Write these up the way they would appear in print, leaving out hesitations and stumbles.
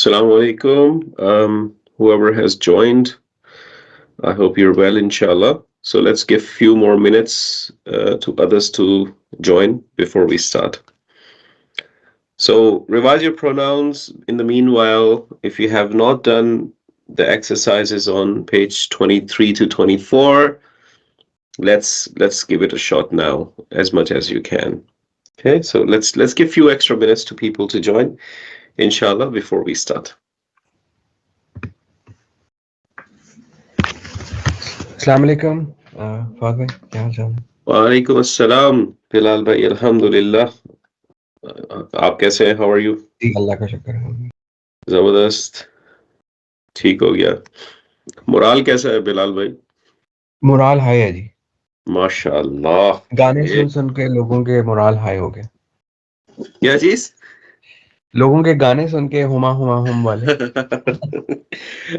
Assalamu alaikum. Whoever has joined, I hope you're well, inshallah. So let's give a few more minutes to others to join before we start. So revise your pronouns. In the meanwhile, if you have not done the exercises on page 23 to 24, let's give it a shot now, as much as you can. Okay, so let's give a few extra minutes to people to join, inshallah, before we start. Assalamu alaikum, Fahd bhai, क्या हाल चाल है? वालेकुम अस्सलाम बिलाल भाई, अल्हम्दुलिल्लाह. आप कैसे हैं? How are you? जी अल्लाह का शुक्र है. जबरदस्त. ठीक हो गया. मोराल कैसा है बिलाल भाई? मोराल हाई है जी. माशाल्लाह. गाने सुन सुन के लोगों के मोराल हाई हो गए. क्या चीज? लोगों के गाने सुन के हुमा हुमा हुम वाले.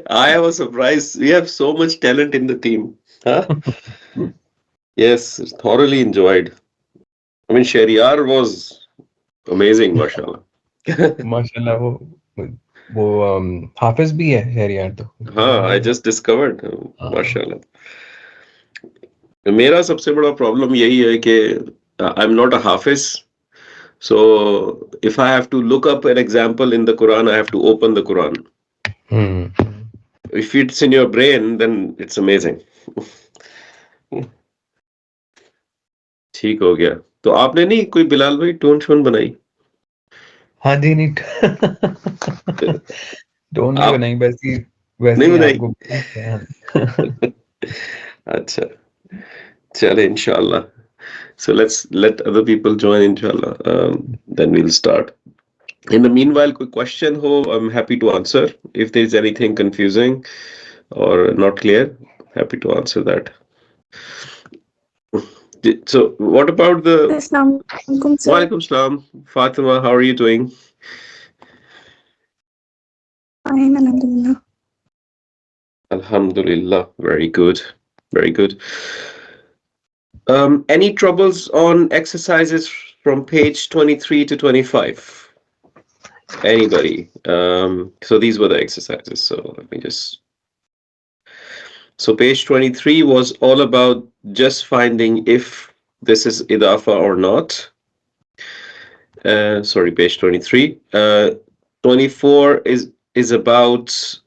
I was surprised. We have so much talent in the team. Huh? Yes, thoroughly enjoyed. I mean, Shariar was amazing, mashallah. माशाल्लाह वो हाफिज भी है शहरियार तो. हाँ, I just discovered, mashallah. मेरा सबसे बड़ा प्रॉब्लम यही है कि I'm not a hafiz. So if I have to look up an example in the Quran, I have to open the Quran. If it's in your brain, then it's amazing. ठीक हो गया. तो आपने नहीं कोई बिलाल भाई टोन शोन बनाई? हाँ जी नहीं टोन नहीं बनाई, वैसे नहीं ही बनाई? आपको. अच्छा, चले इंशाल्लाह. So let's let other people join, inshallah. Then we'll start. In the meanwhile, quick question ho, I'm happy to answer. If there's anything confusing or not clear, happy to answer that. So what about the... Assalamu alaikum, sir. Walaikum salam. Fatima, how are you doing? Fine, alhamdulillah. Alhamdulillah. Very good. Very good. Any troubles on exercises from page 23 to 25? Anybody? So these were the exercises. So let me just... So page 23 was all about just finding if this is idafa or not. Sorry, page 23. 24 is about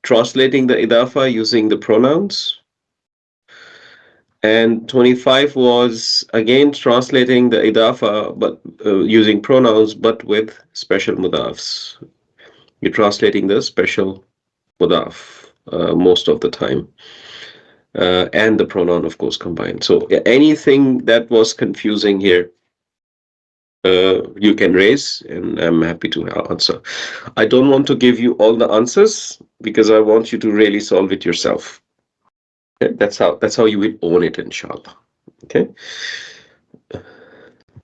translating the idafa using the pronouns. And 25 was again translating the idafa, but using pronouns, but with special mudafs. You're translating the special mudaf most of the time, and the pronoun, of course, combined. So anything that was confusing here, you can raise, and I'm happy to answer. I don't want to give you all the answers because I want you to really solve it yourself. Okay? That's how you will own it, inshallah. Okay.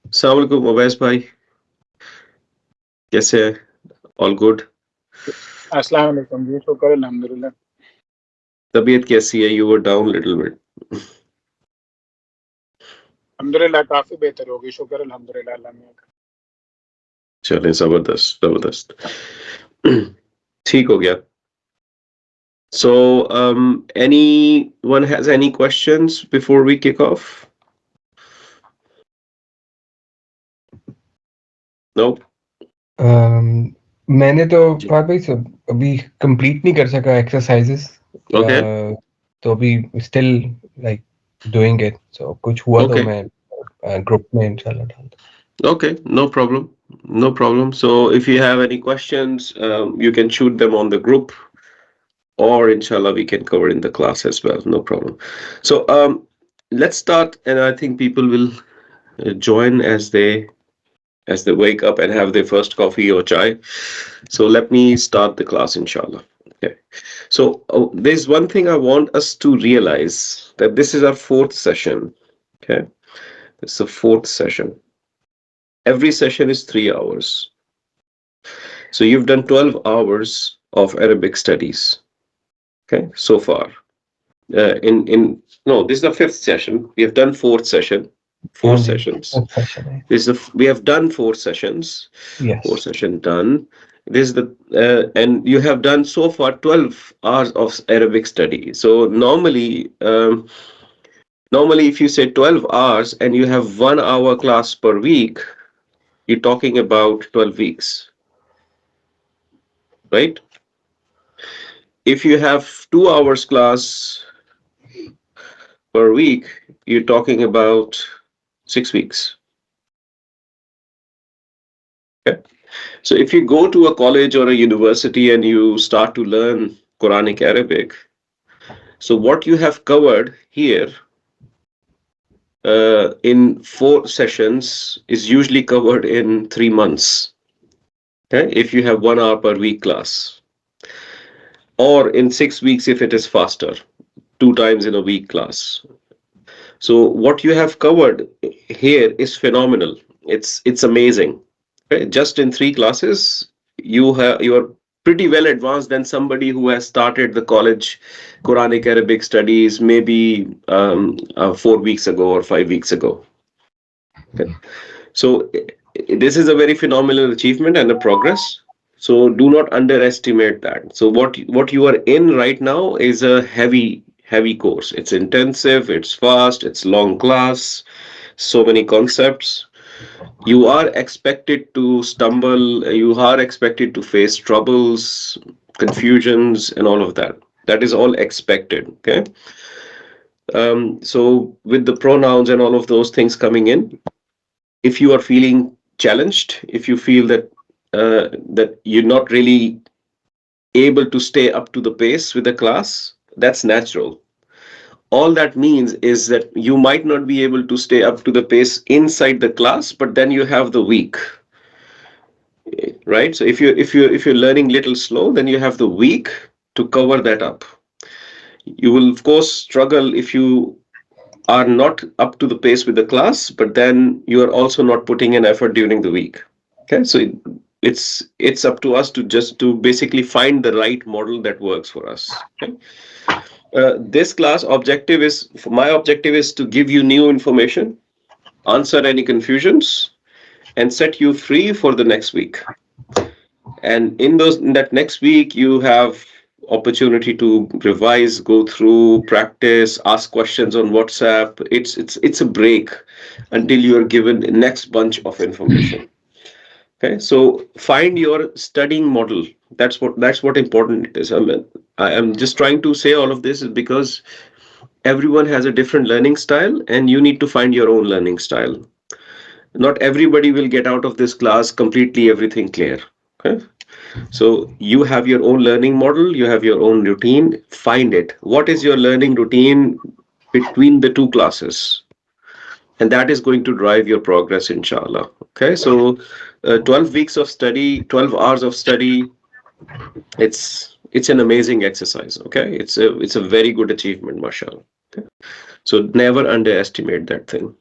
Assalamu alaikum, Mowsuf bhai. Kaise hai? All good? अस्सलाम वालेकुम जी, शुक्र अल्हम्दुलिल्लाह. तबीयत कैसी है? You were down a little bit. अल्हम्दुलिल्लाह काफी बेहतर हो गई, शुक्र अल्हम्दुलिल्लाह अल्लाह ने. चलें, जबरदस्त जबरदस्त. ठीक हो गया. So anyone has any questions before we kick off? No. मैंने तो फाद भाई अभी कंप्लीट नहीं कर सका एक्सरसाइजेस. Okay. तो अभी स्टिल लाइक डूइंग इट. सो कुछ हुआ Okay. तो मैं ग्रुप में इंशाल्लाह डाल दूं. Okay, no problem. No problem. So if you have any questions, you can shoot them on the group, or inshallah we can cover in the class as well. No problem. So let's start, and I think people will join as they wake up and have their first coffee or chai. So let me start the class, inshallah. Okay. So there's one thing I want us to realize, that this is our fourth session. Okay. It's the fourth session. Every session is 3 hours. So you've done 12 hours of Arabic studies. Okay, so far. No, this is the fifth session. We have done fourth session. Four sessions. We have done 4 sessions. Yes. 4 sessions done. This is the and you have done so far 12 hours of Arabic study. So normally if you say 12 hours and you have 1 hour class per week, you're talking about 12 weeks, right? If you have 2 hours class per week, you're talking about 6 weeks. Okay. So if you go to a college or a university and you start to learn Quranic Arabic, so what you have covered here in 4 sessions is usually covered in 3 months. Okay, if you have 1 hour per week class, or in 6 weeks if it is faster, 2 times in a week class. So what you have covered here is phenomenal. It's amazing. Okay? Just in 3 classes, you are pretty well advanced than somebody who has started the college Quranic Arabic studies maybe 4 weeks ago or 5 weeks ago. Okay? So this is a very phenomenal achievement and a progress. So do not underestimate that. So what you are in right now is a heavy course. It's intensive, it's fast, it's long class, so many concepts. You are expected to stumble, you are expected to face troubles, confusions, and all of that. That is all expected. Okay. So with the pronouns and all of those things coming in, if you are feeling challenged, if you feel that you're not really able to stay up to the pace with the class, that's natural. All that means is that you might not be able to stay up to the pace inside the class, but then you have the week, right? So if you're learning little slow, then you have the week to cover that up. You will of course struggle if you are not up to the pace with the class, but then you are also not putting in effort during the week. Okay, so it's up to us to just to basically find the right model that works for us. Okay? This class objective is my objective is to give you new information, answer any confusions, and set you free for the next week. And in that next week, you have opportunity to revise, go through, practice, ask questions on WhatsApp. It's a break until you are given the next bunch of information. Okay, so find your studying model. That's what important it is. I am just trying to say all of this is because everyone has a different learning style, and you need to find your own learning style. Not everybody will get out of this class completely everything clear. Okay, so you have your own learning model, you have your own routine. Find it. What is your learning routine between the 2 classes? And that is going to drive your progress, inshallah. Okay, so 12 weeks of study, 12 hours of study, it's an amazing exercise. Okay, it's a very good achievement, mashallah. Okay, so never underestimate that thing.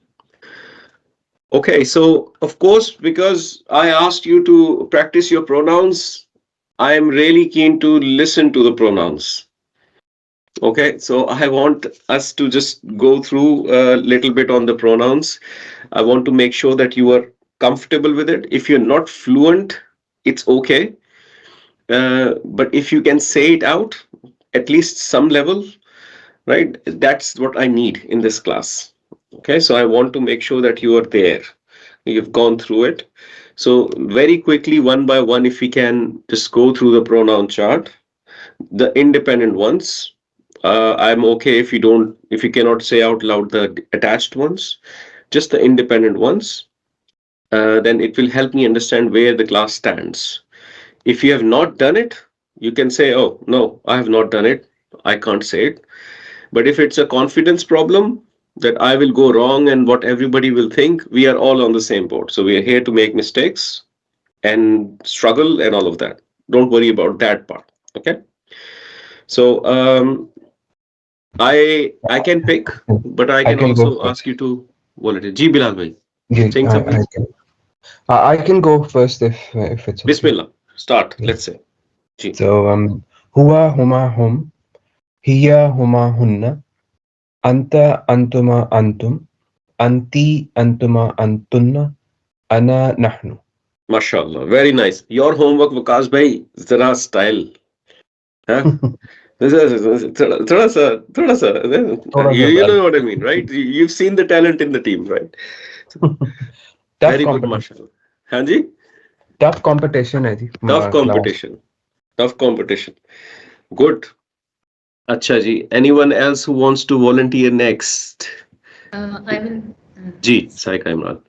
Okay, so of course, because I asked you to practice your pronouns, I am really keen to listen to the pronouns. Okay, so I want us to just go through a little bit on the pronouns. I want to make sure that you are comfortable with it. If you're not fluent, it's okay. But if you can say it out, at least some level, right? That's what I need in this class. Okay, so I want to make sure that you are there. You've gone through it. So very quickly, one by one, if we can just go through the pronoun chart, the independent ones. I'm okay if you cannot say out loud the attached ones, just the independent ones. Then it will help me understand where the class stands. If you have not done it, you can say, "Oh no, I have not done it. I can't say it." But if it's a confidence problem that I will go wrong and what everybody will think, we are all on the same boat. So we are here to make mistakes and struggle and all of that. Don't worry about that part. Okay. So I can pick, but I I can can go also first. ask you to volunteer. Ji Bilal bhai, Yeah, saying something? I can go first if it's okay. Bismillah. Start. Yeah. Let's say. Ji. So huwa huma hum, hiya huma hunna, anta antuma antum, anti antuma antunna, ana nahnu. MashaAllah. Very nice. Your homework, Vikas bhai, zara style. Huh? थोड़ा सा, थोड़ा सा you bad. know what I mean, right? You've seen the talent in the team, right? So, Tough very good, competition. mashallah. Hanji, Tough competition है जी tough class. competition. Tough competition. Good. Acha ji. Anyone else who wants to volunteer next? I will. Ji, Saika Imran.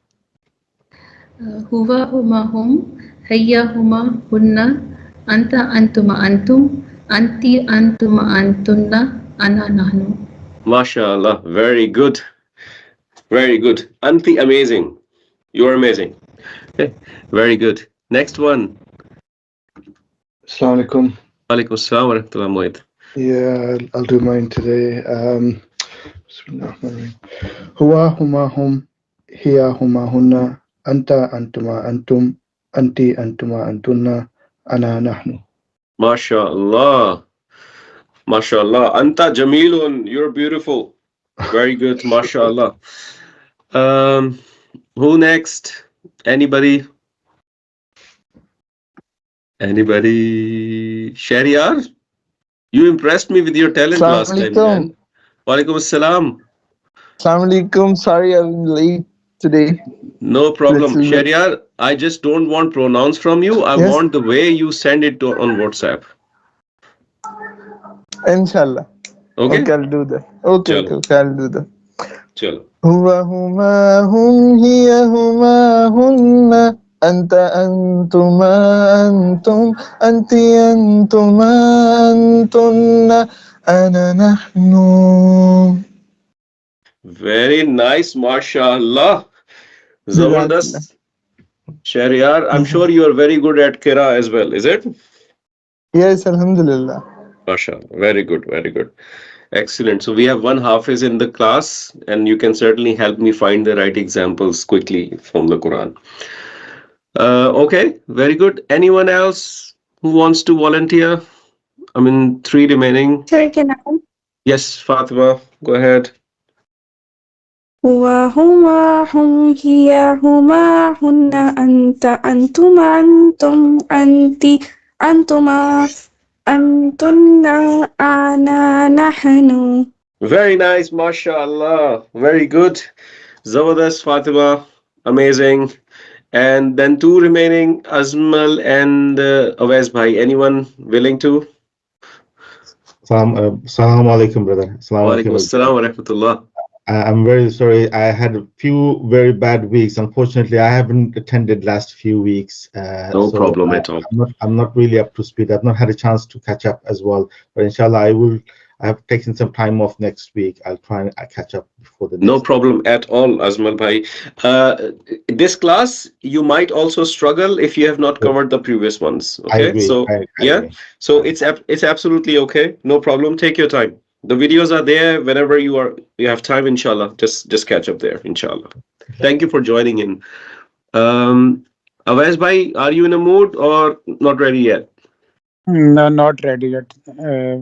Huwa huma hum, hayya huma hunna, anta antuma antum, anti antuma antunna, ana nahnu. MashaAllah. Very good. Very good. Anti, amazing. You're amazing. Okay. Very good. Next one. Assalamu alaikum. Alaikum assalam wa rahmatullah Mohit. Yeah, I'll do mine today. Bismillah. Huwa huma hum, hiya huma hunna, anta antuma antum, anti antuma antunna, ana nahnu. MashaAllah. MashaAllah. Anta Jamilun. You're beautiful. Very good. MashaAllah. Who next? Anybody? Anybody? Shariar? You impressed me with your talent last time, man. Walaikum assalam. Assalamualaikum. Sorry I'm late today. No problem. Little bit. Shariar, I just don't want pronouns from you. I Yes. want the way you send it on WhatsApp. Inshallah. Okay? Okay, I'll do that. Okay, Chalo. okay, I'll do that. Chalo. Huwa huma hum hiya huma hunna anta antuma antum anti antuma antunna ana nahnu. Very nice. MashaAllah. Jazakallah. Zabardast. Shariar, I'm Mhm. sure you are very good at Kira as well, is it? Yes, Alhamdulillah. MashaAllah. Very good. Very good. Excellent. So we have one Hafiz in the class, and you can certainly help me find the right examples quickly from the Quran. Okay, very good. Anyone else who wants to volunteer? I mean, three remaining. Sir, can I? Yes, Fatima, go ahead. وهما هم هي هما هن أنتما أنتم أنتما أنتن أنا نحن. Very nice, mashallah. Very good. Zabardast, Fatima. Amazing. And then two remaining, Azmal and Awais Bhai. Anyone willing to? Assalamu alaikum, brother. Assalamu Walaikum alaikum. assalam wa rahmatullah. I'm very sorry. I had a few very bad weeks. Unfortunately, I haven't attended last few weeks. No problem at all. I'm not really up to speed. I've not had a chance to catch up as well. But inshallah, I will. I have taken some time off next week. I'll try and catch up before the next. No problem at all, Azmal Bhai. This class, you might also struggle if you have not covered the previous ones. I Okay, agree. so I yeah, agree. so it's absolutely okay. No problem. Take your time. The videos are there whenever you have time. Inshallah, just catch up there. Inshallah. Thank you for joining in. Awais Bhai, are you in a mood or not ready yet? No, not ready yet.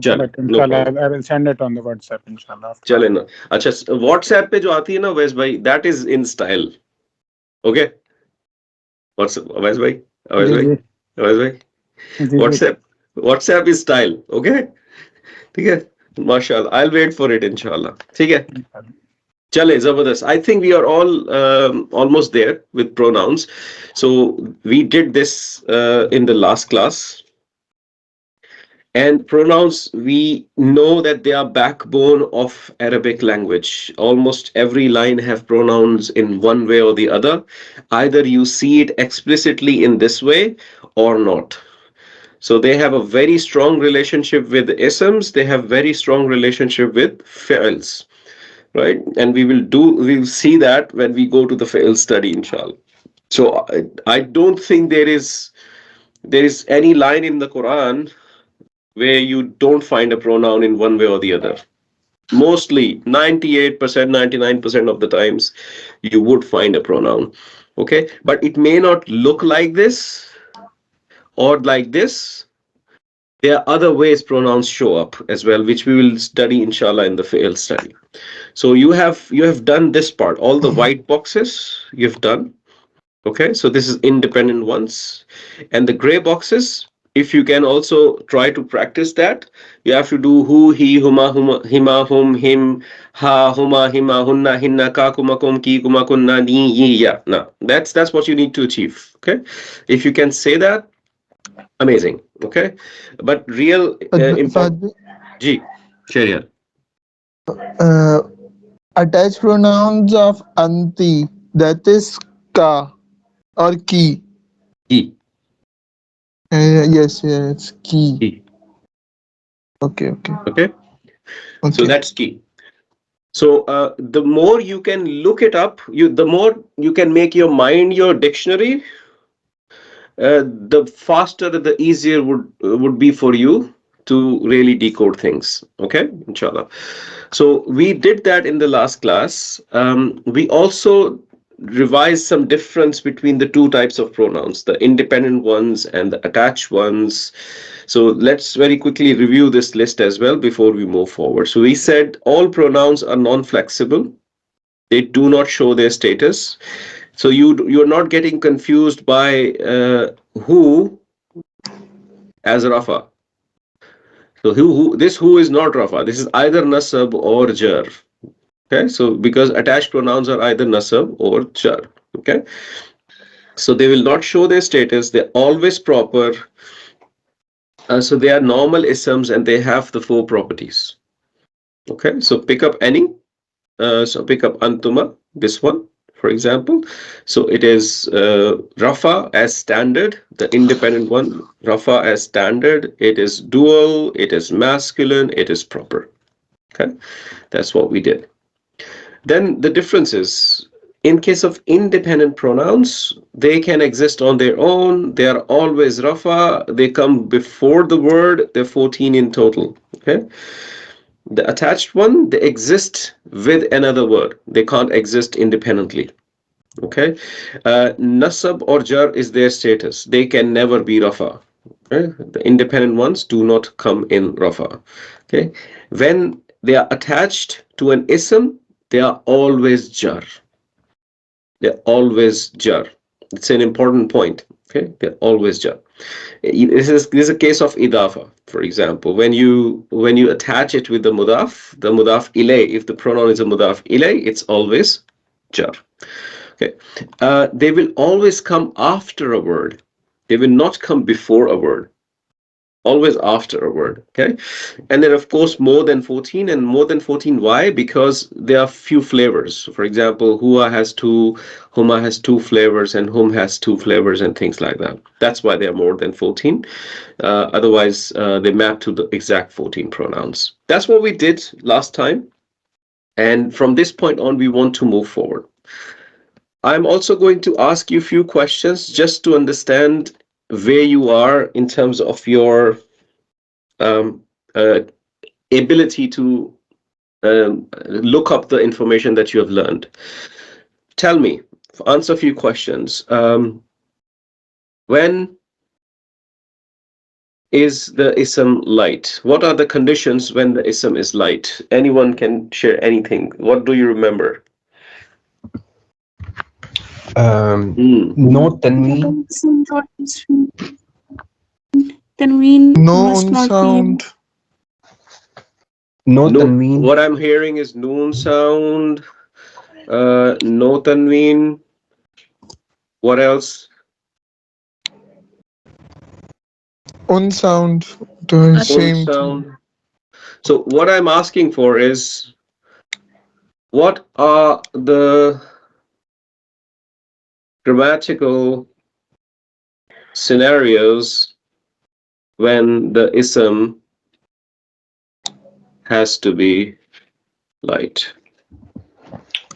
Chalo, But no inshallah, problem. I will send it on the WhatsApp, inshallah. after चले all. ना अच्छा WhatsApp पे जो आती है ना अवैस भाई that is in style. Okay? WhatsApp Awais भाई अवैस जी भाई जी अवैस भाई जी जी WhatsApp is style. Okay? ठीक है माशाल्लाह I'll wait for it inshallah. ठीक है inshallah. चले जबरदस्त. I think we are all almost there with pronouns. So we did this in the last class. And pronouns, we know that they are backbone of Arabic language. Almost every line have pronouns in one way or the other. Either you see it explicitly in this way or not. So they have a very strong relationship with isms. They have very strong relationship with fi'ls, right? And we'll see that when we go to the fi'l study, inshallah. So I don't think there is any line in the Quran where you don't find a pronoun in one way or the other. Mostly 98%, 99% of the times you would find a pronoun. Okay, but it may not look like this or like this. There are other ways pronouns show up as well, which we will study inshallah in the fail study. So you have done this part, all the white boxes you've done. Okay, so this is independent ones. And the gray boxes, if you can also try to practice that, you have to do who, he, huma, hima, hum, him, ha, huma, hima, hunna, hinna, ka, kuma, kum, ki, kuma, kunna, ni, yi, ya. Now, that's what you need to achieve. Okay, if you can say that, amazing. Okay, but real important. Fahd, Ji, share here. uh, attached pronouns of anti, that is ka or ki. Ki, Yes, yes, ki. ki. Okay, okay, Okay, so okay. that's key. So the more you can look it up, the more you can make your mind your dictionary. The faster, the easier would be for you to really decode things. Okay, inshallah. So we did that in the last class. We also revised some difference between the two types of pronouns, the independent ones and the attached ones. So let's very quickly review this list as well before we move forward. So we said all pronouns are non-flexible. They do not show their status. So you're not getting confused by who as Rafa. So who is not Rafa. This is either Nasab or Jar. Okay, so because attached pronouns are either Nasab or Jar. Okay, so they will not show their status. They're always proper. So they are normal isms and they have the four properties. Okay, so pick up any. So pick up Antuma, this one, for example. So it is Rafa as standard, the independent one. Rafa as standard. It is dual. It is masculine. It is proper. Okay, that's what we did. Then the differences. In case of independent pronouns, they can exist on their own. They are always Rafa. They come before the word. They're 14 in total. Okay. The attached one, they exist with another word. They can't exist independently. Okay. Nasab or Jar is their status. They can never be Rafa. Okay? The independent ones do not come in Rafa. Okay. When they are attached to an ism, they are always Jar. They're always Jar. It's an important point. Okay. They're always Jar. This is a case of idafa, for example. When you attach it with the mudaf ilay, if the pronoun is a mudaf ilay, it's always jar. Okay, they will always come after a word. They will not come before a word. Always after a word. Okay, and then of course more than 14, and more than 14. Why? Because there are few flavors. For example, huma has two, huma has two flavors, and hum has two flavors, and things like that. That's why they are more than 14. Otherwise, they map to the exact 14 pronouns. That's what we did last time. And from this point on, we want to move forward. I'm also going to ask you a few questions just to understand where you are in terms of your um, uh, ability to look up the information that you have learned. Tell me, answer a few questions. When is the ism light? What are the conditions when the ism is light? Anyone can share anything. What do you remember? No tanween. Tanween No must not sound. No No, tanween. what I'm hearing is noon sound, no tanween. What else? Unsound. The Un same thing. Sound. So what I'm asking for is, what are the grammatical scenarios when the ism has to be light?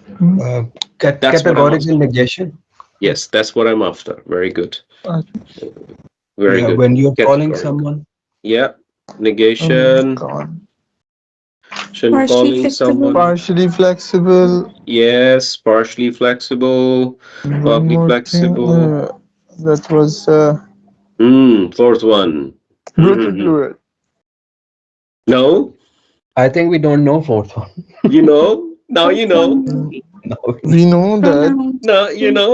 That's what I'm Categorical asking. negation. Yes, that's what I'm after. Very good. Uh, Very Yeah, good. when you're calling Categorical. someone. Yeah. Oh Negation. God. Calling flexible. someone. Partially flexible. Yes, partially flexible, One partly more thing. flexible. That was Fourth one. brutal fluid. No, I think we don't know fourth one. you know. Now you know. Pronoun. No. We know that. Pronouns. No, you know.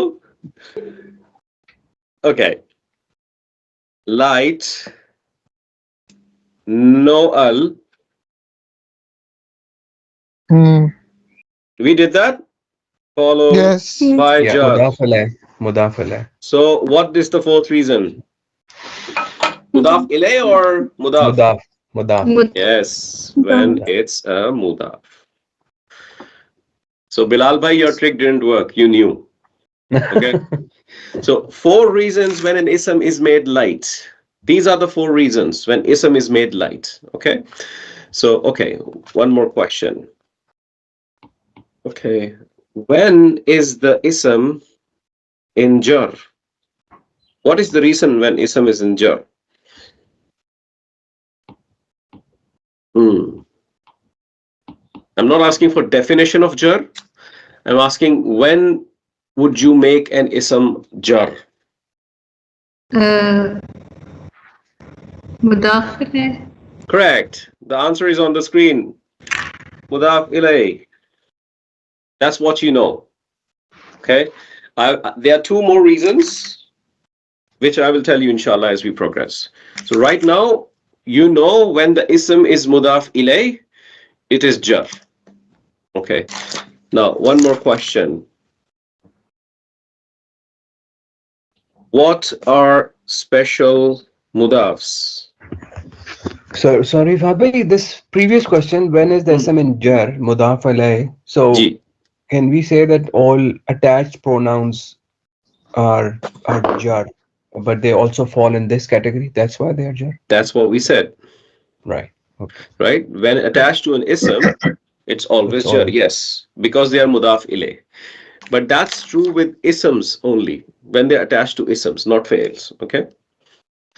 Okay. Light. No al. Hmm. We did that. Followed Yes. by Yeah, jar. mudaf alayh. Mudaf alayh. So what is the fourth reason? Mudaf ilay or mudaf? Mudaf. Mudaf. Yes, when it's a mudaf. So Bilal bhai, your trick didn't work. You knew. Okay. So 4 reasons when an ism is made light. These are the 4 reasons when ism is made light. Okay. So okay, one more question. Okay. When is the ism in jar? What is the reason when ism is in jar? I'm not asking for definition of jar. I'm asking when would you make an ism jar? مضاف إليه. Correct. The answer is on the screen. Mudaf ilay. That's what you know. Okay. There are 2 more reasons, which I will tell you inshallah as we progress. So right now, you know when the ism is mudaf ilay, it is jar. Okay. Now, one more question. What are special mudafs? So sorry, Fabri, this previous question, when is the ism in jar, mudaf alayh? So Ji. can we say that all attached pronouns are jar, but they also fall in this category? That's why they are jar. That's what we said. Right. Okay. Right? When attached to an ism, it's always It's jar. always- Yes, because they are mudaf ilay. But that's true with isms only, when they're attached to isms, not fi'ils. Okay?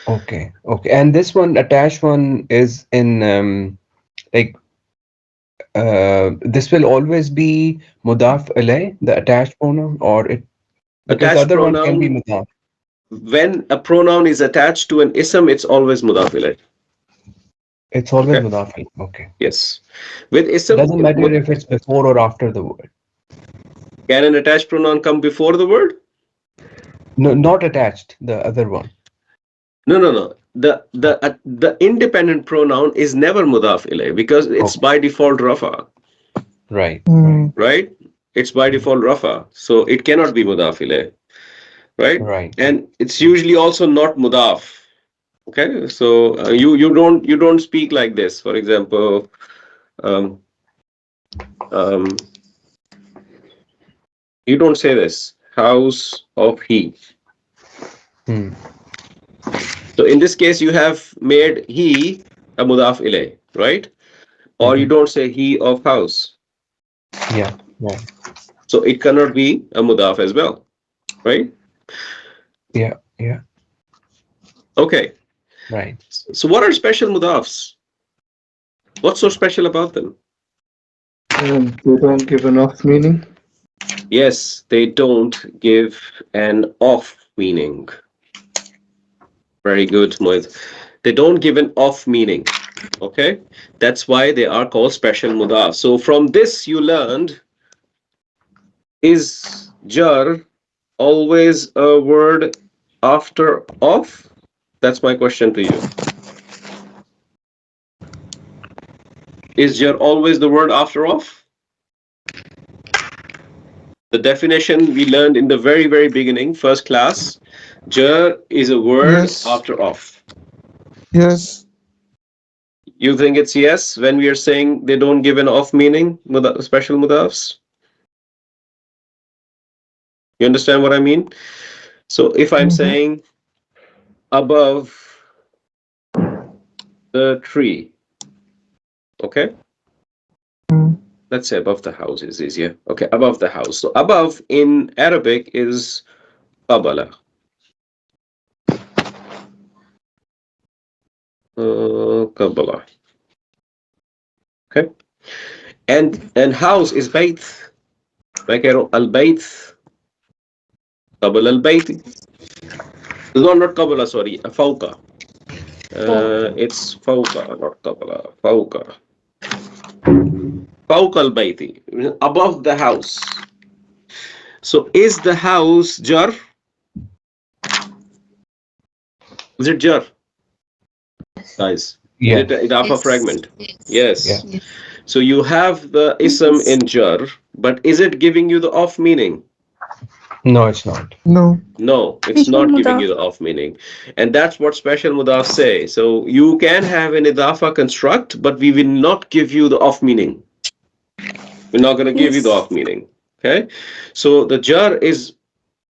Okay. Okay. And this one, attached one, is in like this will always be mudaf alayh, the attached pronoun, or it because the Attached other one can be pronoun, mudaf. when a pronoun is attached to an ism, it's always mudaf ilay. It's always Okay? mudaf alayh. Okay. Yes. With It ism, doesn't matter if it's before or after the word. can an attached pronoun come before the word? No, not attached. The other one. No. The independent pronoun is never mudaf ilay because it's Okay. by default rafa, Right. Hmm. right? It's by default rafa, so it cannot be mudaf ilay, right? Right. And it's usually also not mudaf. Okay, so you don't speak like this. For example, um, you don't say this house of he. Hmm. So in this case, you have made he a mudaf ilay, right? Or you don't say he of house. Yeah. Yeah. So it cannot be a mudaf as well, right? Yeah. Yeah. Okay. Right. So what are special mudafs? What's so special about them? They don't give enough meaning. Yes, they don't give an off meaning. Very good, Mohit. They don't give an off meaning. Okay? That's why they are called special mudaf. So from this you learned, is jar always a word after off? That's my question to you. Is jar always the word after off? The definition we learned in the very, very beginning, first class, jar is a word Yes. after off. Yes. You think it's yes when we are saying they don't give an off meaning, special mudafs? You understand what I mean? So if I'm saying above the tree, okay? Let's say above the house is easier. Okay, above the house. So above in Arabic is qabala. Qabala. Okay? And house is bayt. Like al-bayt, qabala al-bayt. No, not qabala, sorry, fawqa. It's fawqa, not qabala. Fawqa. Fawqa al-bayti, above the house. So is the house jar? Is it jar, guys? Is it Yes. an idafa Yes. fragment? Yes. Yes. Yeah. So you have the ism in jar, but is it giving you the off meaning? No, it's not. No. No, it's Special not giving mudaf. you the off meaning. And that's what special mudaf say. So you can have an idafa construct, but we will not give you the off meaning. We're not going to give you the Yes. off meaning. Okay. So the jar is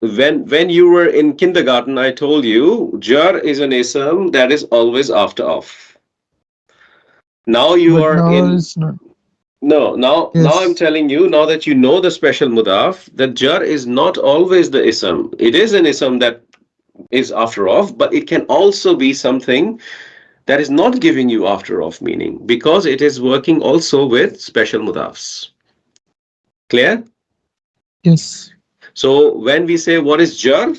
when you were in kindergarten, I told you jar is an ism that is always after off. Now you But are now in it's not. no, now I'm Yes. telling you, now that you know the special mudaf, that jar is not always the ism. It is an ism that is after off, but it can also be something that is not giving you after off meaning because it is working also with special mudafs. Clear? Yes. So when we say what is jar?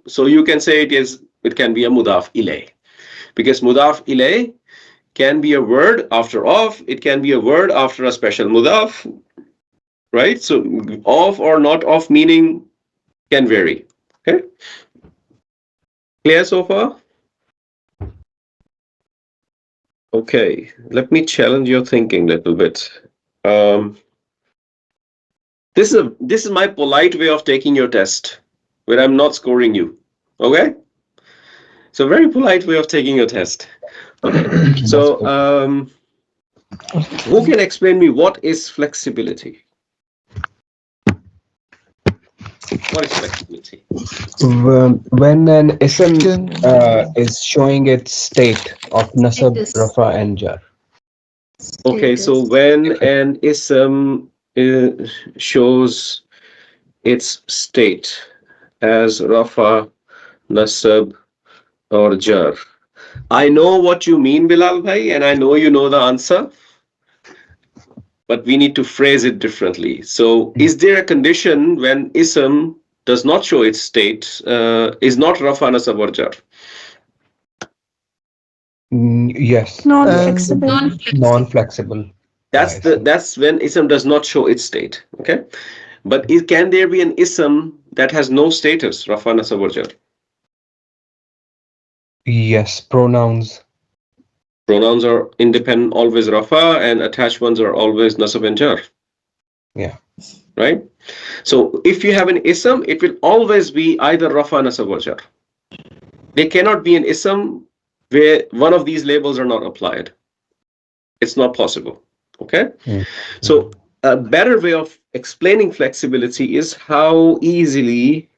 So you can say it can be a mudaf ilay because mudaf ilay can be a word after off. It can be a word after a special mudaf, right? So off or not off meaning can vary. Okay, clear so far? Okay, let me challenge your thinking a little bit. Um, this is my polite way of taking your test, where I'm not scoring you. Okay, so very polite way of taking your test. Okay, That's so good. who can explain me what is flexibility? What is flexibility? When an ism Can is showing its state of nasab, Status. rafa, and jar. Okay, so Status. when an ism shows its state as rafa, nasab, or jar, I know what you mean, Bilal bhai, and I know you know the answer, but we need to phrase it differently. So, is there a condition when ism does not show its state, is not rafa, nasab, or jar? Yes, and the Non-flexible. Non-flexible. non-flexible ism. That's when ism does not show its state. Okay, but can there be an ism that has no status, rafa, nasab, or jar? Yes, pronouns. Pronouns are independent, always rafa, and attached ones are always nasab and jar, Yeah. right? So if you have an ism, it will always be either rafa, nasab, or jar. There cannot be an ism where one of these labels are not applied. It's not possible. Okay? Mm. So a better way of explaining flexibility is how easily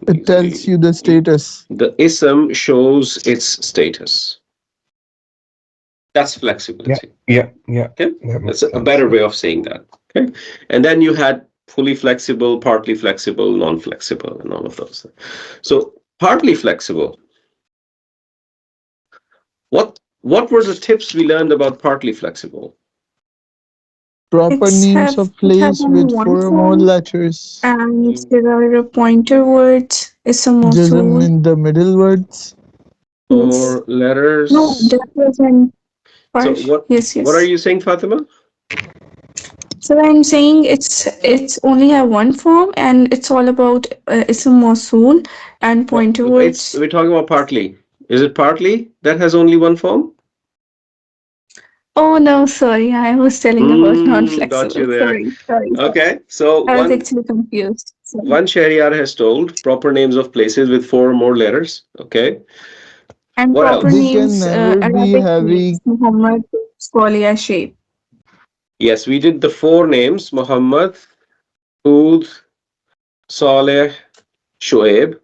it tells you the status. the ism shows its status. That's Yeah, flexibility. yeah. Okay, That that's makes a sense. better Yeah. way of saying that. Okay, and then you had fully flexible, partly flexible, non-flexible, and all of those. So partly flexible. What were the tips we learned about partly flexible? Proper names of It have place only with one four or more form, letters. and there are pointer words. It's a Jism Mosul. in the middle words. Yes. Or No, letters. that was an So part. Yes, what are yes. you saying, Fatima? So I'm saying it's only have one form, and it's all about it's a Mosul and No, pointer it's words. we're talking about partly. Is it partly that has only one form? Oh no, sorry, I was telling about Got non-flexible. you there. Sorry, sorry, sorry. Okay, so I was one actually confused. Sorry. one Shariar has told proper names of places with four or more letters. Okay, And what proper They else? can names, never be Arabic names, having. Muhammad, Solia, Shape. Yes, we did the four names: Muhammad, Hud, Saleh, Shoaib,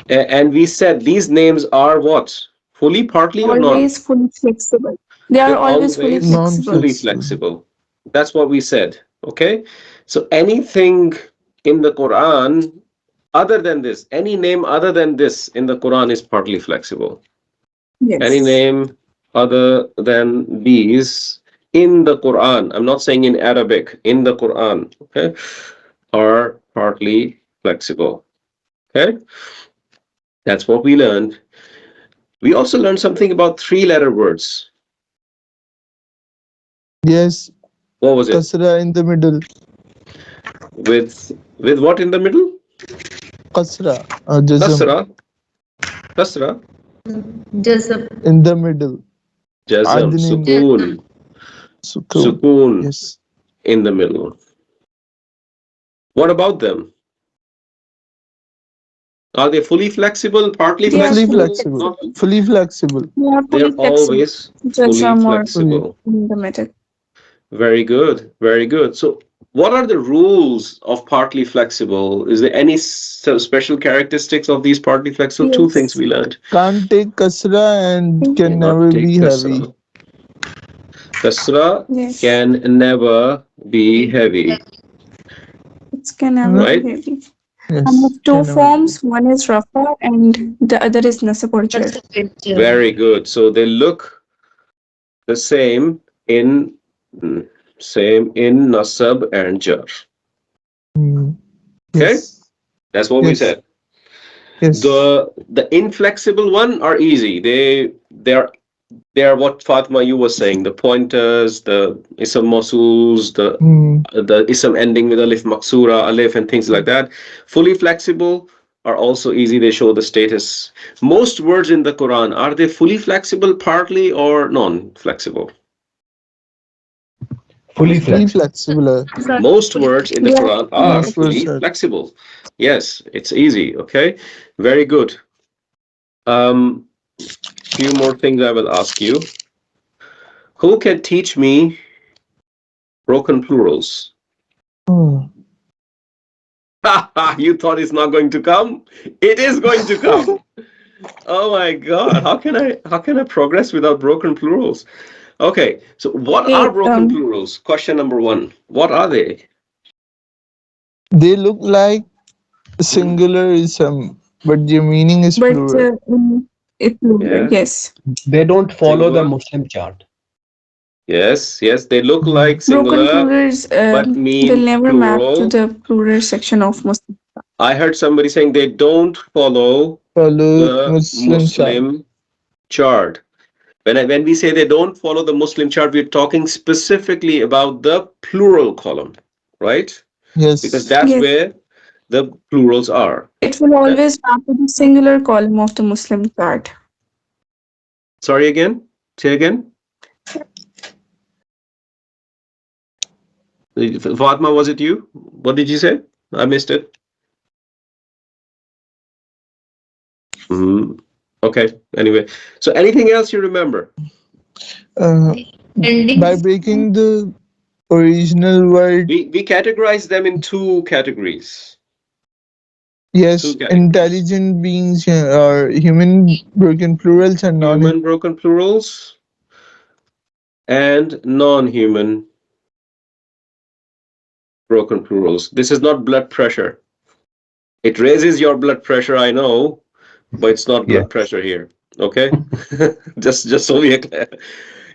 and we said these names are what? Fully, partly, or non? Always fully flexible. They are They're always fully always flexible. fully Non-flexible. flexible. That's what we said. Okay, so anything in the Quran other than this, any name other than this in the Quran is partly flexible. Any Yes. name other than these in the Quran, I'm not saying in Arabic, in the Quran, okay, are partly flexible. Okay, that's what we learned. We also learned something about three-letter words. Yes, What was it? kasra in the middle. With what in the middle? Kasra. Jazm. Kasra. Kasra. Jazab. In the middle. Jazm. Adnin. Sukoon. Sukoon. Sukoon Yes. in the middle. What about them? Are they fully flexible, partly They are Fully fully flexible? flexible. Not. flexible. Fully flexible. They are They're fully flexible. always fully Jazam or Fully. flexible. in the middle. Very good. Very good. So, what are the rules of partly flexible? Is there any special characteristics of these partly flexible? Two things Yes. we learned. Can't take kasra and can Cannot never take be heavy. kasra. Kasra Yes. can never be heavy, It can never No. be right? heavy. And Yes. have two Can never be. forms. One is Rafa and the other is Nasab or Jar. Very good. So they look the same in nasab and jar. Hmm. Okay, Yes. that's what we Yes. said. Yes. The inflexible one are easy. They are what Fatma you were saying. The pointers, the ism mausuls, Hmm. the ism ending with alif maksura, alif, and things like that. Fully flexible are also easy. They show the status. Most words in the Quran, are they fully flexible, partly, or non-flexible? Fully Fully flexible. flexible. Most words in the They are Quran fully are Most flexible. words fully are. flexible. Yes, it's easy. Okay, very good. Few more things I will ask you. Who can teach me broken plurals? Oh. You thought it's not going to come? It is going to come. Oh my God! How can I progress without broken plurals? Okay, so what are Okay. broken plurals? Question number one. What are they? They look like Hmm? singular ism, but their meaning is But plural. it's plural. Yeah, Yes. They don't follow the singular. Muslim chart. Yes. They look Hmm. like Broken singular, plurals but will mean never map to plural. the plural section of Muslim. I heard somebody saying they don't follow Follow the Muslim chart. Muslim chart. When we say they don't follow the Muslim chart, we're talking specifically about the plural column, right? Because Yes. that's Yes. where the plurals are. It will always map to the singular column of the Muslim chart. Sorry again? Say again? Fatma, was it you? What did you say? I missed it. Mhm. Okay, anyway. So anything else you remember? Uh, by Endings. breaking the original word, We categorize them in two categories. Two yes, categories. intelligent beings are human broken plurals and non. Human broken plurals and non-human broken plurals. This is not blood pressure. It raises your blood pressure, I know, but it's not Yeah. blood pressure here. Okay? just so we are clear.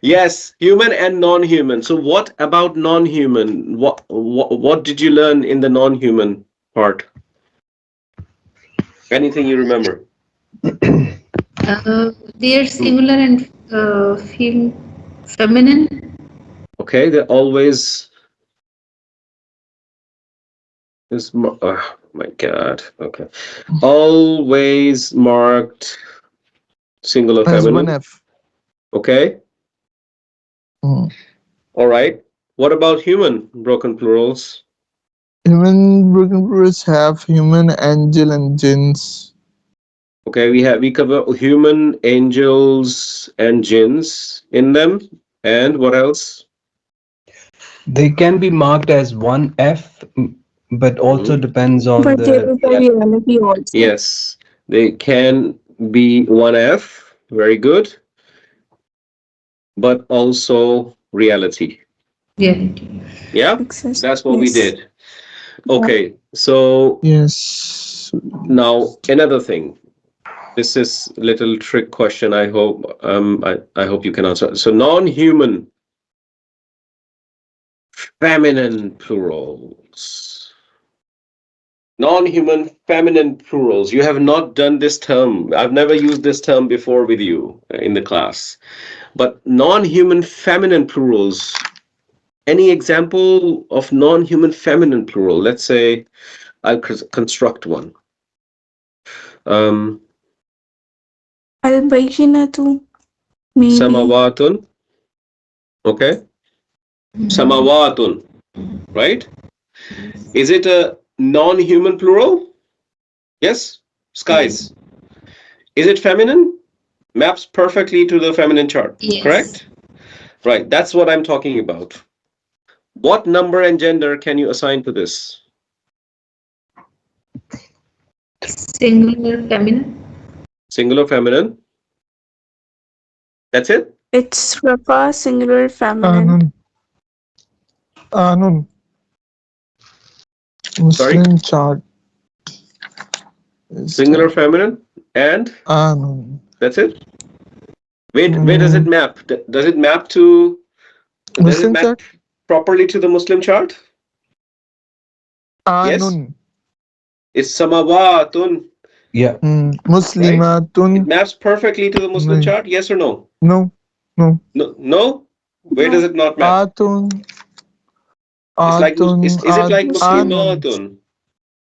Yes, human and non-human. So what about non-human? What did you learn in the non-human part? Anything you remember? They are Hmm. singular and feminine. Okay, they're always is oh my God. Okay. Always marked singular As one feminine. F. Okay. Hmm. All right. What about human broken plurals? Human broken plurals have human, angel, and jinns. Okay, we cover human, angels, and jinns in them. And what else? They can be marked as one F, but also Mhm. depends on But there the is a reality also. Yes, they can be one F, very good, but also reality. Reality. Yeah, Exist. that's what we Yes. did. Yeah. Okay, so Yes. now another thing. This is a little trick question. I hope you can answer. So non-human feminine plurals. Non-human feminine plurals. You have not done this term. I've never used this term before with you in the class. But non-human feminine plurals. Any example of non-human feminine plural? Let's say I'll construct one. Um, Al-Bayyinatu, maybe. Samawatun. Okay. Samawatun. Right? Is it a non-human plural? Yes. Skies. Is it feminine? Maps perfectly to the feminine chart. Yes. Correct? Right. That's what I'm talking about. What number and gender can you assign to this? Singular feminine. Singular feminine. That's it? It's Rafa, singular feminine. Anun. Anun. Sorry? Muslim chart. is Singular feminine. And Anun. that's it? Where does it map? Does it map to... Does it Muslim map chart? properly to the Muslim chart? Yes? Anun. It's samawatun. Yeah. Right? Muslimatun. It maps perfectly to the Muslim No. chart, yes or no? No. No. No? No? Where does it not map? Atun. It's like Atun. is it like Anun. muslimatun?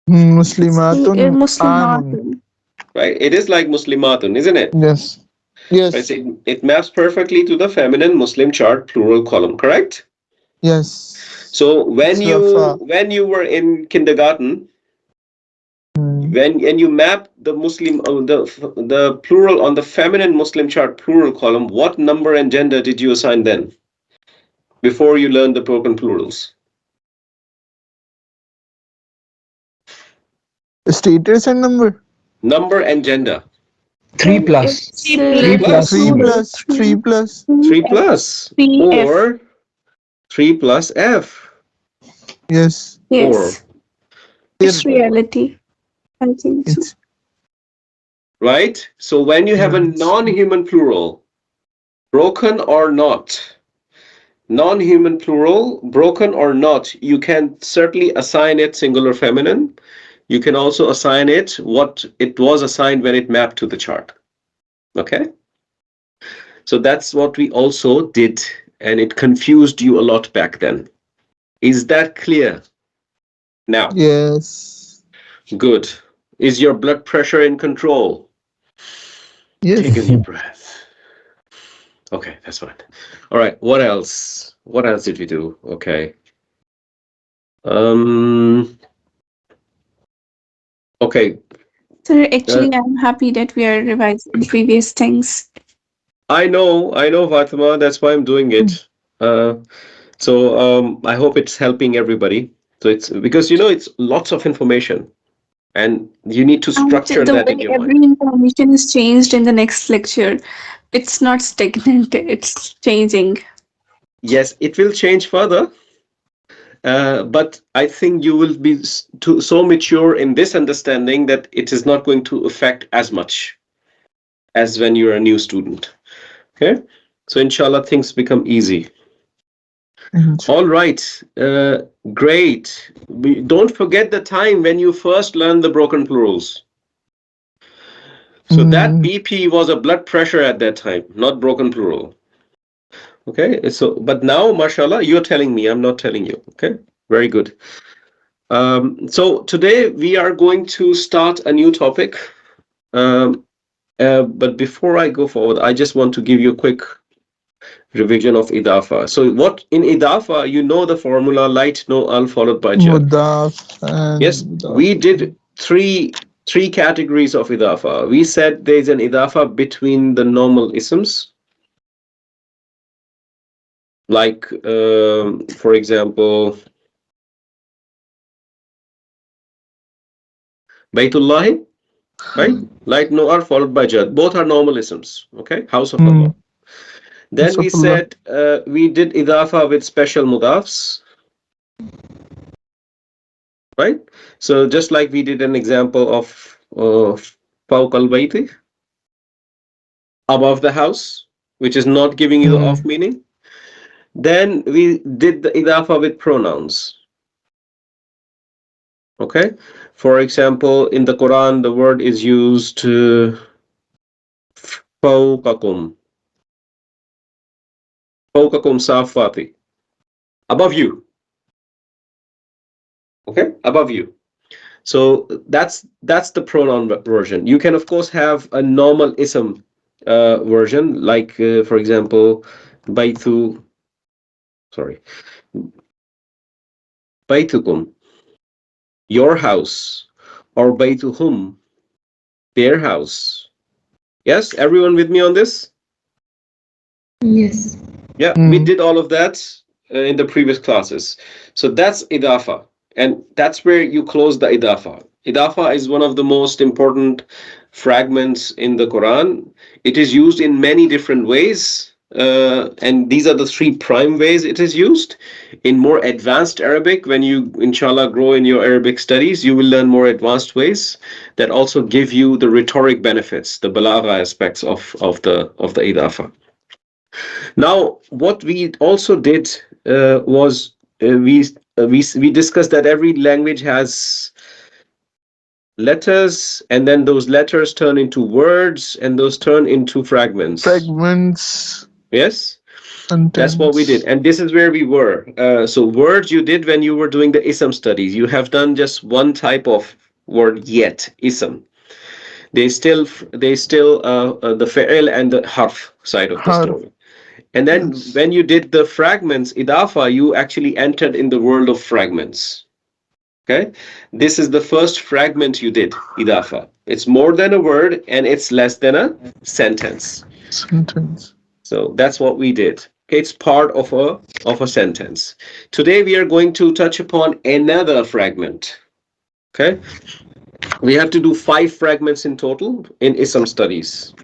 Muslimatun. Anun. Muslimatun. Right? It is like muslimatun, isn't it? Yes. Right? Yes. So it maps perfectly to the feminine Muslim chart plural column, correct? Yes. So when Safa. you were in kindergarten, when you map the Muslim the plural on the feminine Muslim chart plural column, what number and gender did you assign then? Before you learned the broken plurals? Status and number. Number and gender. 3 plus. It's 3 plus. 3 plural. plus. 3 plus. 3 plus. 3F. Or 3 plus F. Yes. Yes. It's Ir. reality. I think so. It's Right? So when you have a yes. non-human plural, broken or not, non-human plural, broken or not, you can certainly assign it singular feminine. You can also assign it what it was assigned when it mapped to the chart. Okay? So that's what we also did, and it confused you a lot back then. Is that clear? Now, Yes. good. Is your blood pressure in control? Take a Yes. deep breath. Okay, that's fine. All right, what else? What else did we do? Okay. Okay. So actually, I'm happy that we are revising previous things. I know, Fatima. That's why I'm doing it. I hope it's helping everybody. So it's because it's lots of information, and you need to And structure the that in way your every mind. information is changed in the next lecture, it's not stagnant, it's changing. Yes, it will change further, but I think you will be so mature in this understanding that it is not going to affect as much as when you're a new student. Okay, so inshallah things become easy. All right, great. Don't forget the time when you first learned the broken plurals. So that BP was a blood pressure at that time, not broken plural. Okay, so but now, mashallah, you're telling me, I'm not telling you. Okay, very good. So today we are going to start a new topic. But before I go forward, I just want to give you a quick revision of idafa. So what in idafa, you know the formula light no al followed by jar. Mudaf and Yes, mudaf. we did three categories of idafa. We said there's an idafa between the normal isms, like for example, Baytullahi, right? Light no al followed by jar. Both are normal isms. Okay, house of Allah. Then we said we did idafa with special mudafs, right? So just like we did an example of fawq al-bayti, above the house, which is not giving you the off meaning. Then we did the idafa with pronouns. Okay? For example, in the Quran, the word is used fawqakum. Fawqakum safati. Above you. Okay? Above you. So that's the pronoun version. You can of course have a normal ism version, like for example, baytu, sorry, baytukum, your house, or baytuhum, their house. Yes, everyone with me on this? Yes. Yeah, we did all of that in the previous classes. So that's idafa, and that's where you close the idafa. Idafa is one of the most important fragments in the Quran. It is used in many different ways, and these are the three prime ways it is used. In more advanced Arabic, when you, inshallah, grow in your Arabic studies, you will learn more advanced ways that also give you the rhetoric benefits, the balagha aspects of the idafa. Now, what we also did was we discussed that every language has letters, and then those letters turn into words, and those turn into fragments. Fragments. Yes, Sentence. that's what we did, and this is where we were. So words you did when you were doing the ism studies. You have done just one type of word yet, ism. They still the fi'il and the harf side of the Harf. story. And then Yes. when you did the fragments, idafa, you actually entered in the world of fragments. Okay? This is the first fragment you did, idafa. It's more than a word and it's less than a sentence. Sentence. So that's what we did. Okay, it's part of a sentence. Today we are going to touch upon another fragment. Okay? We have to do 5 fragments in total in Islam studies.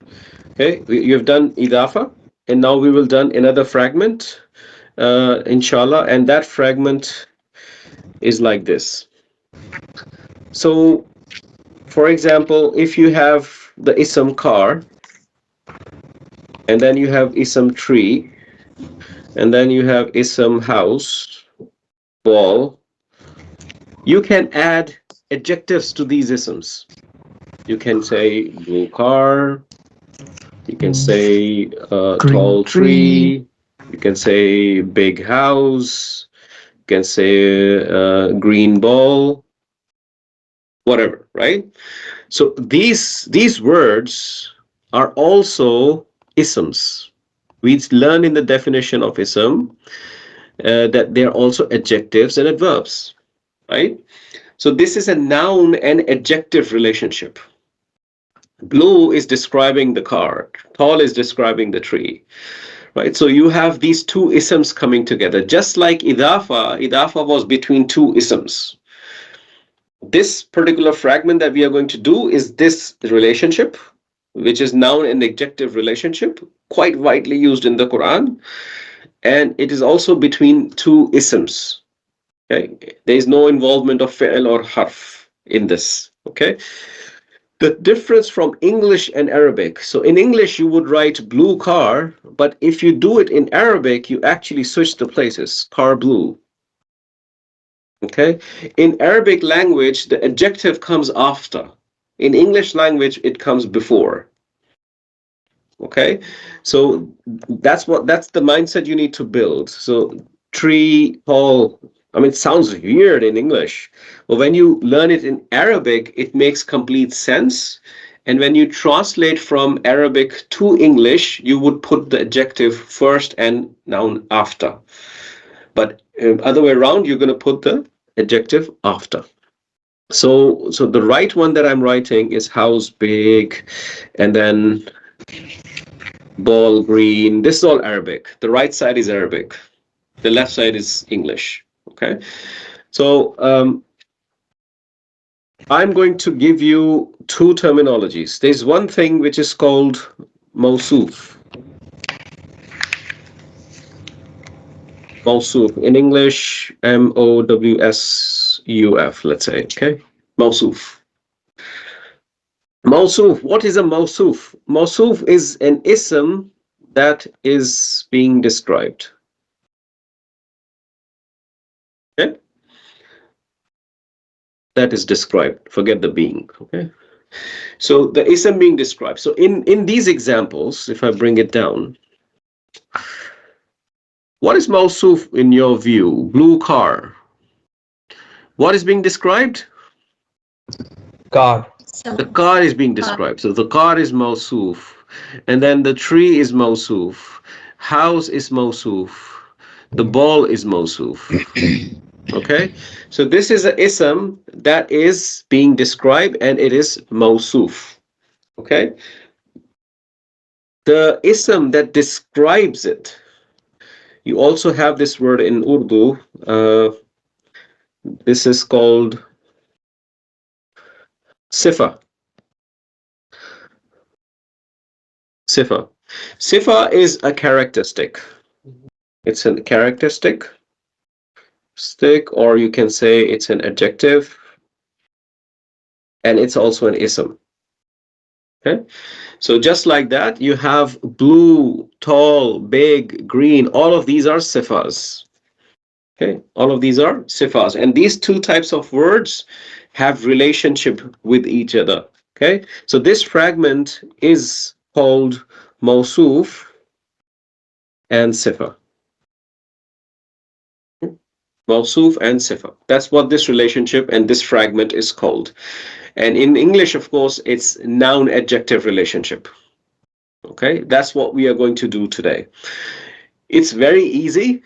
Okay, you've done idafa, and now we will done another fragment, inshallah, and that fragment is like this. So, for example, if you have the ism car, and then you have ism tree, and then you have ism house, ball, you can add adjectives to these isms. You can say blue car, you can say tall tree, you can say big house, you can say green ball, whatever, right? So these words are also isms. We learn in the definition of ism that they're also adjectives and adverbs, right? So this is a noun and adjective relationship. Blue is describing the car, tall is describing the tree, right? So you have these two isms coming together, just like idafa was between two isms. This particular fragment that we are going to do is this relationship, which is noun and adjective relationship, quite widely used in the Quran, and it is also between two isms. Okay, there is no involvement of fi'l or harf in this. Okay, the difference from English and Arabic. So in English, you would write blue car, but if you do it in Arabic, you actually switch the places, car blue. Okay, in Arabic language, the adjective comes after. In English language, it comes before. Okay, so that's the mindset you need to build. So tree, tall, I mean, it sounds weird in English, but when you learn it in Arabic, it makes complete sense. And when you translate from Arabic to English, you would put the adjective first and noun after. But other way around, you're going to put the adjective after. So the right one that I'm writing is house big, and then ball green. This is all Arabic. The right side is Arabic. The left side is English. Okay. So I'm going to give you two terminologies. There's one thing which is called Mowsuf. Mowsuf. In English, Mowsuf, let's say. Okay. Mowsuf. Mowsuf. What is a Mowsuf? Mowsuf is an ism that is being described. Okay. That is described. Forget the being. Okay. So the ism being described. So in these examples, if I bring it down, what is Mawsuf in your view? Blue car. What is being described? Car. The car is being described. So the car is Mowsuf. And then the tree is Mowsuf. House is Mowsuf. The ball is Mowsuf. Okay? So this is a ism that is being described and it is Mowsuf. Okay? The ism that describes it, you also have this word in Urdu. This is called Sifa. Sifa. Sifa is a characteristic. It's a characteristic, or you can say it's an adjective, and it's also an ism. Okay, so just like that, you have blue, tall, big, green. All of these are sifas. Okay, all of these are sifas, and these two types of words have relationship with each other. Okay, so this fragment is called Mowsuf and Sifa. Mawsuf and Sifa. That's what this relationship and this fragment is called. And in English, of course, it's noun-adjective relationship. Okay, that's what we are going to do today. It's very easy,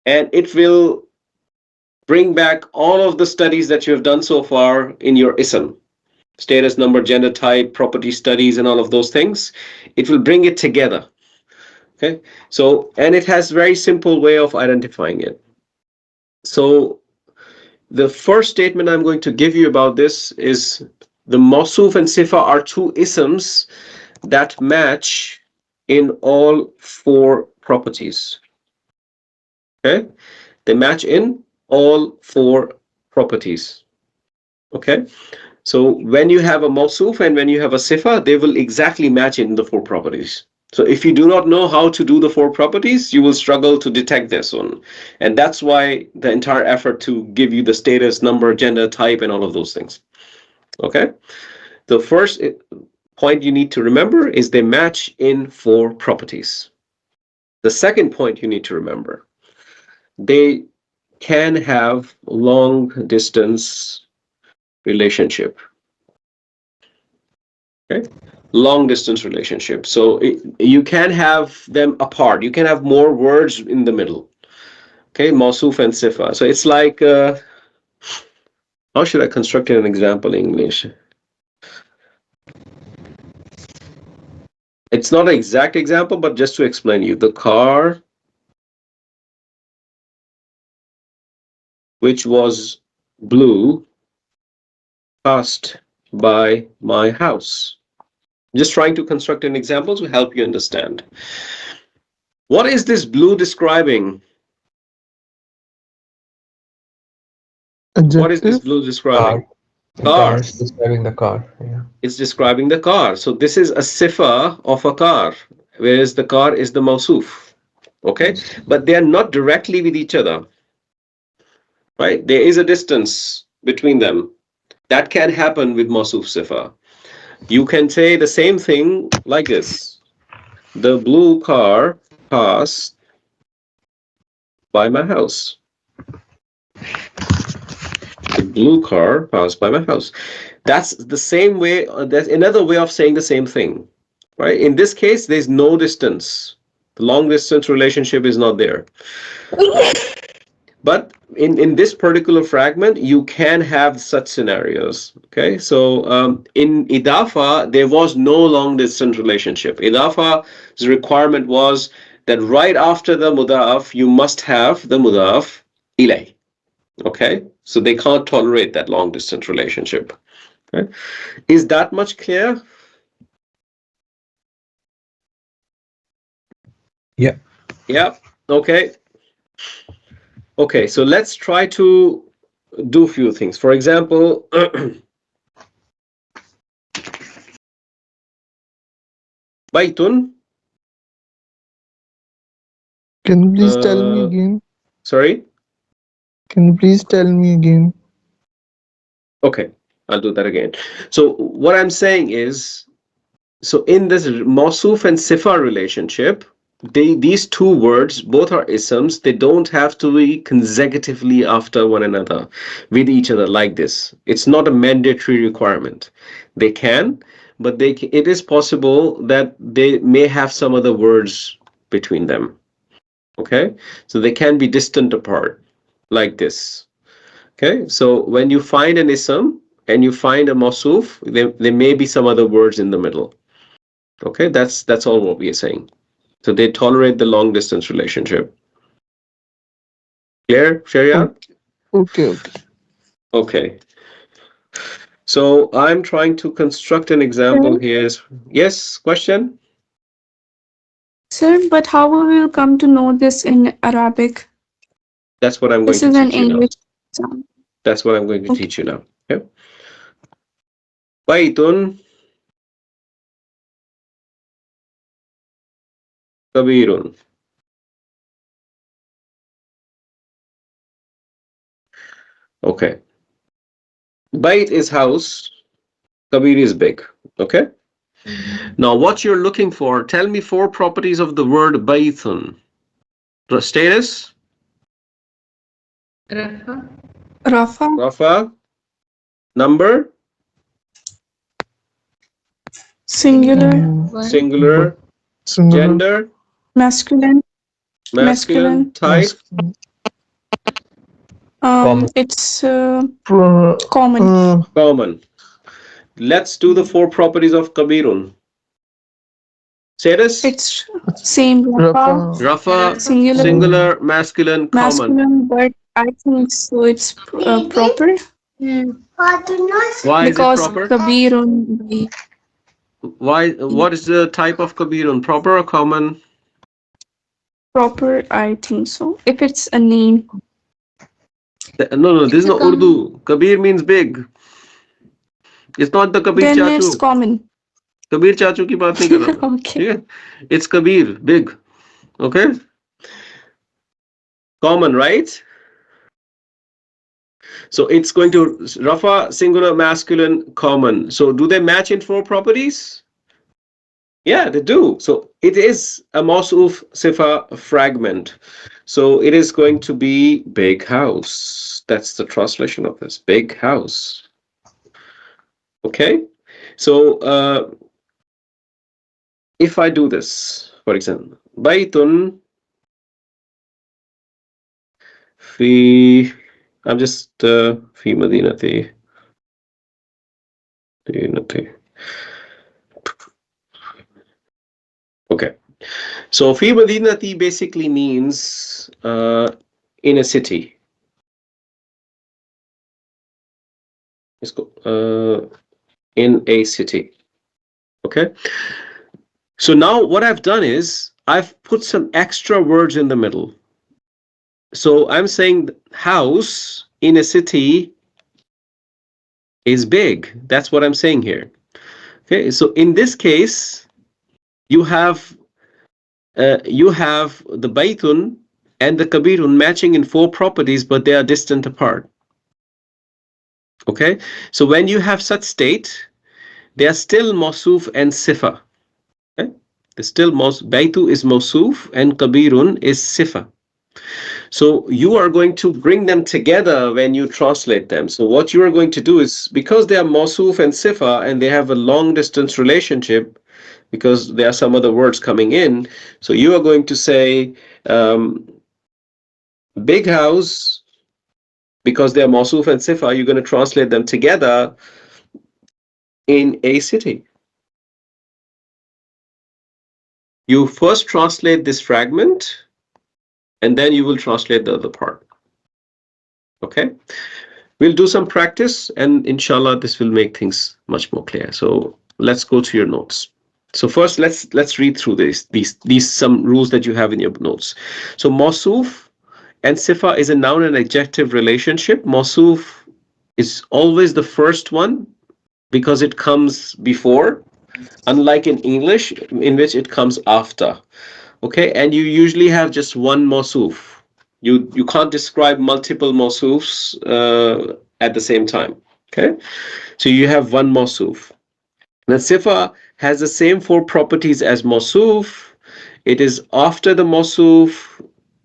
and it will bring back all of the studies that you have done so far in your ism. Status, number, gender type, property studies, and all of those things. It will bring it together. Okay, so, and it has very simple way of identifying it. So the first statement I'm going to give you about this is the Mawsuf and Sifa are two isms that match in all four properties. Okay, they match in all four properties. Okay, so when you have a Mawsuf and when you have a Sifa, they will exactly match in the four properties. So if you do not know how to do the four properties, you will struggle to detect this one. And that's why the entire effort to give you the status, number, gender, type, and all of those things. Okay? The first point you need to remember is they match in four properties. The second point you need to remember, they can have long distance relationship. Okay? Long distance relationship. So you can have them apart. You can have more words in the middle. Okay, Mawsuf and Sifa. So it's like, how should I construct an example in English? It's not an exact example, but just to explain you, the car which was blue passed by my house. Just trying to construct an example to help you understand. What is this blue describing? What is this Adjective. blue describing? Car. The car is describing the car. Yeah. It's describing the car. So this is a sifa of a car, whereas the car is the Mawsuf. Okay, but they are not directly with each other. Right? There is a distance between them. That can happen with Mawsuf sifa. You can say the same thing like this. The blue car passed by my house. The blue car passed by my house. That's the same way. That's another way of saying the same thing, right? In this case, there's no distance. The long distance relationship is not there. But in this particular fragment, you can have such scenarios. Okay, so in Idafa, there was no long distance relationship. Idafa's requirement was that right after the mudaf, you must have the mudaf ilay. Okay, so they can't tolerate that long distance relationship. Okay, is that much clear? Yeah. Yeah. Okay. Okay, so let's try to do a few things. For example, Baitun. Can you please tell me again? Sorry? Can you please tell me again? Okay, I'll do that again. So what I'm saying is, so in this Mawsuf and Sifa relationship, these two words both are isms. They don't have to be consecutively after one another with each other like this. It's not a mandatory requirement. They can, but it is possible that they may have some other words between them. Okay, so they can be distant apart like this. Okay, so when you find an ism and you find a mawsuf, there may be some other words in the middle. Okay, that's all what we are saying. So they tolerate the long distance relationship. Clear, Sharia? Okay, okay. Okay. So I'm trying to construct an example here. Yes, question? Sir, but how will we come to know this in Arabic? That's what I'm going This to is an teach you now. English exam. That's what I'm going to Okay. teach you now. Okay. Baitun kabirun. Okay. Bait is house. Kabir is big. Okay. Now, what you're looking for, tell me 4 properties of the word baitun. Status, Rafa, Rafa, rafa, number, singular, one, singular, Singular. gender, masculine, masculine, type, Masculine. Common. it's Pro- common. common. Let's do the 4 properties of kabirun. Status, It's same Rafa, Rafa. rafa, singular, singular, masculine, common. masculine, but I think so it's proper Why is it because proper? Kabirun, Why? What is the type of kabirun? Proper or common? proper, I think so. If it's a name, No, this is it's a not Urdu. Kabir means big. It's not the Kabir then it's Chachu. common. Kabir Chachu की बात नहीं कर रहा मैं. Okay. ठीक है? It's Kabir, big. Okay? Common, right? So it's going to Rafa, singular, masculine, common. So do they match in 4 properties? Yeah, they do. So it is a Mowsuf Sifa fragment. So it is going to be big house. That's the translation of this. Big house. Okay? So if I do this, for example, Baitun fi, I'm just fi Madinati. Okay. So fi Madinati basically means in a city. In a city. Okay. So now what I've done is I've put some extra words in the middle. So I'm saying house in a city is big. That's what I'm saying here. Okay, so in this case, you have the baitun and the kabirun matching in 4 properties, but they are distant apart. Okay, so when you have such state, they are still mawsuf and sifa. Okay, baitu is mawsuf and kabirun is sifa. So you are going to bring them together when you translate them. So what you are going to do is, because they are mawsuf and sifa and they have a long distance relationship, because there are some other words coming in, so you are going to say big house, because they are mawsuf and sifa, you're going to translate them together in a city. You first translate this fragment and then you will translate the other part. Okay, we'll do some practice and inshallah this will make things much more clear. So let's go to your notes. So first let's read through these some rules that you have in your notes. So mawsuf and sifa is a noun and adjective relationship. Mawsuf is always the first one because it comes before, unlike in English in which it comes after. Okay, and you usually have just one mawsuf. You can't describe multiple mawsufs at the same time. Okay, so you have one mawsuf. Now sifa has the same 4 properties as mawsuf. It is after the Mowsuf.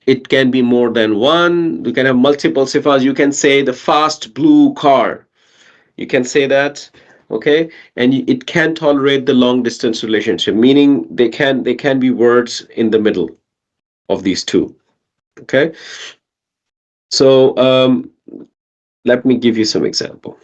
It can be more than one. You can have multiple sifas. You can say the fast blue car. You can say that, okay? And it can tolerate the long distance relationship, meaning they can be words in the middle of these two, okay? So let me give you some example.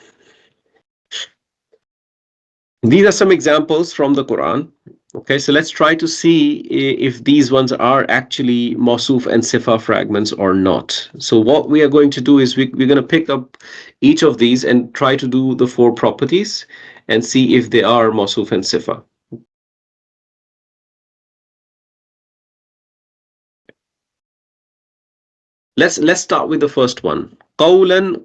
These are some examples from the Quran. Okay, so let's try to see if these ones are actually Mawsuf and Sifa fragments or not. So what we are going to do is we're going to pick up each of these and try to do the 4 properties and see if they are Mawsuf and Sifa. Let's start with the first one. Qawlan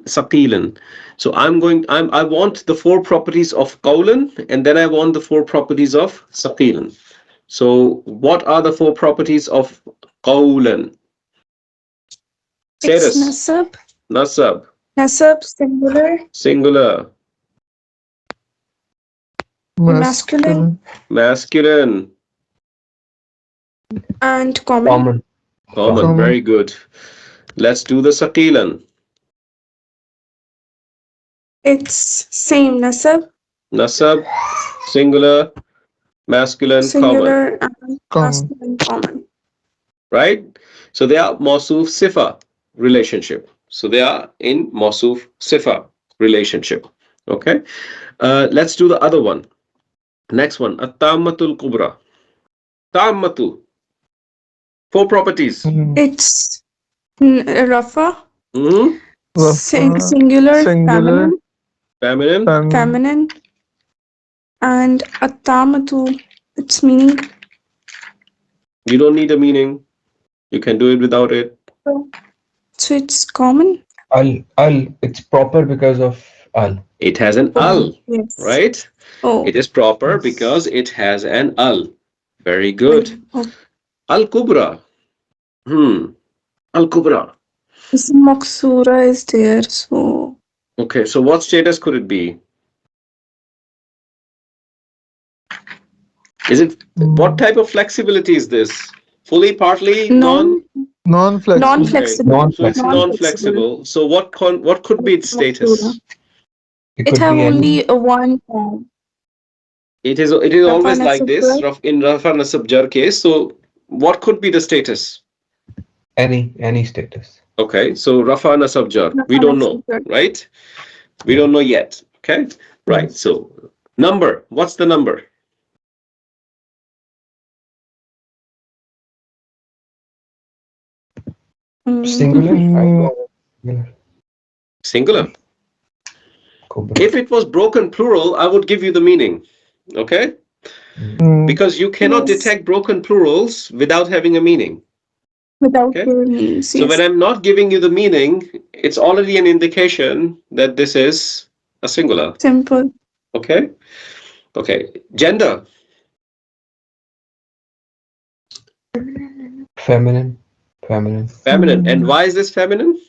saqilan. So I want the 4 properties of qawlan, and then I want the 4 properties of saqilan. So what are the 4 properties of qawlan? It's Status. nasab. Nasab. Nasab, singular. Singular. Masculine. Masculine. And common. Common. Common. Very good. Let's do the saqilan. It's same nasab. Nasab. Singular. Masculine. Singular Common. and masculine common. Right? So they are Mawsuf Sifa relationship. So they are in Mawsuf Sifa relationship. Okay. Let's do the other one. Next one. At-Tammatul Kubra. Tammatu. 4 properties. It's Rafa. Mm-hmm. Singular, feminine. Feminine. Feminine. And Atamatu. Its meaning. You don't need a meaning. You can do it without it. So it's common. Al. It's proper because of al. It has an al, Yes. right? Oh. It is proper because it has an al. Very good. Oh. Al-Kubra. Al-Kubra. This Maksura is there, so. Okay, so what status could it be? Is it, what type of flexibility is this? Fully, partly, non? Non-flexible. Non-flexible. Okay. So it's non-flexible. So what could be its status? It have only a one form. It is always like this in Rafa Nasab Jar case. So what could be the status? Any status. Okay, so Rafa Nasab Jar. We don't know, right? We don't know yet. Okay, right. So number. What's the number? Singular. Singular. If it was broken plural, I would give you the meaning. Okay? Because you cannot detect broken plurals without having a meaning. Without meanings. So when I'm not giving you the meaning, it's already an indication that this is a singular. Simple. Okay? Okay. Gender. Feminine. Feminine. And why is this feminine?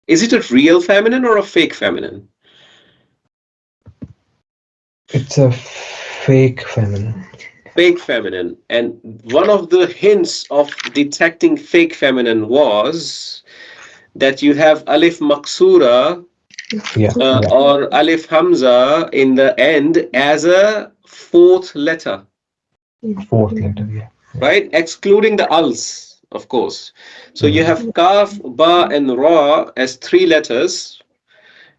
Is it a real feminine or a fake feminine? It's a fake feminine. Fake feminine. And one of the hints of detecting fake feminine was that you have alif maksura or alif hamza in the end as a 4th letter. 4th letter, yeah. Right? Excluding the als, of course. So you have kaf, ba, and ra as 3 letters.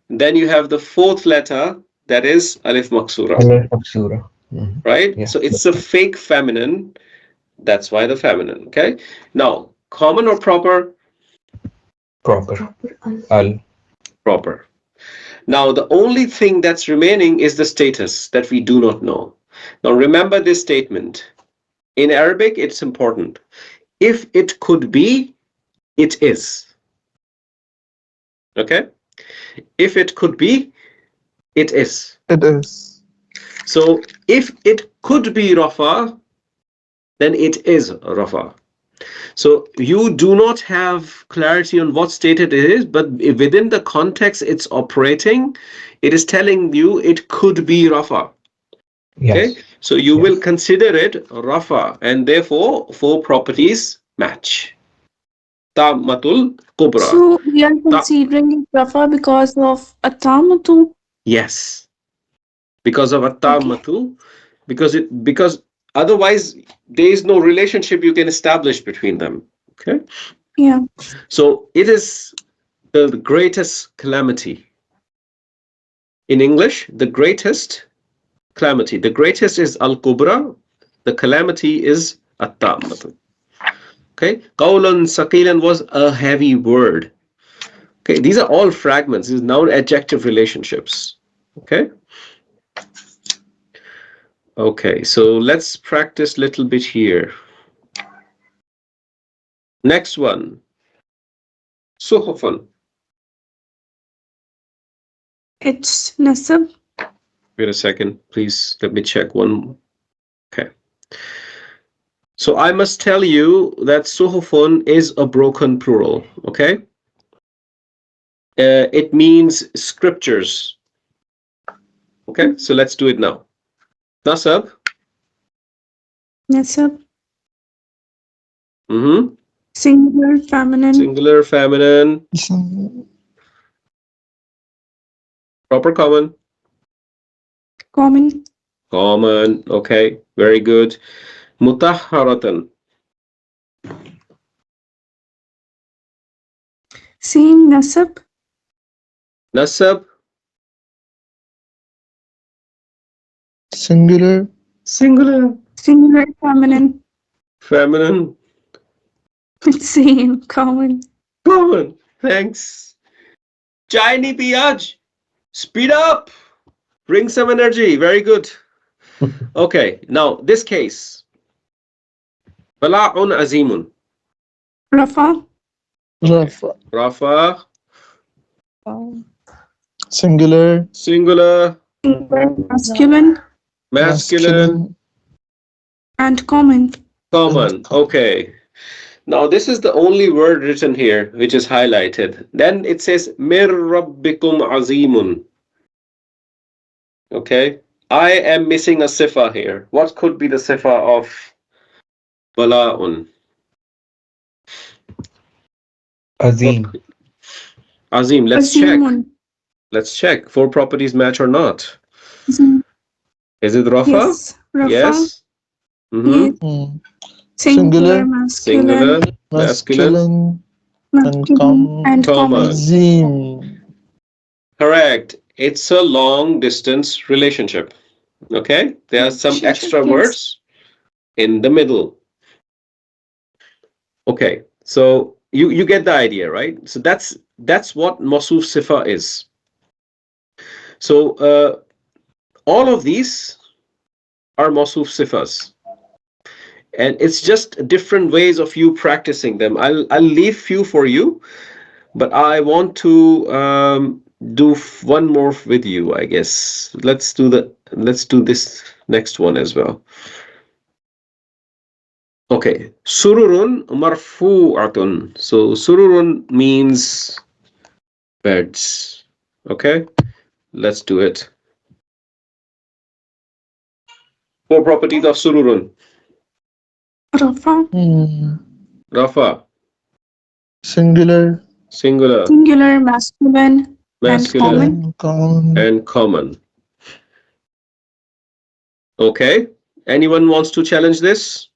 Then you have the 4th letter, that is alif maksura. Alif maksura. Right? Yeah. So it's a fake feminine. That's why the feminine. Okay. Now, common or proper? Proper. Al. Proper. Now, the only thing that's remaining is the status that we do not know. Now, remember this statement. In Arabic, it's important. If it could be, it is. Okay? If it could be, it is. It is. So, if it could be Rafa, then it is Rafa. So you do not have clarity on what state it is, but within the context it's operating, it is telling you it could be Rafa. Okay, Yes. so you Yes. will consider it Rafa, and therefore four properties match. Tammatul Kubra. So we are considering it Rafa because of Atamatu. Yes, because of Okay. Atamatu, because otherwise there is no relationship you can establish between them. Okay, Yeah. so it is the greatest calamity. In English, the greatest calamity. The greatest is Al-Kubra. The calamity is At-Tammatu. Okay. Qawlan Saqilan was a heavy word. Okay. These are all fragments. These noun adjective relationships. Okay. Okay. So let's practice a little bit here. Next one. Suhufan. It's Nasab. Wait a second. Please let me check one. Okay. So I must tell you that Suhufun is a broken plural. Okay. It means scriptures. Okay, so let's do it now. Nasab. Nasab. Mm-hmm. Singular, feminine, Singular, feminine, proper common. common. Common. Okay, very good. Mutahharatan. Same Nasab. Nasab. singular, Singular. Singular, feminine. Feminine. Same, common. Common. Thanks. Chai piyaj. Speed up. Bring some energy. Very good. Okay, now this case. Bala'un azimun. Rafa. Rafa, Rafa. singular, Singular. Singular, masculine, Masculine. masculine, and common. Common. Okay. Now, this is the only word written here which is highlighted. Then it says, Mir Rabbikum Azimun. Okay. I am missing a sifa here. What could be the sifa of Bala'un? What Azim. could... Azim, let's check. Azimun. Let's check. Four properties match or not. Azim. Is it Rafa? Yes, Rafa. Yes. Mm-hmm. Yes. mm, Singular, singular, Singular, masculine, masculine, masculine, and masculine, and common. common. Azim. Correct. It's a long distance relationship. Okay. There are some Relationship, extra yes. words in the middle. Okay, so you get the idea, right? So that's what Mowsuf Sifa is. So all of these are Mowsuf Sifas, and it's just different ways of you practicing them. I'll leave few for you, but I want to do one more with you, I guess. Let's do this next one as well. Okay, sururun marfu'atun. So sururun means beds. Okay, let's do it. Four properties of sururun. Rafa. Mm, Rafa, singular, singular, Singular, masculine, and masculine, common. masculine, common, and common. Okay, anyone wants to challenge this?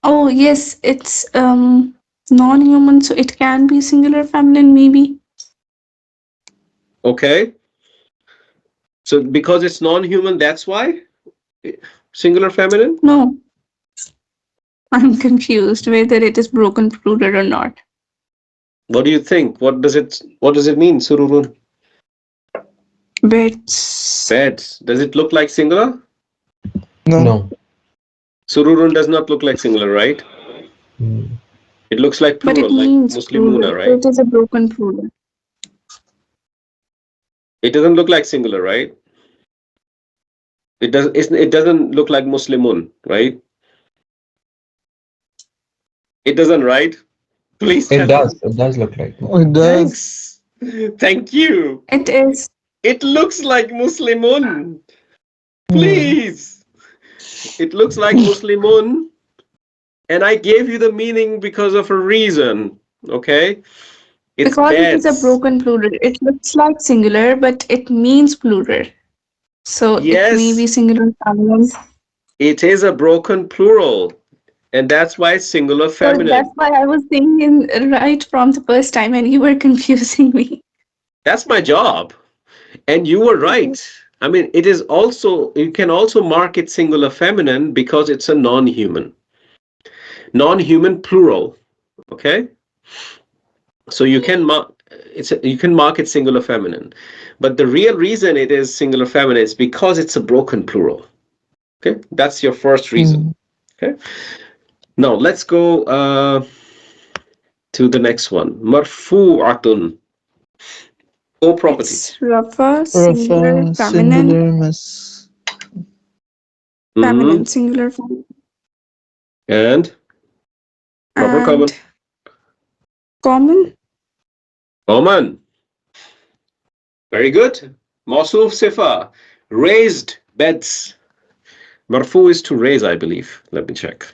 Oh, yes, it's non-human, so it can be singular, feminine, maybe. Okay, so because it's non-human, that's why singular feminine? No, I'm confused whether it is broken plural or not. What do you think? What does it mean, sururun? Beds. Beds. Does it look like singular? no, No. Sururun does not look like singular, right? Mm. It looks like But it plural, like means Muslimuna, plural, so right? it is a broken plural. It doesn't look like singular, right? It doesn't look like Muslimun, right? It doesn't, right? Please tell It me. does. It does look like. It does. Thanks. Thank you. It is. It looks like Muslimun. Hmm. Please. It looks like Muslimun. And I gave you the meaning because of a reason. Okay? It's Because it is a beds. broken plural. It looks like singular, but it means plural. So it may be Yes, singular feminine. it is a broken plural. And that's why it's singular So that's feminine. why I was saying in right from the first time and you were confusing me. That's my job. And you were right. I mean, it is also, you can also mark it singular feminine because it's a non-human. Non-human plural. Okay? So you can mark you can mark it singular feminine. But the real reason it is singular feminine is because it's a broken plural. Okay? That's your first reason. Hmm. Okay? Now let's go to the next one. Marfu'atun. Four properties. It's Rafa, singular, Rafa, feminine, singular, miss. Hmm. singular, feminine, And proper and common. common. Common. Very good. Mawsuf Sifa. Raised beds. Marfu is to raise, I believe. Let me check.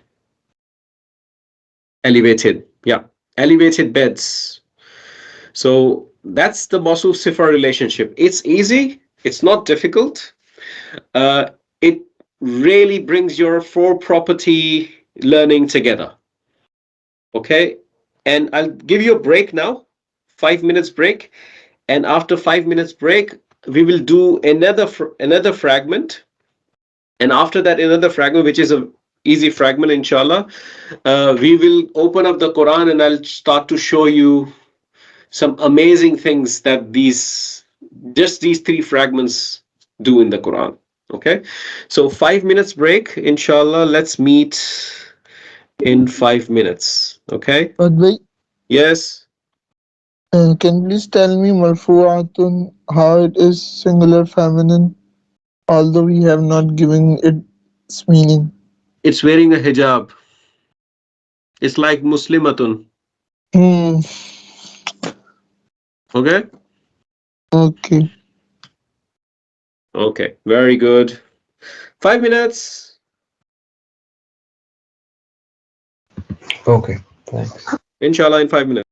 Elevated. Yeah. Elevated beds. So that's the Mawsuf Sifa relationship. It's easy. It's not difficult. It really brings your four property learning together. Okay. And I'll give you a break now. 5 minutes break. And after 5 minutes break, we will do another fragment. And after that, another fragment, which is a easy fragment, inshallah. We will open up the Quran and I'll start to show you some amazing things that these three fragments do in the Quran. Okay, so 5 minutes break, inshallah. Let's meet in 5 minutes. Okay, But wait, yes. can you please tell me marfu'atun how it is singular feminine, although we have not given it its meaning? It's wearing a hijab. It's like Muslimatun. Hmm. Okay, Okay. okay, very good. 5 minutes. Okay. Thanks. Inshallah, in 5 minutes.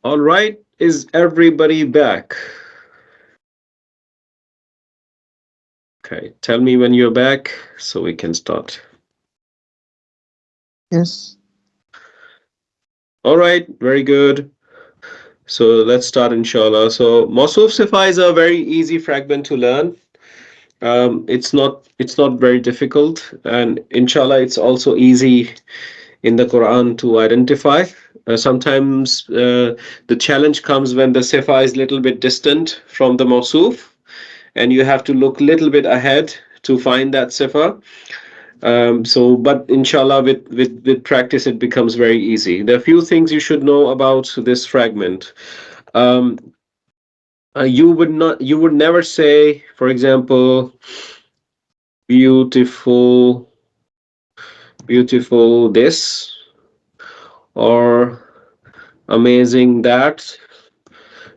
All right, is everybody back? Okay, tell me when you're back so we can start. Yes. All right, very good. So let's start, inshallah. So Mawsuf Sifa is a very easy fragment to learn. It's not very difficult, and inshallah, it's also easy in the Quran to identify. Sometimes the challenge comes when the Sifa is a little bit distant from the Mawsuf, and you have to look a little bit ahead to find that Sifa. But inshallah, with practice, it becomes very easy. There are a few things you should know about this fragment. Um, you would never say, for example, beautiful, beautiful this, or amazing that.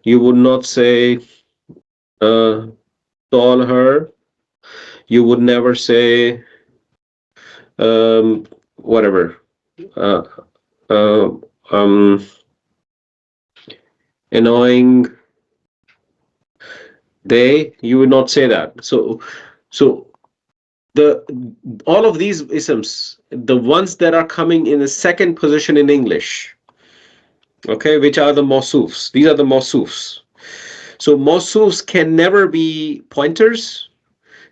You would not say uh, tall her. You would never say whatever. Uh, uh, um, Annoying they. You would not say that. So the all of these isms, the ones that are coming in the second position in English, okay, which are the mawsufs. These are the mawsufs. So mawsufs can never be pointers.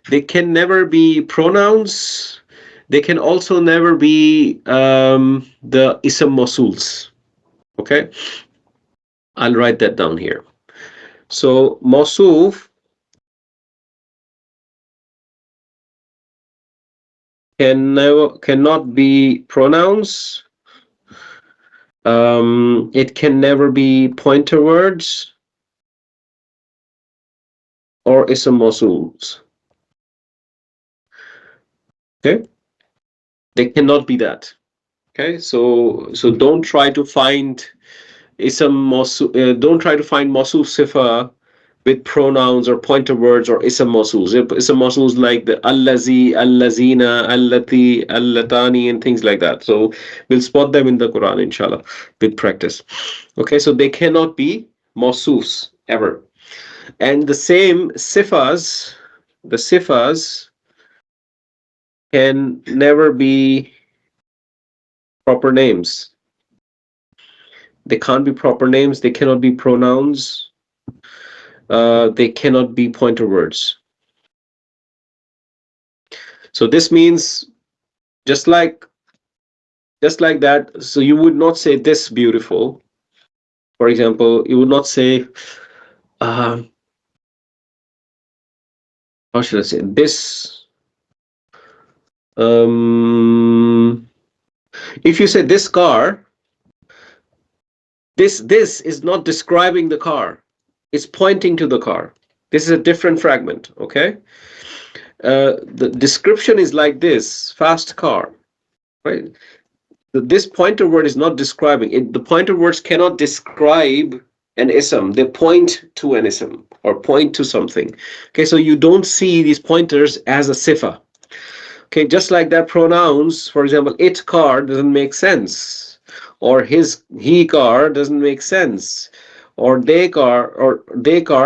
They can never be pronouns. They can also never be the ism mawsuls. Okay, I'll write that down here. So mawsuf cannot be pronouns. It can never be pointer words or ism mawsuls. Okay, they cannot be that. Okay, so don't try to find don't try to find mawsuf sifa with pronouns or pointer words or ism mawsuls. Ism mawsuls like the allazi, allazina, allati, allatani, and things like that. So we'll spot them in the Quran, inshallah, with practice. Okay, so they cannot be mawsufs ever. And the same sifas, the sifas can never be proper names. They can't be proper names. They cannot be pronouns. They cannot be pointer words. So this means just like that. So you would not say this beautiful. For example, you would not say how should I say this? If you say this car, this is not describing the car. It's pointing to the car. This is a different fragment. Okay. The description is like this: fast car, right? This pointer word is not describing it. The pointer words cannot describe an ism. They point to an ism or point to something. Okay, so you don't see these pointers as a sifa. Okay, just like that, pronouns, for example, it car doesn't make sense, or he car doesn't make sense, or they car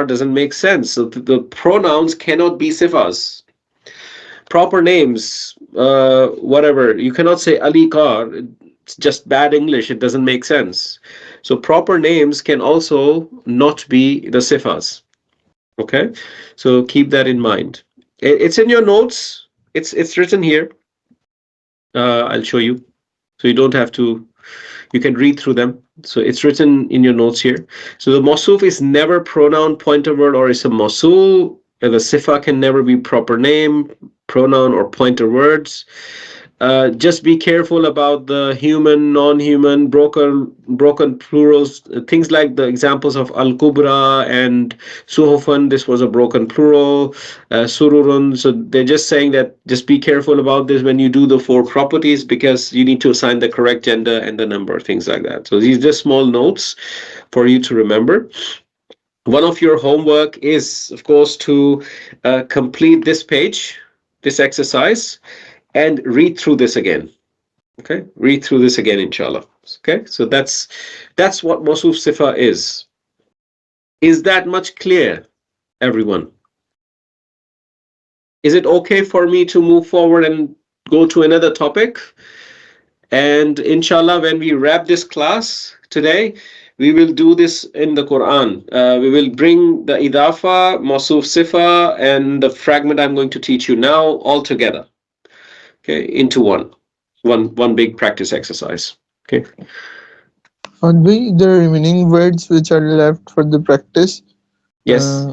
doesn't make sense. So the pronouns cannot be sifas. proper names, whatever. You cannot say Ali Car. It's just bad English. It doesn't make sense. So proper names can also not be the sifas. Okay, so keep that in mind. It's in your notes. It's written here. I'll show you, so you don't have to. You can read through them. So it's written in your notes here. So the Mowsuf is never pronoun, pointer word, or is a Mawsul. And the Sifa can never be proper name, pronoun, or pointer words. Just be careful about the human, non-human, broken plurals. Things like the examples of al-kubra and suhufan. This was a broken plural. Sururun. So they're just saying that just be careful about this when you do the 4 properties, because you need to assign the correct gender and the number, things like that. So these are just small notes for you to remember. One of your homework is, of course, to complete this page, this exercise, and read through this again. Okay, read through this again, inshallah. Okay, so that's what Mawsuf Sifa is. Is that much clear, everyone? Is it okay for me to move forward and go to another topic? And inshallah, when we wrap this class today, we will do this in the Quran. We will bring the Idafa, Mawsuf Sifa, and the fragment I'm going to teach you now all together. Okay, into one big practice exercise. Okay. The remaining words which are left for the practice, Yes.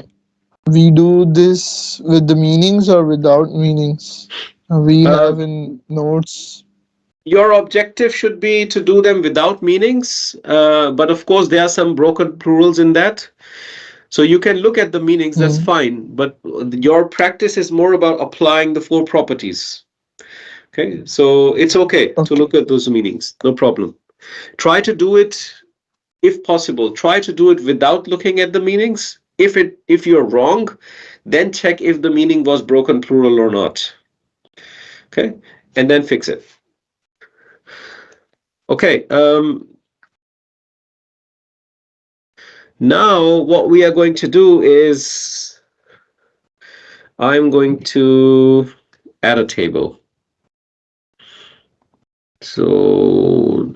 we do this with the meanings or without meanings? We have in notes. Your objective should be to do them without meanings, but of course there are some broken plurals in that. So you can look at the meanings, that's fine, but your practice is more about applying the 4 properties. Okay, so it's okay to look at those meanings, no problem. Try to do it, if possible, try to do it without looking at the meanings. If you're wrong, then check if the meaning was broken plural or not. Okay, and then fix it. Okay, now what we are going to do is I'm going to add a table. So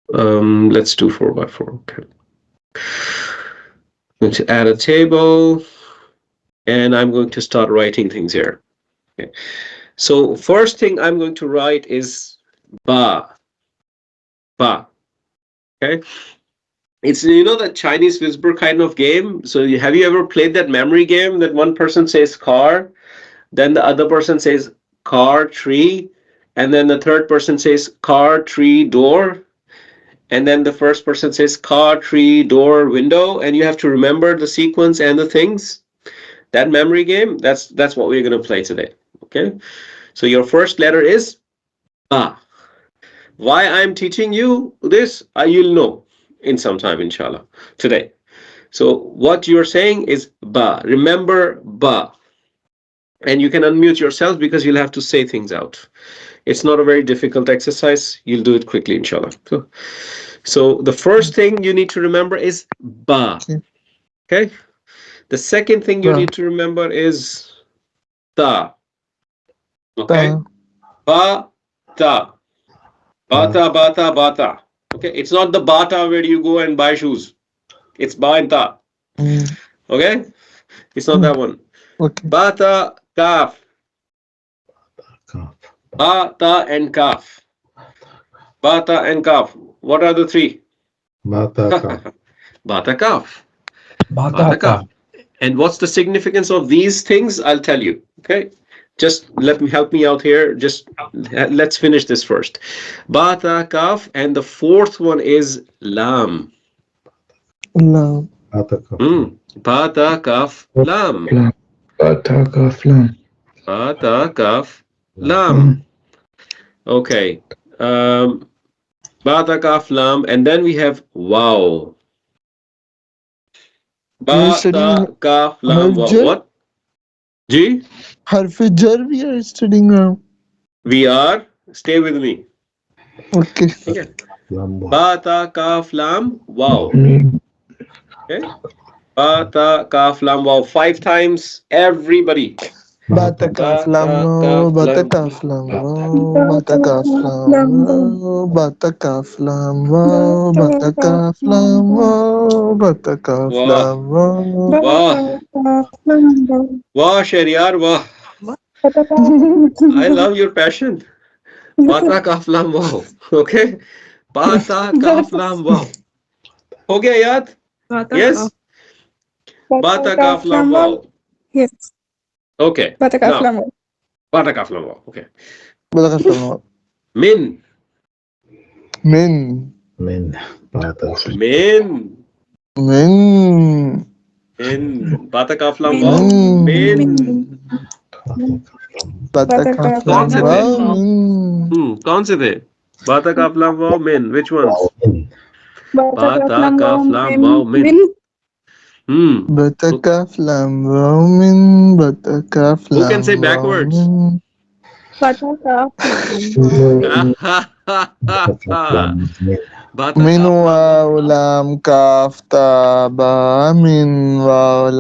let's do 4 by 4. Okay. I'm going to add a table, and I'm going to start writing things here. Okay. So first thing I'm going to write is ba. Ba. Okay. It's, you know, the Chinese whisper kind of game. So have you ever played that memory game that one person says car, then the other person says car, tree, and then the third person says car, tree, door, and then the first person says car, tree, door, window, and you have to remember the sequence and the things. That memory game, that's what we're going to play today. Okay, so your first letter is ba. Why I'm teaching you this, you'll know in some time, inshallah, today. So what you're saying is ba. Remember ba. And you can unmute yourself because you'll have to say things out. It's not a very difficult exercise. You'll do it quickly, inshallah. So the first thing you need to remember is ba. Okay? The second thing you need to remember is ta. Okay? Ba, ta. Bata, bata, bata. Okay? It's not the bata where you go and buy shoes. It's ba and ta. Okay? It's not that one. Bata, kaf. Bata and kaf. Bata and kaf. What are the 3? Bata kaf. Bata kaf. Bata kaf. And what's the significance of these things? I'll tell you. Okay, just help me out here. Just let's finish this first. Bata kaf, and the fourth one is lam. Lam. Bata kaf. Bata kaf lam. Bata kaf lam. Bata kaf lam. Okay. Bata kaf lam, and then we have wow. Bata kaf lam wow. What? Ji? Harf Jarr we are studying now. We are. Stay with me. Okay. Bata kaf lam wow. Okay. Ba, ta, kaf, lam, wow. 5 times. Everybody. Bata Ba, ta, kaflam, kaf, bata lam. kaflam, bata kaflam, bata kaflam, bata kaflam, bata Wow. kaflam. Wow. Wow, Shariar. Wow. I love your passion. Bata, kaf, lam, wow. Okay. Bata, kaf, lam, wow. हो गया याद? Yes. Bata, kaf, lam, wow. Yes. Okay. Now, Batakaflam. bata, kaf, lam, wow. Okay. Bata kaflam. Min. Min, Min. Bata. Min. min, Min. Bata, kaf, lam, wow. min, Min. bata कौन kaflam, से थे? min. कौन से थे? बाता काफलाम wow मिन. Which ones? Min. बाता काफलाम wow मिन. Bata Who kaflam, min, bata who can say kaflam, backwards? min. Min. Min. बाता Min काफलाम वाओ. waw kaf taba, min waw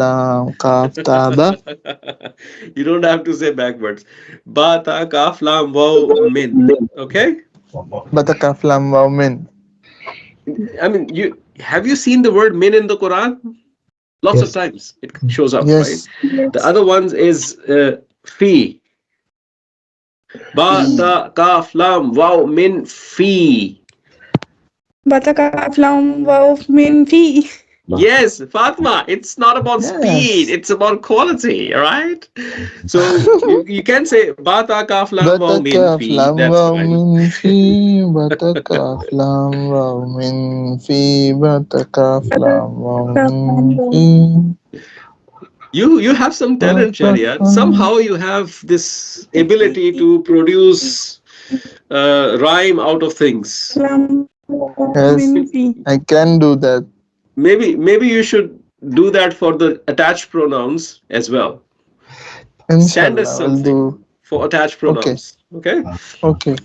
kaf taba. You don't have to say backwards. Bata kaaflam waw min. Okay? Bata kaflam, min. I mean, you have you seen the word min in the Quran? Lots of Yes. times it shows up, right? Yes. The other ones is fi. Bata kaaflam waw min fi. Batakaflam wow min fi. Yes, Fatma, it's not about speed, Yes. it's about quality, all right? So you can say Bata kaflam waw Bata min fi, kaflam, that's fine. min fi. Bata kaflam, min fi. Bata kaflam, min fi. You have some talent, Bata Sharia. kaflam. Somehow you have this ability to produce rhyme out of things. Yes, Min fi. I can do that. Maybe you should do that for the attached pronouns as well. Send us Inshallah, will something do. for attached Okay, pronouns. Okay? okay.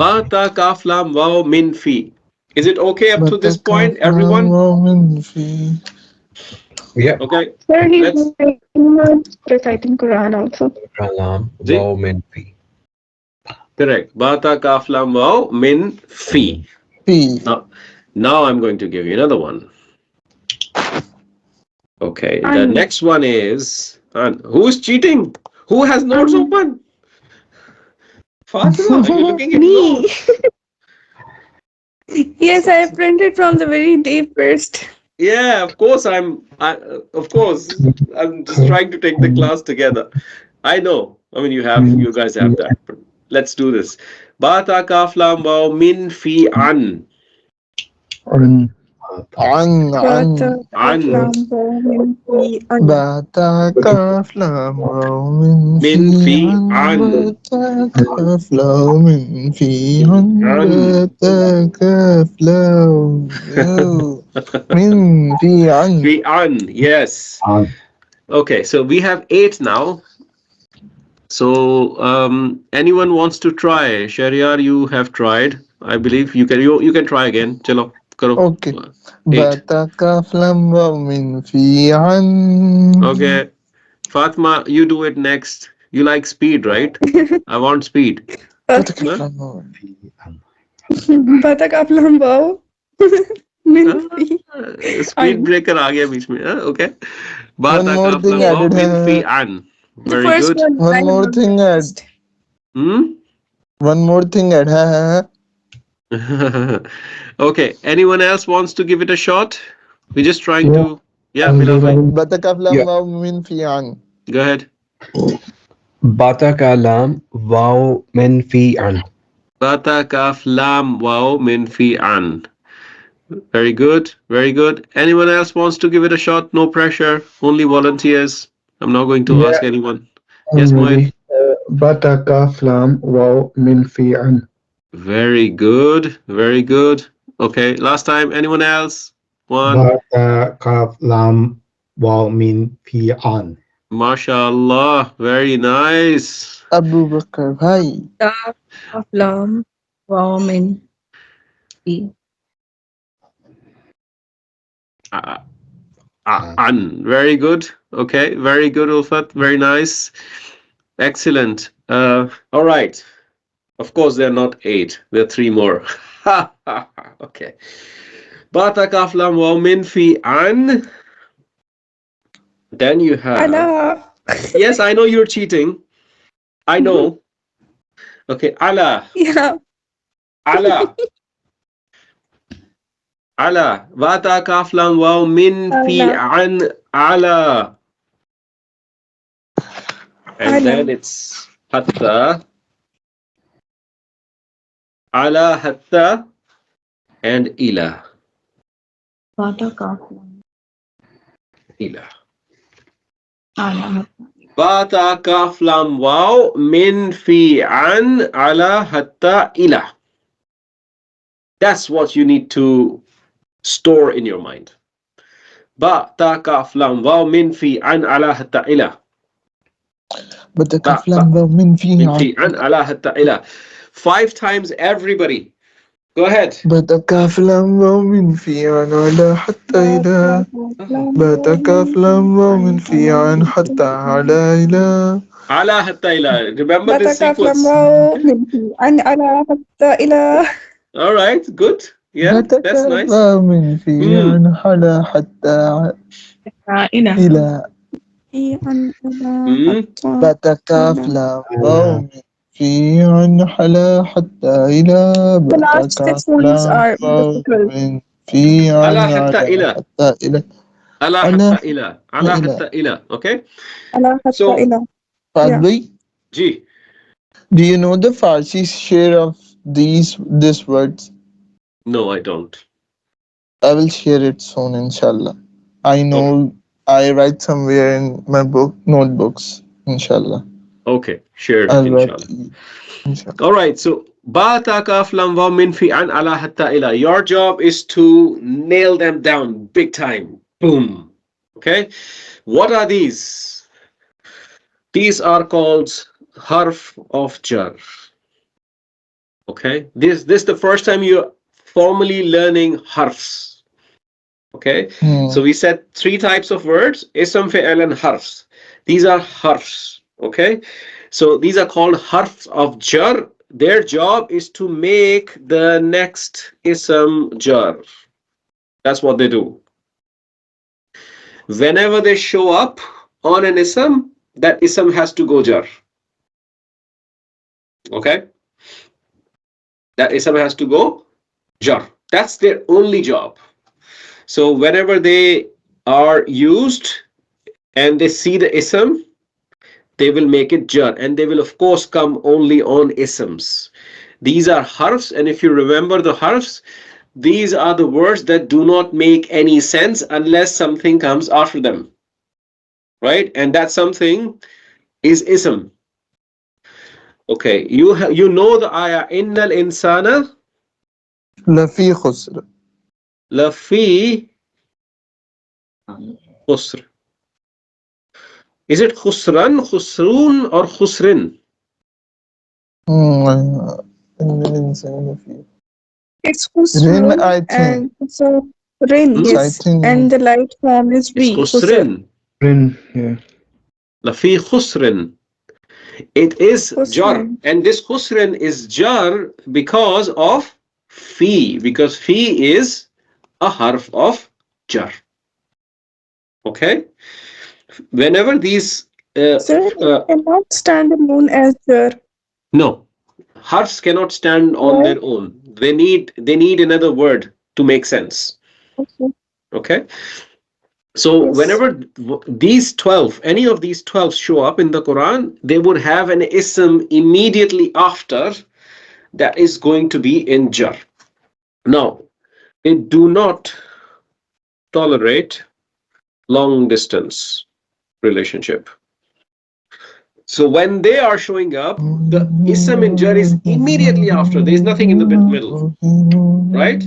Ba ta kaf lam waw min fi. Is it okay up to Bata this point, kaflam, everyone? min fi. Yeah. Okay. Sir, he's Let's reciting Quran also. Kalam see. wow min fi. Correct. Ba ta kaf lam waw min fi. Fi. Now I'm going to give you another one. Okay. The And next one is who's cheating? Who has notes open? Fatima, you're looking at me. notes. Yes, I printed from the very day first. Yeah, of course of course I'm just trying to take the class together. I know. I mean you guys have that. But let's do this. Ba ta kaf lam waw min fi an. An, an. An Batakaflam wow min fi. Bata kaflam, min min fi. fi An, an. bata kaflam, min fi. An, An. bata kaflam. Min fi. An. Fi an. Yes. An. Okay, so we have 8 now. So anyone wants to try? Shariar, you have tried. I believe you can try again. Chalo, karo. Okay. 8. Bata kaflam, min fi. An. Okay. Fatma, you do it next. You like speed, right? I want speed. Bata Huh? kaflam. An. Batakaflam wow min fi. Speed breaker आ गया बीच में. Okay. One Bata more thing kaflam wow added min fi hai. an. The Very first good. one I One more have thing add. memorized. Hmm? One more thing add hai. Okay. Anyone else wants to give it a shot? We're just trying Yeah, to. Yeah, I'll Bilal do bhai. that. Bata kaflam, Yeah. min fi. An. Go ahead. Bata kalam wow min fi an. Bata kaf lam wow min fi an. Very good. Very good. Anyone else wants to give it a shot? No pressure. Only volunteers. I'm not going to Yeah, ask anyone. I'm Yes, Moed. ready. Bata kaflam waw min fi an. Very good. Very good. Okay. Last time. Anyone else? One. Bata kaf lam waw min fi an. MashaAllah. Very nice. Abu Bakar bhai. Batakaflam wow min fi. Uh, An. Very good. Okay. Very good, Ulfat. Very nice. Excellent. All right. Of course, there are not 8. There are 3 more. Okay. Bata kaf lam waw min fi an. Then you have. Allah. Yes, I know you're cheating. I know. Okay. Ala. Yeah. Ala. Ala. Bata kaf lam waw min fi Allah. an. Ala. And then Allah. it's hatta. Ala hatta. And ila. Bata kaf Ila. ala. Bata kaf lam waw min fi an ala hatta ila. That's what you need to store in your mind. Bata kaf lam waw min fi an ala hatta ila. بتكف Ba لما من min فيها fi an ala hatta ila. 5 times, everybody. Go ahead. بتكف لما من فيها على حتى إلى بتكف لما من فيها حتى على إلى Ala hatta ila. Remember this Bata kaf lam sequence. waw min fi an Allah hatta ila. All right, good. Yeah, that's nice. بتكف من فيها على حتى إلى Fi an Allah Hmm. hatta بتكف ila. لما من فيها على حتى إلى The last بتكف 6 ones are لما difficult. من فيها Ala hatta على ila. حتى إلى Ala على hatta ila. Ala إلى hatta ila. Okay. Allah hatta So, ila. Fahd Yeah. bhai, G. do you know the Farsi share of these words? No, I don't. I will share it soon, inshallah. I know I write somewhere in my notebooks, inshallah. Okay, share it, I'll write inshallah. to you, inshallah. All right, so ba ta kaf lam waw min fi an ala hatta ila. Your job is to nail them down big time. Boom. Okay. What are these? These are called harf of jar. Okay. This is the first time you're formally learning harfs. Okay. So we said 3 types of words: ism, fi'l, and harfs. These are harfs. Okay. So these are called harfs of jar. Their job is to make the next ism jar. That's what they do. Whenever they show up on an ism, that ism has to go jar. Okay? That ism has to go jar. That's their only job. So whenever they are used and they see the ism, they will make it jar, and they will of course come only on isms. These are harfs, and if you remember the harfs, these are the words that do not make any sense unless something comes after them, right? And that something is ism. Okay, you know the ayah, innal insana Lafi khusr. lafi khusr. Is it khusran, khusrun, or khusrin? It's Rin, Husnul I think. and so Rin, Hmm? yes. I think. And the light form is It's V. Husr. khusrin. Yeah. Lafi khusrin. It is jar, Husrin. and this khusrin is jar because of fi, because fi is a harf of jar. Okay, whenever these Sir, it cannot stand alone as Jar. no, harfs cannot stand on Why? their own. They need another word to make sense. Okay. Okay, so Yes. whenever these 12, any of these 12 show up in the Quran, they would have an ism immediately after that is going to be in jar. Now, they do not tolerate long distance relationship. So when they are showing up, the ism in jar is immediately after. There is nothing in the middle, right?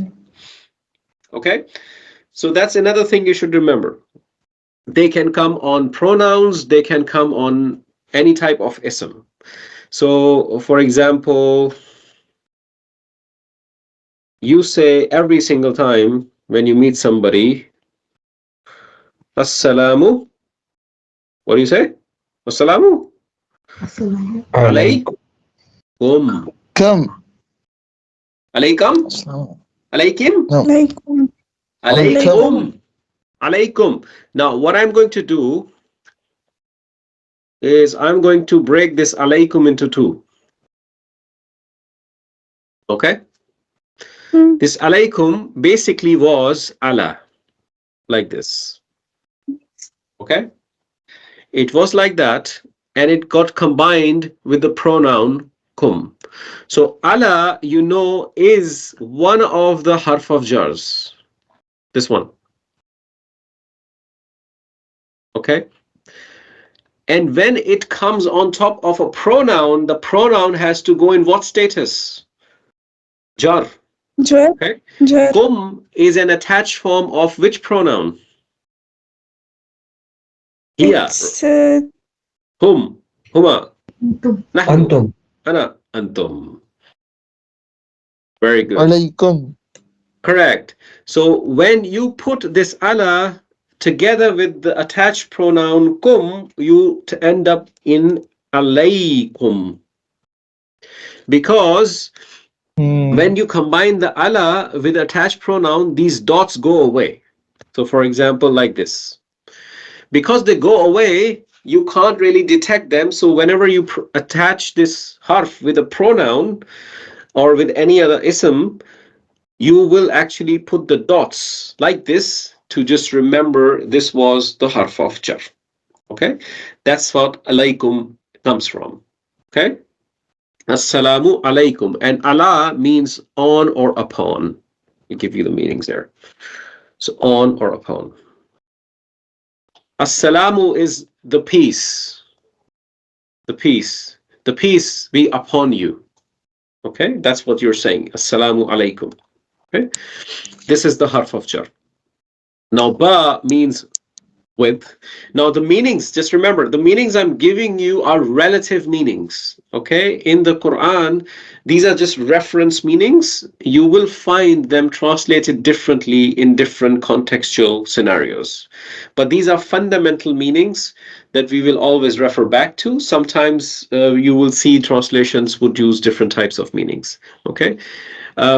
Okay. So that's another thing you should remember. They can come on pronouns. They can come on any type of ism. So, for example, you say every single time when you meet somebody, Assalamu. What do you say? Assalamu. Alaykum. Come. Alaykum. Assalam. Alaykim. No. Like, Alaykum. Alaykum. Now, what I'm going to do is I'm going to break this alaykum into two. Okay? This alaykum basically was Allah, like this. Okay? It was like that, and it got combined with the pronoun kum. So Allah, you know, is one of the harf of jars. This one. Okay? And when it comes on top of a pronoun, the pronoun has to go in what status? Jar. Jar. Okay? Jar. Kum is an attached form of which pronoun? Hiya. It's Hum. Huma. Nahnu. Antum. Ana. Antum. Very good. Alaykum. Correct. So when you put this Allah together with the attached pronoun kum, you end up in alaykum. Because when you combine the Allah with attached pronoun, these dots go away. So for example, like this. Because they go away, you can't really detect them. So whenever you attach this harf with a pronoun or with any other ism, you will actually put the dots like this to just remember this was the harf of jar. Okay? That's what alaykum comes from. Okay? Assalamu alaykum. And Allah means on or upon. We give you the meanings there. So on or upon. Assalamu is the peace. The peace. The peace be upon you. Okay? That's what you're saying. Assalamu alaykum. Okay? This is the harf of jar. Now ba means with. Now the meanings, just remember, the meanings I'm giving you are relative meanings. Okay? In the Quran, these are just reference meanings. You will find them translated differently in different contextual scenarios. But these are fundamental meanings that we will always refer back to. Sometimes you will see translations would use different types of meanings. Okay?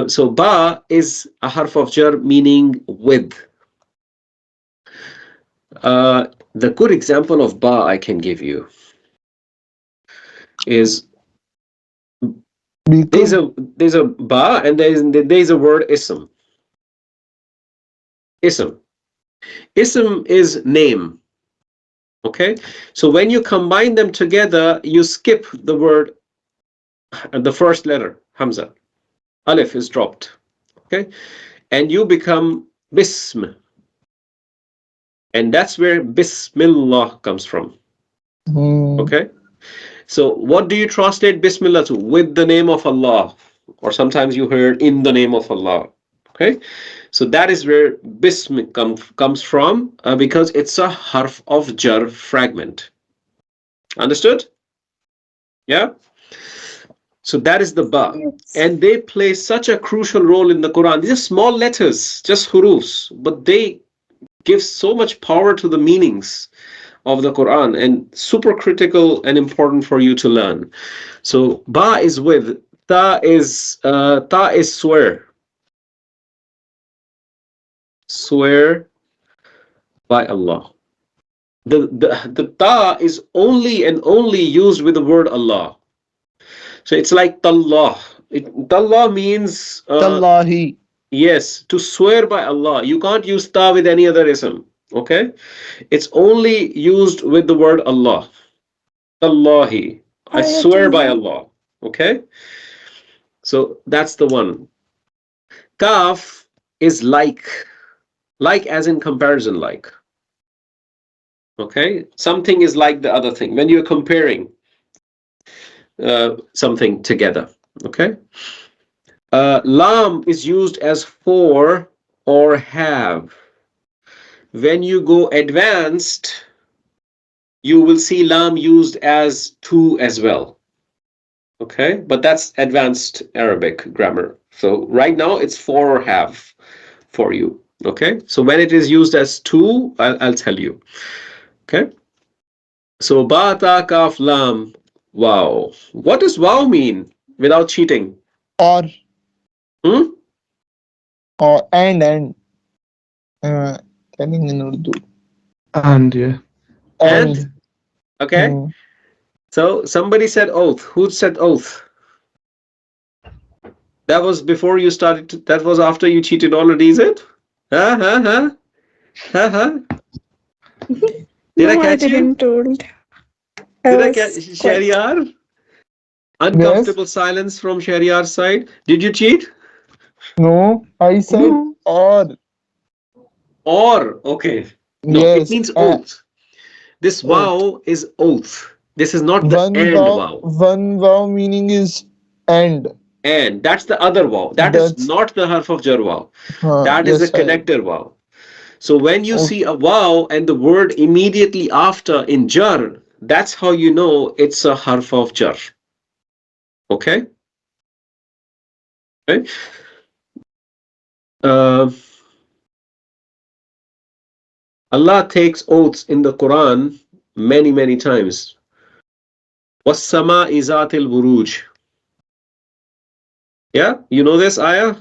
So ba is a harf of jar meaning with. The good example of ba I can give you is there's a ba and there's a word ism. Ism. Ism is name. Okay? So when you combine them together, you skip the word, the first letter, Hamza. Alif is dropped. Okay? And you become Bism. And that's where Bismillah comes from. Okay? So what do you translate Bismillah to? With the name of Allah. Or sometimes you hear in the name of Allah. Okay? So that is where Bism comes from because it's a harf of jar fragment. Understood? Yeah? So that is the ba. And they play such a crucial role in the Quran. These are small letters, just hurufs, but they give so much power to the meanings of the Quran and super critical and important for you to learn. So ba is with, ta is swear. Swear by Allah. The ta is only and only used with the word Allah. So it's like tallah. Tallah means Tallahi. yes, to swear by Allah. You can't use ta with any other ism. Okay? It's only used with the word Allah. Tallahi. I swear by Allah. Okay? So that's the one. Kaf is like as in comparison like. Okay? Something is like the other thing. When you're comparing something together. Okay? Lam is used as for or have. When you go advanced, you will see lam used as to as well. Okay? But that's advanced Arabic grammar. So right now it's for or have for you. Okay, so when it is used as two, I'll tell you. Okay, so ba ta kaf lam. Wow. What does wow mean without cheating? or Hmm? and telling in Urdu. And yeah. And? And Okay. So somebody said oath. Who said oath? That was before you started. That was after you cheated already, is it? Huh? Huh? Huh? Huh? Huh? Did I No, I catch you? didn't told. I Did I catch was quiet. Shariar? yes, Uncomfortable silence from Shariar's side. Did you cheat? no, I said No. or. Or, okay. No, it Yes, means oath. This oath. vow is oath. This is not the and vow. One vow meaning is and. And that's the other vow. That is That's not the harf of jar vow. That is the yes, I connector vow. So when you okay. see a vow and the word immediately after in jar, that's how you know it's a harf of jar. Okay? Right? Uh, Allah takes oaths in the Quran many, many times. Wassama izatil buruj. Yeah, you know this ayah,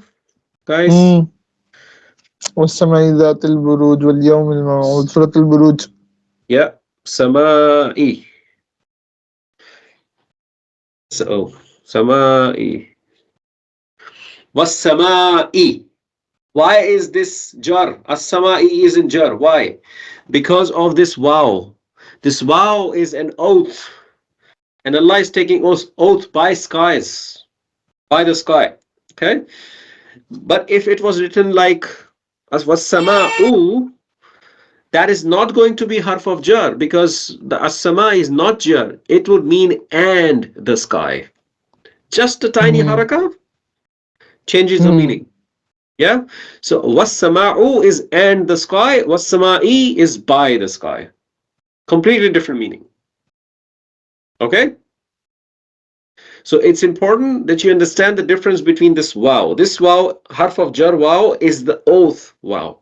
guys? Hmm. والسماء ذات البروج واليوم الموعود سورة البروج. Yeah, sama'i. So, sama'i. Wassama'i. Why is this jar? As-sama'i is in jar. Why? Because of this vow. This vow is an oath. And Allah is taking oath by skies. By the sky. Okay? But if it was written like as was sama'u, that is not going to be harf of jar because the as-sama is not jar. It would mean and the sky. Just a tiny Hmm. haraka changes the Hmm. meaning. Yeah. So was-sama'u is and the sky. Was-sama'i is by the sky. Completely different meaning. Okay. So it's important that you understand the difference between this wow. This wow, harf of jar wow, is the oath wow.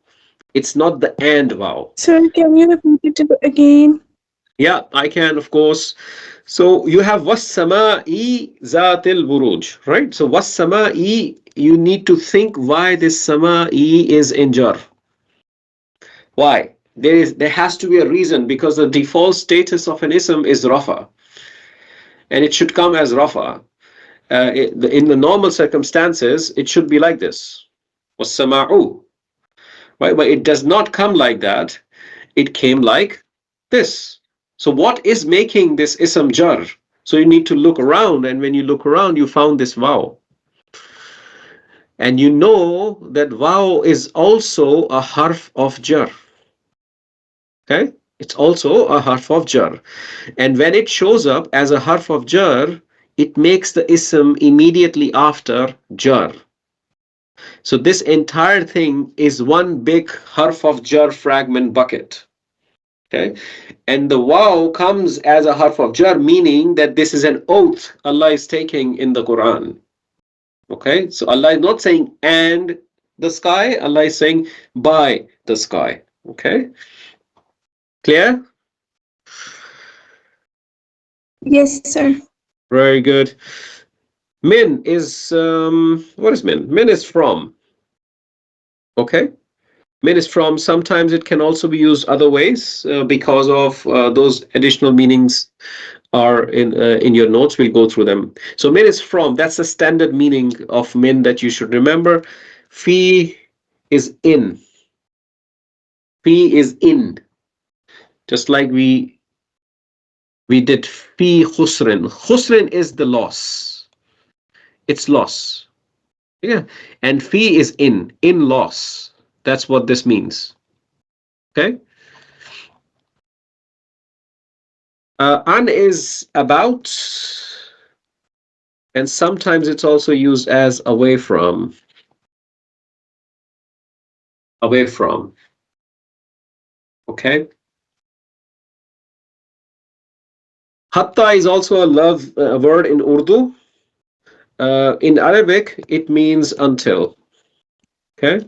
It's not the and wow. Sir, can you repeat it again? Yeah, I can, of course. So you have was-sama'i zatil buruj, right? So was-sama'i, you need to think why this sama'i is in jar. Why? There has to be a reason because the default status of an ism is rafa, and it should come as rafa. In the normal circumstances, it should be like this. Was-sama'u, right? But it does not come like that. It came like this. So what is making this ism jar? So you need to look around, and when you look around, you found this vow. And you know that vow is also a harf of jar. Okay? It's also a harf of jar. And when it shows up as a harf of jar, it makes the ism immediately after jar. So this entire thing is one big harf of jar fragment bucket. Okay, and the wow comes as a harf of jar, meaning that this is an oath Allah is taking in the Quran. Okay, so Allah is not saying and the sky, Allah is saying by the sky. Okay, clear? Yes, sir. Very good. Min is what is min? Min is from. Okay, min is from. Sometimes it can also be used other ways because of those additional meanings are in your notes. We'll go through them. So min is from. That's the standard meaning of min that you should remember. Fi is in. Fi is in. Just like we did fi khusrin. Khusrin is the loss. It's loss. Yeah. And fi is in loss. That's what this means. Okay. An is about, and sometimes it's also used as away from. Away from. Okay. Hatta is also a love word in Urdu. In Arabic, it means until. Okay.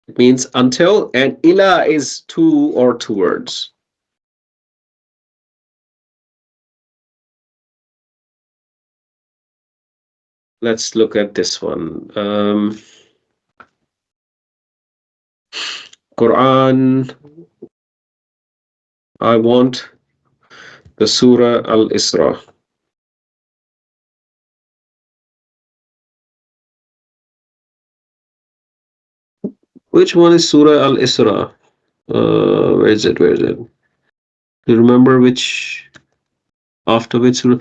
It means until, and ila is two or two words. Let's look at this one. Quran. I want the Surah Al-Isra. Which one is Surah Al-Isra? Where is it? Where is it? Do you remember which, after which surah?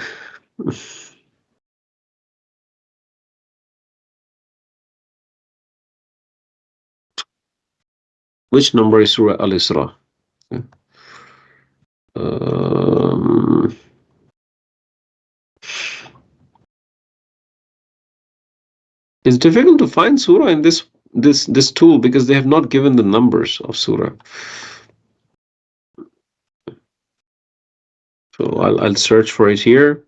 Which number is Surah Al-Isra? It's difficult to find surah in this tool because they have not given the numbers of surah. So I'll search for it here.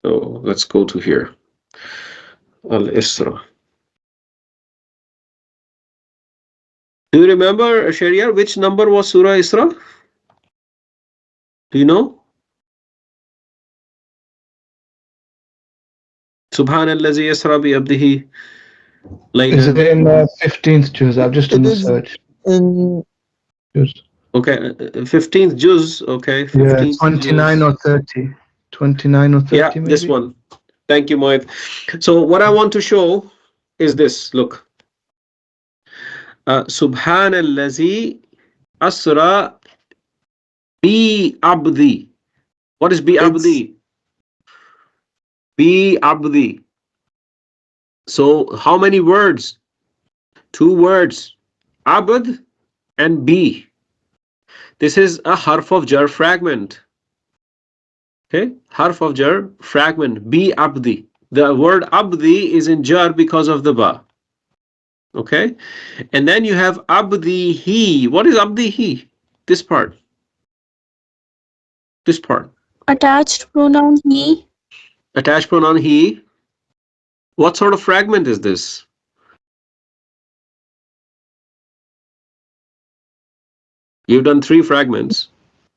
So let's go to here. Al-Isra. Do you remember, Shariar, which number was Surah Isra? Do you know? Subhanallazi Isra bi abdihi Is it laylan. in the 15th juz? I've just done It the is search. in Juz. Okay, 15th juz. Okay, Yeah, 15th 29 juz. or 30. 29 or 30 Yeah, maybe? this one. Thank you, Mohit. So what I want to show is this. Look. Subhanallazi asra bi abdi. What is bi it's abdi? Bi abdi. So how many words? Two words. Abd and bi. This is a harf of jar fragment. Okay, harf of jar fragment. Bi abdi. The word abdi is in jar because of the ba. Okay, and then you have abdi he. What is abdi he? This part. This part. Attached pronoun he. Attached pronoun he. What sort of fragment is this? You've done three fragments.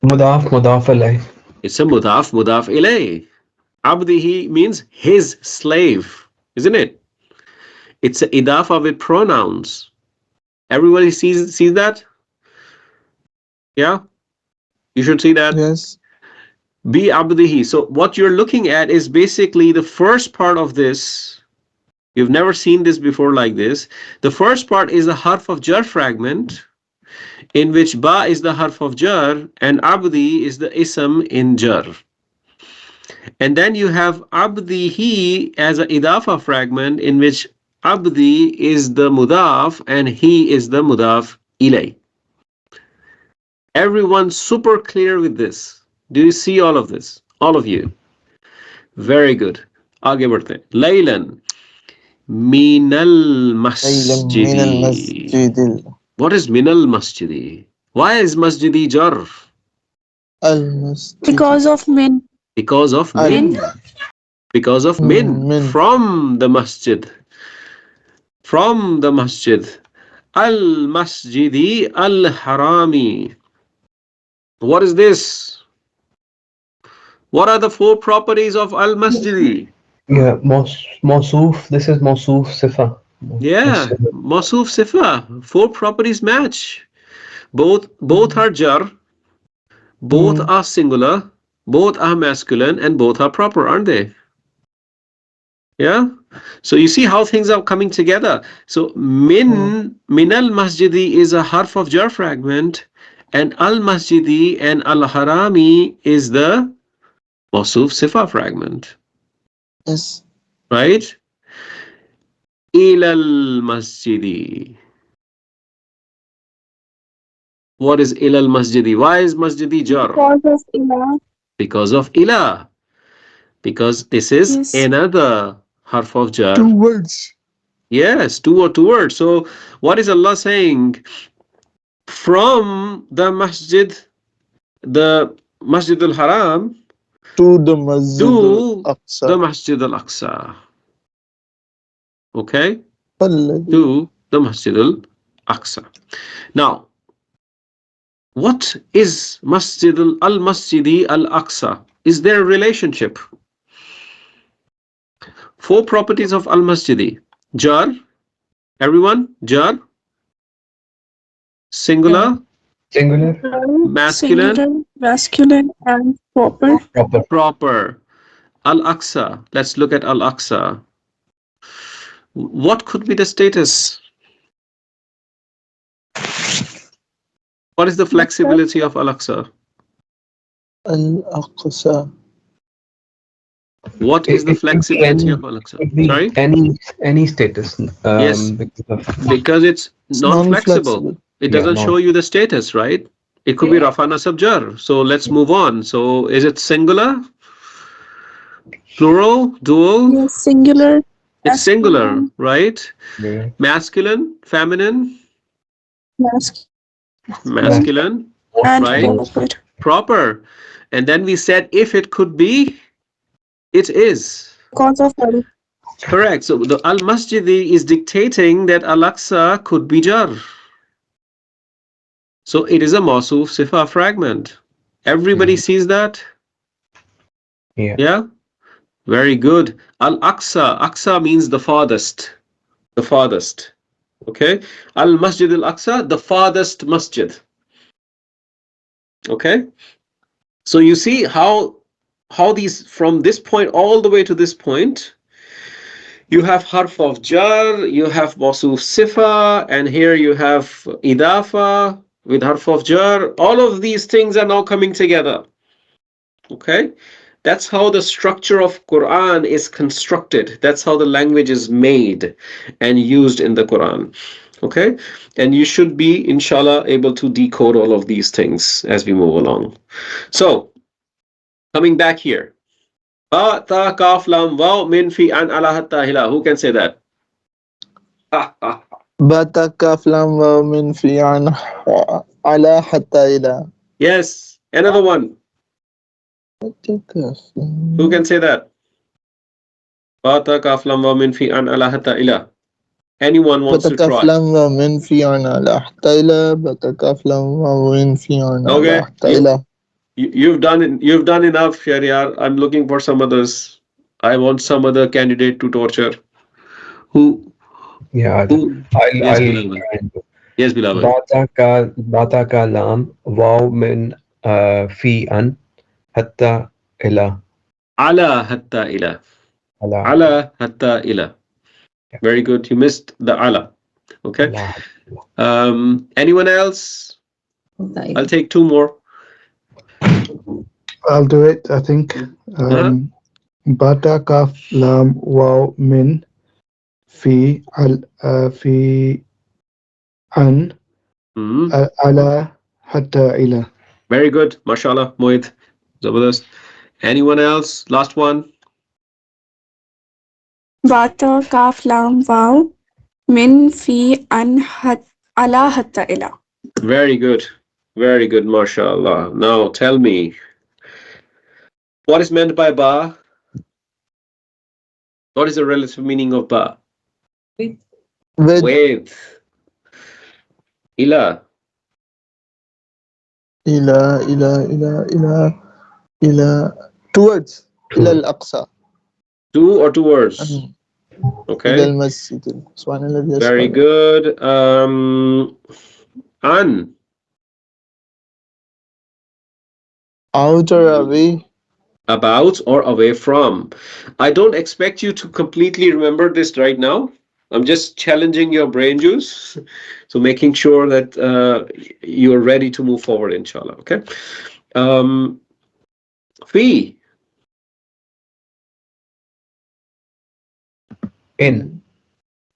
Mudaf alayh. It's a mudaf ilay. Abdihi means his slave, isn't it? It's a idafa with pronouns. Everybody sees that? Yeah? You should see that. yes. Bi abdihi. So what you're looking at is basically the first part of this. You've never seen this before like this. The first part is a harf of jar fragment, in which ba is the harf of jar and abdi is the ism in jar. And then you have abdihi as an idafa fragment, in which abdi is the mudaf and he is the mudaf ilay. Everyone super clear with this? Do you see all of this? All of you? Very good. आगे बढ़ते हैं. Laylan minal ليلا من masjidi. المسجد What is minal masjidi? Why is masjidi jar? المسجد Because of min. Because of min. Min. Because of min. من From the masjid. From the masjid. Al-masjidi al-harami. What is this? What are the four properties of al-masjidi? Yeah, Mowsuf. This is Mowsuf Sifa. Yeah, Mowsuf Sifa. Four properties match. Both are jar, both are singular, both are masculine, and both are proper, aren't they? Yeah. So you see how things are coming together. So min al masjidi is a harf of jar fragment, and al masjidi and al harami is the Mawsuf Sifa fragment. yes. Right? Ilal masjidi. What is ilal masjidi? Why is masjidi jar? Because of ilah. Because of ila. Because this is Yes. another harf of jar. Two words. Yes, two words. So what is Allah saying? From the masjid, the Masjid al-Haram, To the Masjid to al-Aqsa. the Masjid al-Aqsa. Okay? الذي To the Masjid Aqsa. Now, what is Al-Masjidi Al-Aqsa? Is there a relationship? 4 properties of Al-Masjidi. Jarr. Everyone? Jarr. Singular. Singular. Masculine. Singular, masculine, and proper. Proper. Proper. Al-Aqsa. Let's look at Al-Aqsa. What could be the status? What is the flexibility of Al-Aqsa? Al-Aqsa. What is the It could be flexibility of Al-Aqsa? could be Sorry? any status. Yes, Because of because it's It's non-flexible. non-flexible. It yeah, doesn't show you the status, right? It could be Rafa Nasab Jar. So let's move on. So is it singular? Plural? Dual? Yes, singular, It's singular, masculine, right? yeah. Masculine? Feminine? masculine, Masculine? and Right? proper. Proper. And then we said if it could be, it is. Because of Al. Correct. So the Al-Masjidi is dictating that Al-Aqsa could be Jar. So it is a Mowsuf Sifa fragment. Everybody sees that? Yeah. Yeah? Very good. Al-Aqsa. Aqsa means the farthest. The farthest. Okay? Al-Masjid al-Aqsa, the farthest masjid. Okay? So you see how these, from this point all the way to this point, you have Harf of Jar, you have Mowsuf Sifa, and here you have Idafa with Harf of Jar. All of these things are now coming together. Okay? That's how the structure of Quran is constructed. That's how the language is made and used in the Quran. Okay? And you should be, inshallah, able to decode all of these things as we move along. So, coming back here. Ba, ta, kaf, lam, waw, min, fi, an, ala, hatta, hila. Who can say that? Bata kaf lam waw min fi an ala hatta ila. Yes. Another one. Bata kaf lam. Who can say that? Ba, ta, kaf, lam, waw, min, fi, an, ala, hatta, ila. Anyone wants to try? بتكافلم ومن في عنا لحتيلة بتكافلم ومن في عنا Okay. لحتيلة. You've done enough, Shariar. I'm looking for some others. I want some other candidate to torture. Who? Yeah. Who? I'll Yes, I'll Bilal. try and do. Yes, Bilal. Bata ka lam waw min fi an hatta ila Ala hatta ila. ala Ala hatta ila. Yeah. Very good. You missed the ala. Okay. ala. Anyone else? I'll take 2 more. I'll do it, I think. Bata kaf lam waw min fi fi an ala hatta ila. Very good. Mashallah, Mohit. Zabardast. Anyone else? Last one. Bata, kaf, lam, waw, min, fi, an, ala, hatta, ila. Very good. Very good, mashallah. Now tell me, what is meant by ba? What is the relative meaning of ba? With With. Ila. إلى towards إلى الأقصى. 2 or 2 words? إلى Okay. المسجد سبحان الذي Very أسرى. good. An. Out or away. About or away from. I don't expect you to completely remember this right now. I'm just challenging your brain juice. So making sure that you're ready to move forward, inshallah. Okay. Fi. In.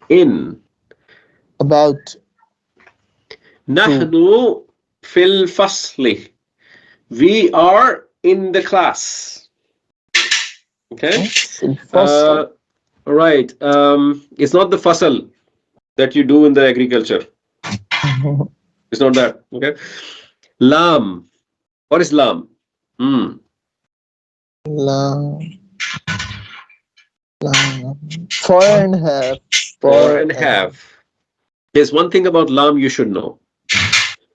In. About. Nahnu fil fasli. We are in the class. Okay. Right. It's not the fasal that you do in the agriculture. It's not that. Okay. Lam. What is lam? Lam. 4 and half. 4 and half. There's one thing about lam you should know.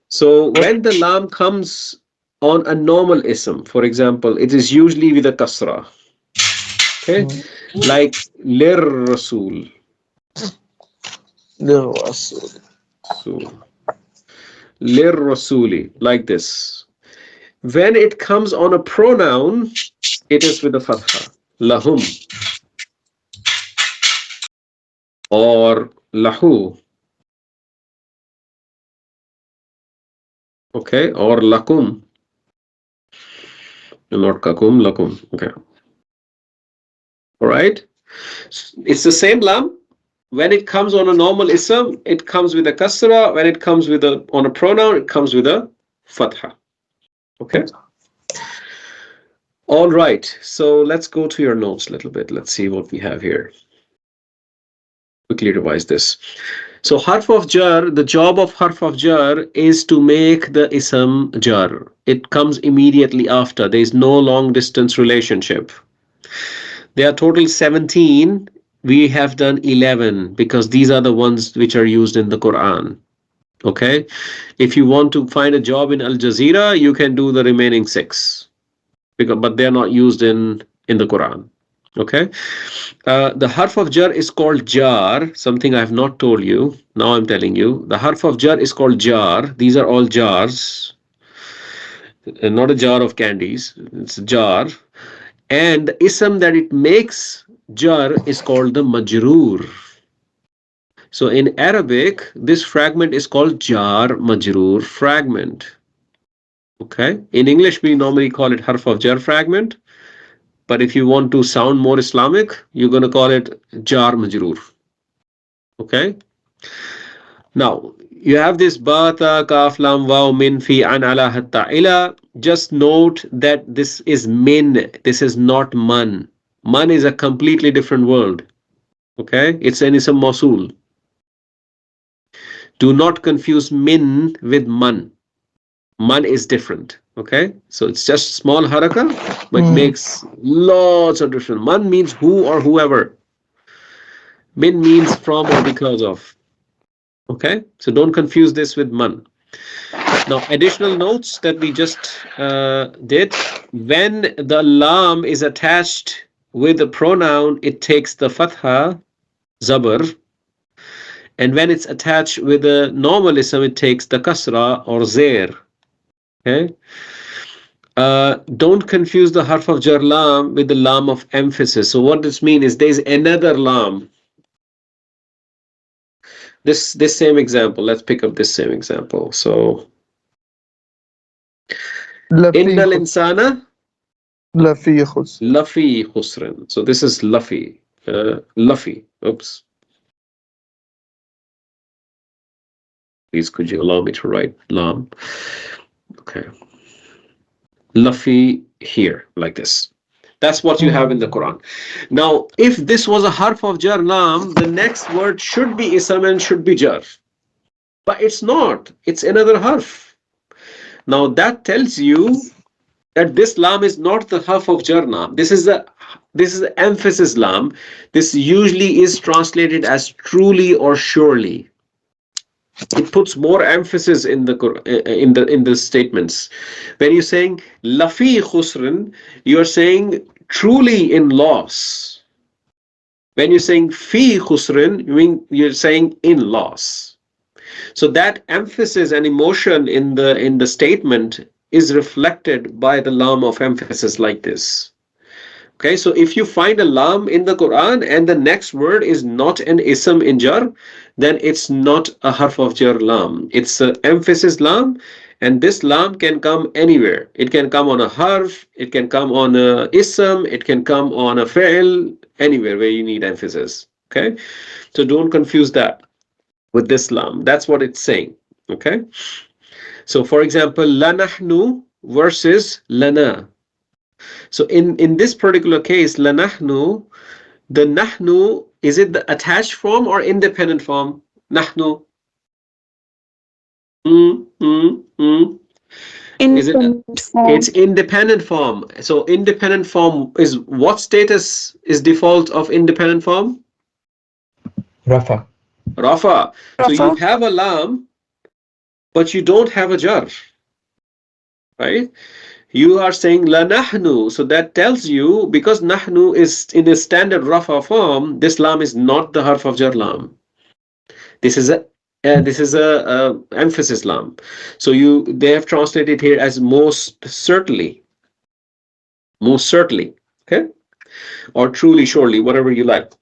So when the lam comes on a normal ism, for example, it is usually with a kasra. Okay, like lir rasul. للرسول. So lir rasuli, like this. When it comes on a pronoun, it is with a fatha. Lahum or lahu. Okay, or lakum. Not kakum, lakum. Okay. All right. It's the same lam. When it comes on a normal ism, it comes with a kasra. When it comes with on a pronoun, it comes with a fatha. Okay. All right. So let's go to your notes a little bit. Let's see what we have here. Quickly revise this. So harf of jar, the job of harf of jar is to make the ism jar. It comes immediately after. There is no long distance relationship. There are total 17. We have done 11 because these are the ones which are used in the Quran. Okay. If you want to find a job in Al Jazeera, you can do the remaining 6. But they're not used in the Quran. Okay. The harf of jar is called jar, something I have not told you. Now I'm telling you. The harf of jar is called jar. These are all jars. Not a jar of candies. It's a jar. And the ism that it makes jar is called the majroor. So in Arabic, this fragment is called jar majroor fragment. Okay. In English, we normally call it harf of jar fragment. But if you want to sound more Islamic, you're going to call it jar majroor. Okay. Now, you have this ba, ta, kaf, lam, waw, min, fi, an, ala, hatta, ila. Just note that this is min. This is not man. Man is a completely different world. Okay. It's an ism mawsul. Do not confuse min with man. Man is different. Okay. So it's just small haraka, but it makes lots of difference. Man means who or whoever. Min means from or because of. Okay. So don't confuse this with man. Now, additional notes that we just did. When the lam is attached with a pronoun, it takes the fatha, zabr. And when it's attached with a normal ism, it takes the kasra or zair. Okay. Don't confuse the harf of jar lam with the lam of emphasis. So what this means is there's another lam. This same example. Let's pick up this same example. So innal insana lafi khusr. lafi khusran. So this is lafi. Lafi. Oops. Please could you allow me to write lam? Okay. Lafi here, like this. That's what you have in the Quran. Now, if this was a harf of jar lam, the next word should be ism and should be jar. But it's not. It's another harf. Now, that tells you that this lam is not the harf of jar lam. This is the emphasis lam. This usually is translated as truly or surely. It puts more emphasis in the statements. When you're saying lafi khusran, you're saying truly in loss. When you're saying fi khusran, you're saying in loss. So that emphasis and emotion in the statement is reflected by the lam of emphasis like this. Okay, so if you find a lam in the Quran and the next word is not an ism in jar, then it's not a harf of jar lam. It's an emphasis lam, and this lam can come anywhere. It can come on a harf, it can come on a ism, it can come on a fi'l, anywhere where you need emphasis. Okay, so don't confuse that with this lam. That's what it's saying. Okay, so for example, la nahnu versus lana. So in this particular case, la nahnu, the nahnu, is it the attached form or independent form? Nahnu. Is it? Independent form. It's independent form. So independent form is what status is default of independent form? Rafa. Rafa. So you Rafa. have a lam, but you don't have a jar, right? You are saying la nahnu, so that tells you because nahnu is in a standard rafa form, this lam is not the harf of jar lam. This is a emphasis lam. So they have translated here as most certainly, okay, or truly, surely, whatever you like.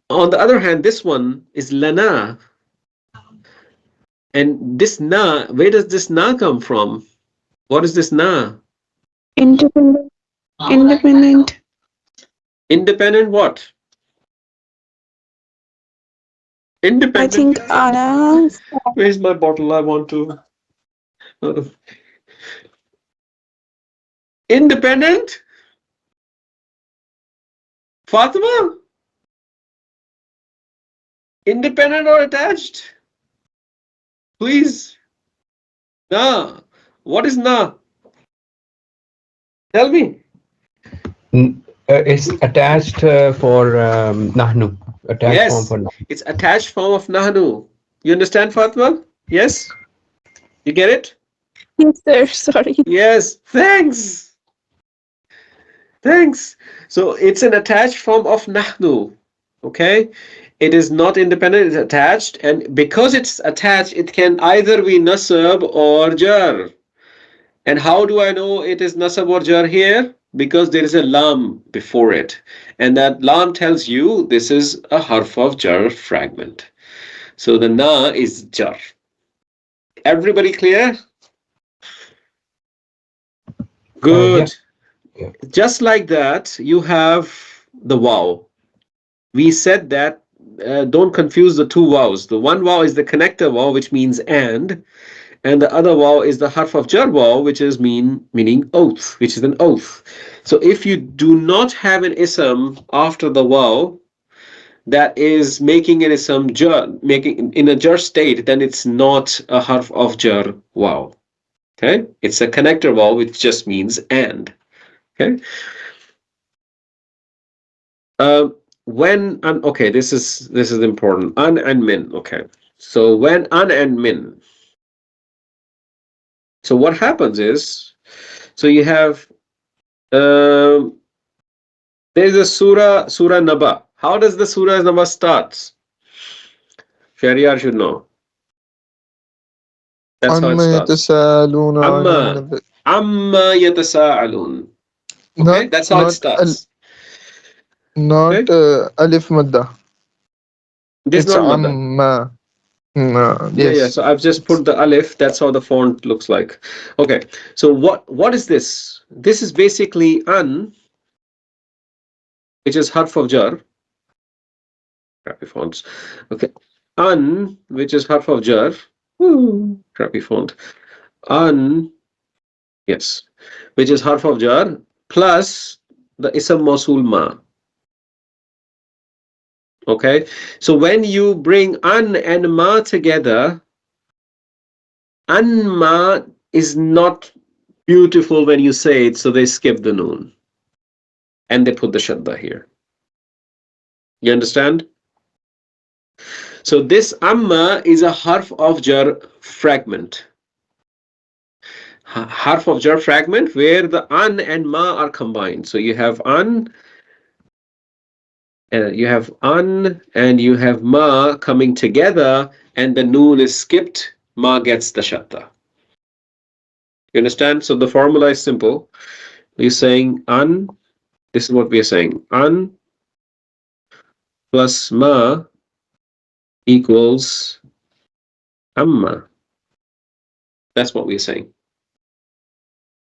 On the other hand, this one is lana, and this na, where does this na come from? What is this na? Independent. Independent. Independent what? I Independent. think Ana. Where's my bottle? I want to. Independent? Fatima? Independent or attached? Please. Na. What is na? Tell me. It's attached for nahnu. Attached form Yes. for nahnu. It's attached form of nahnu. You understand, Fatima? Yes? You get it? Yes, sir. Sorry. Yes. Thanks. Thanks. So it's an attached form of nahnu. Okay? It is not independent, it's attached. And because it's attached, it can either be nasab or jar. And how do I know it is nasab or jar here? Because there is a lam before it. And that lam tells you this is a harf of jar fragment. So the na is jar. Everybody clear? Good. Yeah. Just like that, you have the waw. We said that don't confuse the two waws. The one waw is the connector waw, which means and the other waw is the harf of jar waw, which is meaning oath, which is an oath. So if you do not have an ism after the waw that is making an ism jar, making in a jar state, then it's not a harf of jar waw. Okay, it's a connector waw, which just means and. Okay. When okay, this is important. An and min. Okay, so when an and min. So what happens is, so you have there's a surah Naba. How does the surah Naba starts? Shariar should know. That's how it عَمَّ starts. يَتَسَاءَلُونَ عَنِ Amma النَّبَإِ amma yatasaalun. Okay, Not that's how it starts. not Okay, alif madda. this is It's not madda. amma. Yeah. Yes. So I've just put the alif. That's how the font looks like. Okay. So what is this? This is basically an, which is harf of jar. Crappy fonts. Okay. An, which is harf of jar. Crappy font. An, yes, which is harf of jar plus the ism mawsul ma. Okay. So when you bring an and ma together, an ma is not beautiful when you say it, so they skip the noon and they put the shadda here. You understand? So this amma is a harf of jar fragment. Harf of jar fragment where the an and ma are combined. So you have an, and you have ma coming together, and the noon is skipped. Ma gets the shadda. You understand? So the formula is simple. We're saying an. This is what we are saying. An plus ma equals amma. That's what we're saying.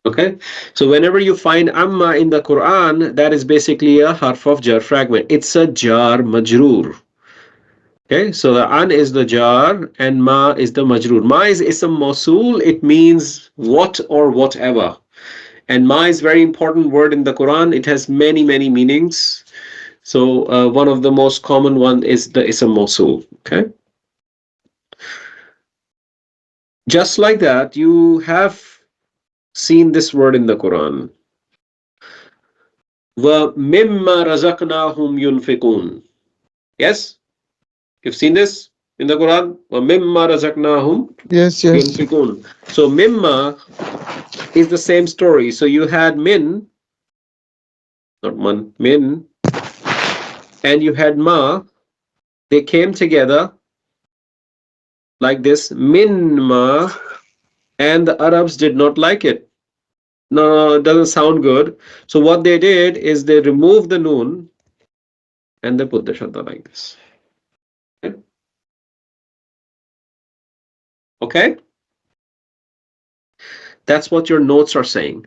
Okay, so whenever you find amma in the Quran, that is basically a harf of jar fragment. It's a jar majroor. Okay, so the an is the jar and ma is the majroor. Ma is ism mawsul. It means what or whatever. And ma is very important word in the Quran. It has many meanings. So one of the most common one is the ism mawsul. Okay. Just like that, you have seen this word in the Quran. وَمِمَّا رَزَقْنَاهُمْ يُنْفِقُونَ. Yes? You've seen this in the Quran? وَمِمَّا رَزَقْنَاهُمْ Yes, yes. يُنْفِقُونَ. So mimma is the same story. So you had min, not man, min, and you had ma. They came together like this, min ma, and the Arabs did not like it. No, it doesn't sound good. So what they did is they removed the noon and they put the shadda like this. Okay? That's what your notes are saying.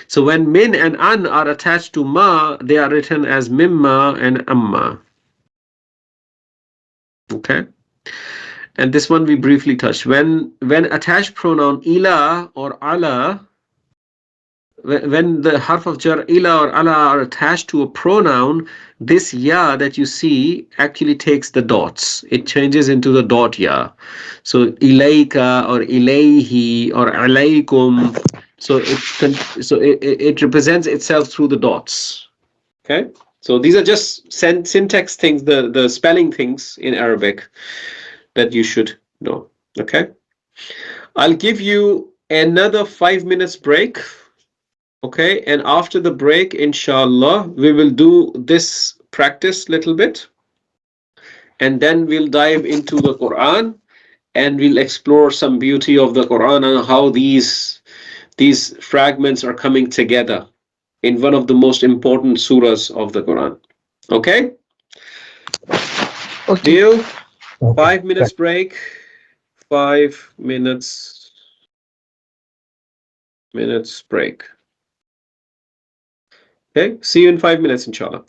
So when min and an are attached to ma, they are written as mimma and amma. Okay? And this one we briefly touched. When attached pronoun ila or ala, when the harf of jar ila or ala are attached to a pronoun, this ya that you see actually takes the dots. It changes into the dot ya. So ilayka or ilayhi or alaykum. So it represents itself through the dots. Okay. So these are just syntax things, the spelling things in Arabic that you should know. Okay. I'll give you another 5 minutes break. Okay, and after the break, inshallah, we will do this practice little bit, and then we'll dive into the Quran and we'll explore some beauty of the Quran and how these fragments are coming together in one of the most important surahs of the Quran. Okay? Okay. Deal? Okay. 5 minutes break. 5 minutes break. Okay, see you in 5 minutes, inshallah.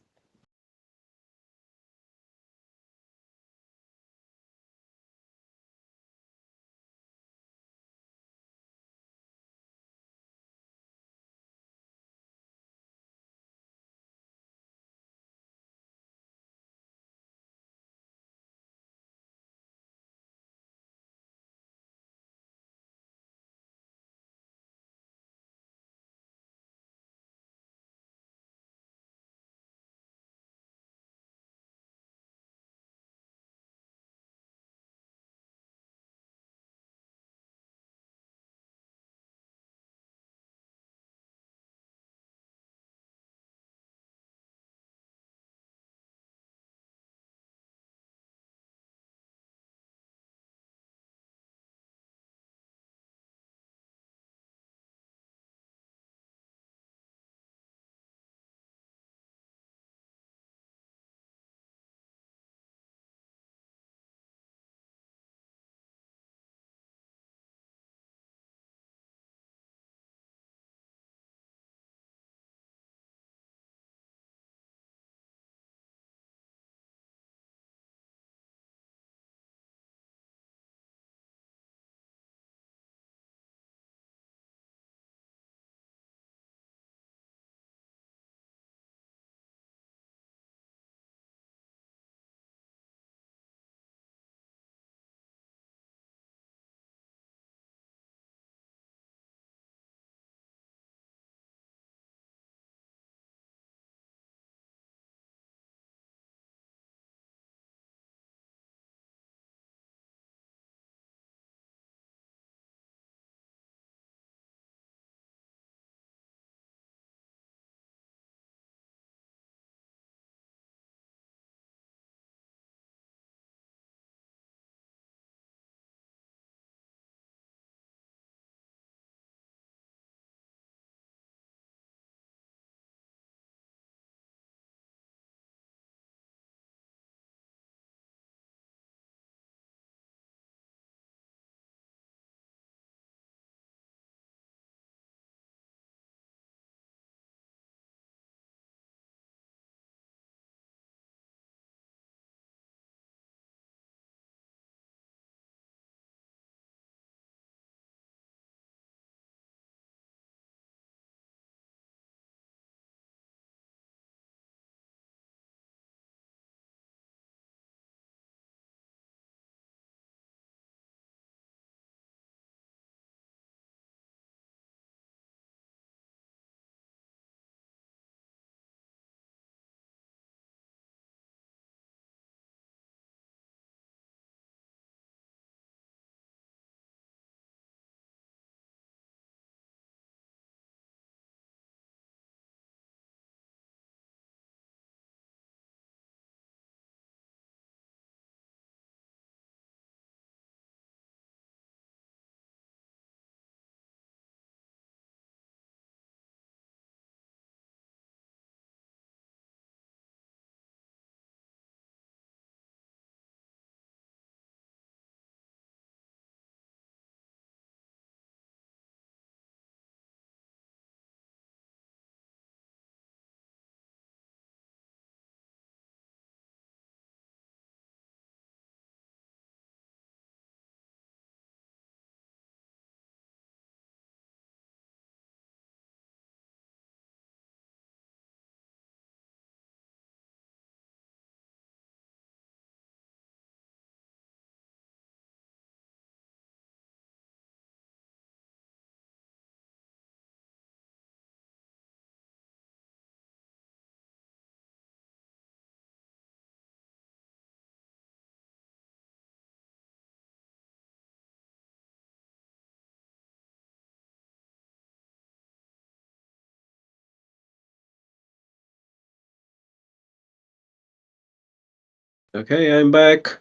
Okay, I'm back.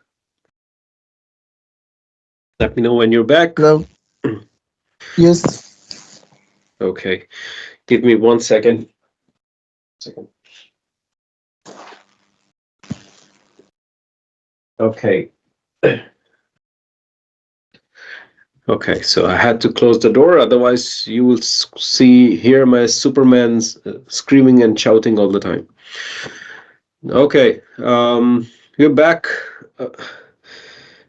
Let me know when you're back. Hello. Yes. Okay, give me 1 second. Okay. Okay, so I had to close the door, otherwise you will hear my Superman's screaming and shouting all the time. Okay, you're back. Uh,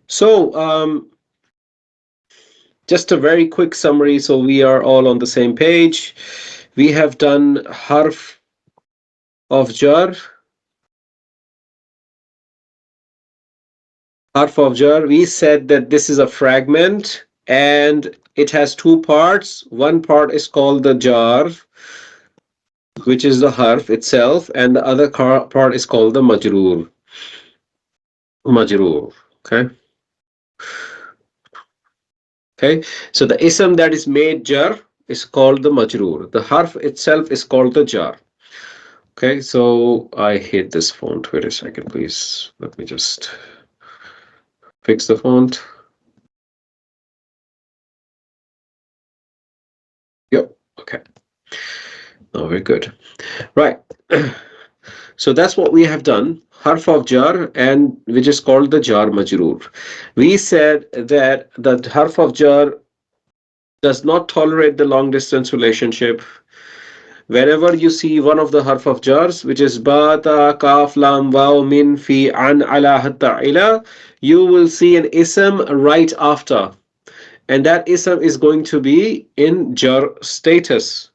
so, just a very quick summary, so we are all on the same page. We have done Harf of Jarr. Harf of Jarr, we said that this is a fragment and it has two parts. One part is called the Jarr, which is the Harf itself, and the other part is called the Majroor. Majroor. Okay. Okay. So the ism that is made Jarr is called the Majroor. The Harf itself is called the Jarr. Okay. So I hate this font. Wait a second, please. Let me just fix the font. Yep. Okay. Oh, very good. Right. So that's what we have done. Harf of Jar, and which is called the Jar Majroor. We said that the Harf of Jar does not tolerate the long distance relationship. Whenever you see one of the Harf of Jars, which is Ba, Ta, Kaf, Lam, Waw, Min, Fi, An, Ala, Hatta, Ila, you will see an ism right after. And that ism is going to be in Jar status.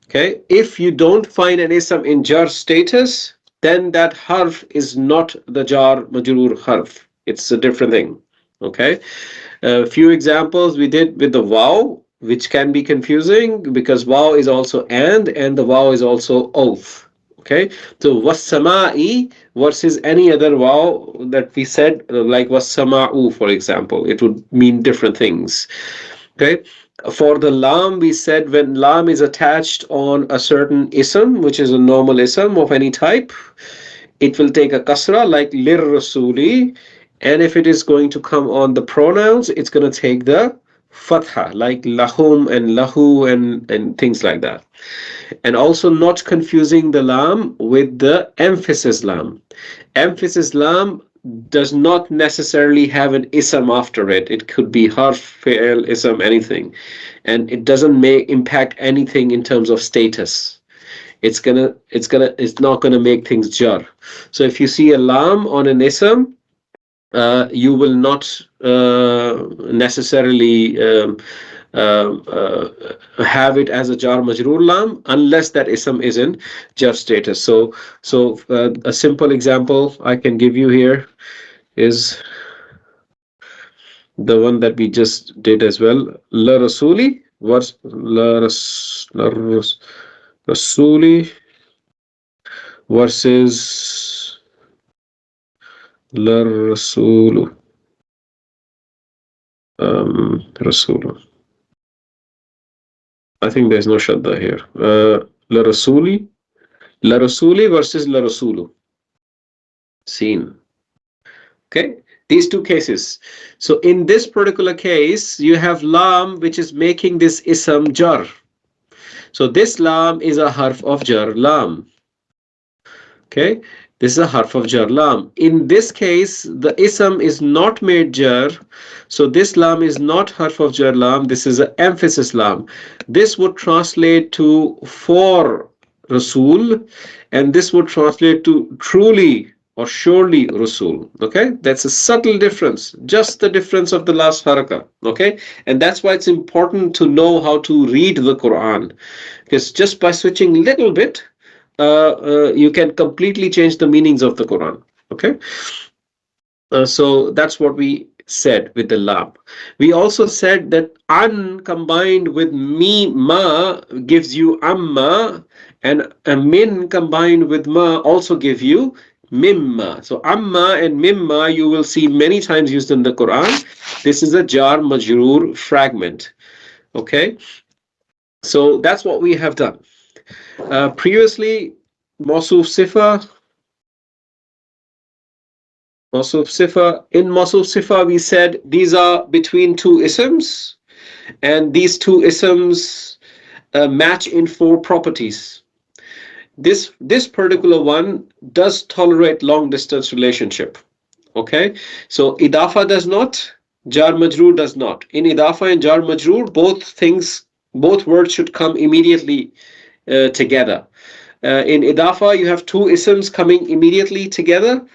Okay, if you don't find an ism in Jar status, then that harf is not the Jar Majroor harf. It's a different thing. Okay, a few examples we did with the Waw, which can be confusing because Waw is also and the Waw is also oath. Okay, so wassama'i versus any other Waw that we said, like wassama'u, for example, it would mean different things. Okay, for the lam, we said when lam is attached on a certain ism, which is a normal ism of any type, it will take a kasra like lir rasuli, and if it is going to come on the pronouns, it's going to take the fatha like lahum and lahu and things like that. And also not confusing the lam with the emphasis lam. Emphasis lam does not necessarily have an ism after it. It could be harf, fi'l, ism, anything, and it doesn't impact anything in terms of status. It's not gonna make things jar. So if you see a lam on an ism, you will not necessarily have it as a jar majroor lam unless that ism is in jar status. So a simple example I can give you here is the one that we just did as well. La rasuli was rasuli versus la rasulu. Rasulu. I think there's no shadda here. La rasuli. La rasuli versus la rasulu. Seen. Okay, these two cases. So in this particular case, you have lam, which is making this ism jar. So this lam is a harf of jar lam. Okay, this is a harf of jar lam. In this case, the ism is not made jar. So this lam is not harf of jar lam. This is an emphasis lam. This would translate to for Rasul, and this would translate to truly or surely Rasul. Okay, that's a subtle difference, just the difference of the last harakah. Okay, and that's why it's important to know how to read the Quran, because just by switching a little bit, you can completely change the meanings of the Quran. Okay, so that's what we said with the lam. We also said that an combined with mi ma gives you amma, and a min combined with ma also give you mimma. So amma and mimma you will see many times used in the Quran. This is a jar majroor fragment. Okay, so that's what we have done. Previously, Mowsuf Sifa, Mowsuf Sifa. In Mowsuf Sifa, we said these are between two isms, and these two isms match in four properties. This particular one does tolerate long distance relationship. Okay, so idafa does not, jar majroor does not. In idafa and jar majroor, both words should come immediately together. In idafa, you have two isms coming immediately together,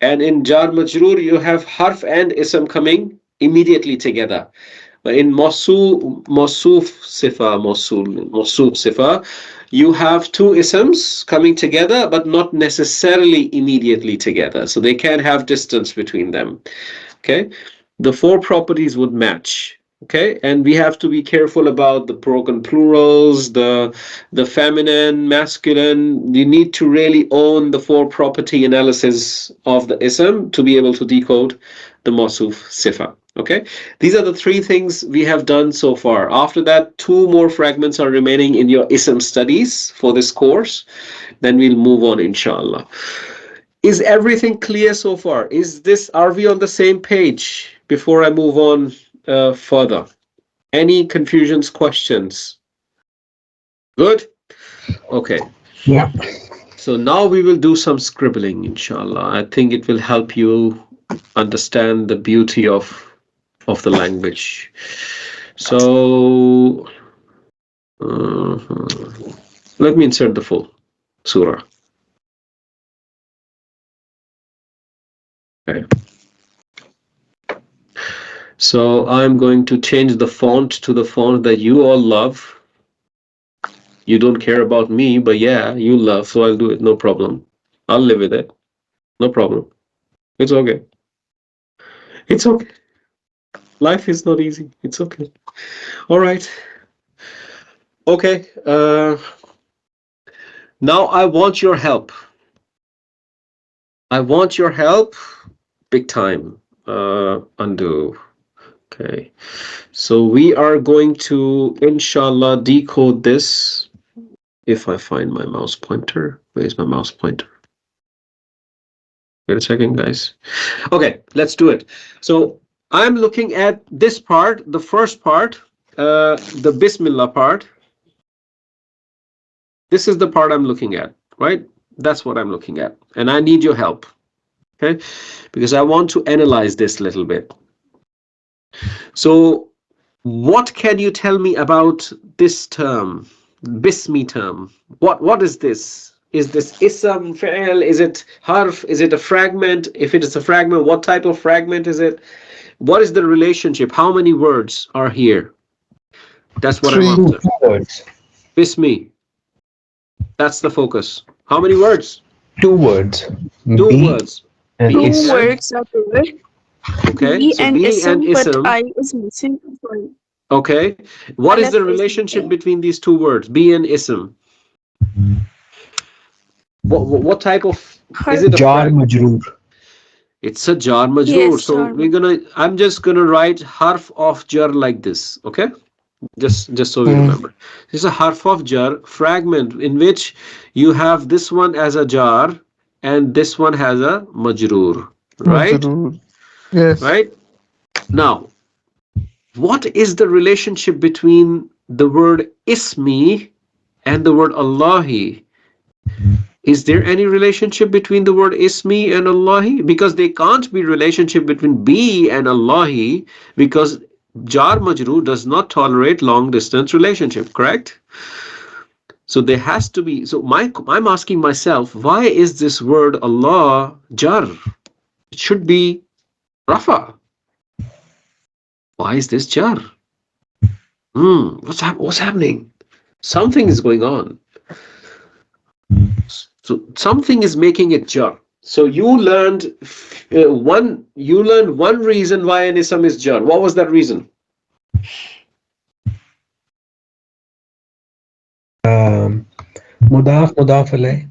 and in jar majroor, you have harf and ism coming immediately together. But in Mowsuf Sifa, you have two isms coming together, but not necessarily immediately together. So they can have distance between them. Okay, the four properties would match. Okay, and we have to be careful about the broken plurals, the feminine, masculine. You need to really own the four property analysis of the ism to be able to decode the Mowsuf Sifa. Okay, these are the three things we have done so far. After that, two more fragments are remaining in your ism studies for this course. Then we'll move on, inshallah. Is everything clear so far? Are we on the same page before I move on further? Any confusions, questions? Good? Okay. Yeah. So now we will do some scribbling, inshallah. I think it will help you understand the beauty of the language. So let me insert the full surah. Okay. So I'm going to change the font to the font that you all love. You don't care about me, but yeah, you love, so I'll do it, no problem. I'll live with it. No problem. It's okay. It's okay. Life is not easy. It's okay. All right. Okay. Now I want your help. I want your help big time. Undo. Okay. So we are going to, inshallah, decode this. If I find my mouse pointer. Where's my mouse pointer? Wait a second, guys. Okay, let's do it. So I'm looking at this part, the first part, the Bismillah part. This is the part I'm looking at, right? That's what I'm looking at. And I need your help, okay? Because I want to analyze this a little bit. So what can you tell me about this term, Bismi term? What is this? Is this ism, fi'l? Is it harf? Is it a fragment? If it is a fragment, what type of fragment is it? What is the relationship? How many words are here? That's what I'm Three. after. Two words. Bismi. That's the focus. How many words? Two words. Two B words. and Two is. words are there. Okay. B So and B and ism, but ism. I is missing. Sorry. Okay. What is Aleph the is relationship missing. between these two words, B and ism? What type of, is Harf. it a Jar fragment? majroor. It's a jar majroor. Yes, So jar. I'm just gonna write harf of jar like this. Okay. Just so we remember. This is a harf of jar fragment in which you have this one as a jar and this one has a majroor. Right? Mazroor. Yes. Right? Now, what is the relationship between the word ismi and the word Allahi? Is there any relationship between the word ismi and Allahi? Because they can't be relationship between B and Allahi, because jar majroor does not tolerate long distance relationship, correct? So there has to be, so I'm asking myself, why is this word Allah jar? It should be rafa. Why is this jar? What's happening? Something is going on. So something is making it jar. So you learned one reason why an ism is jar. What was that reason? Mudaf, mudaf alayh.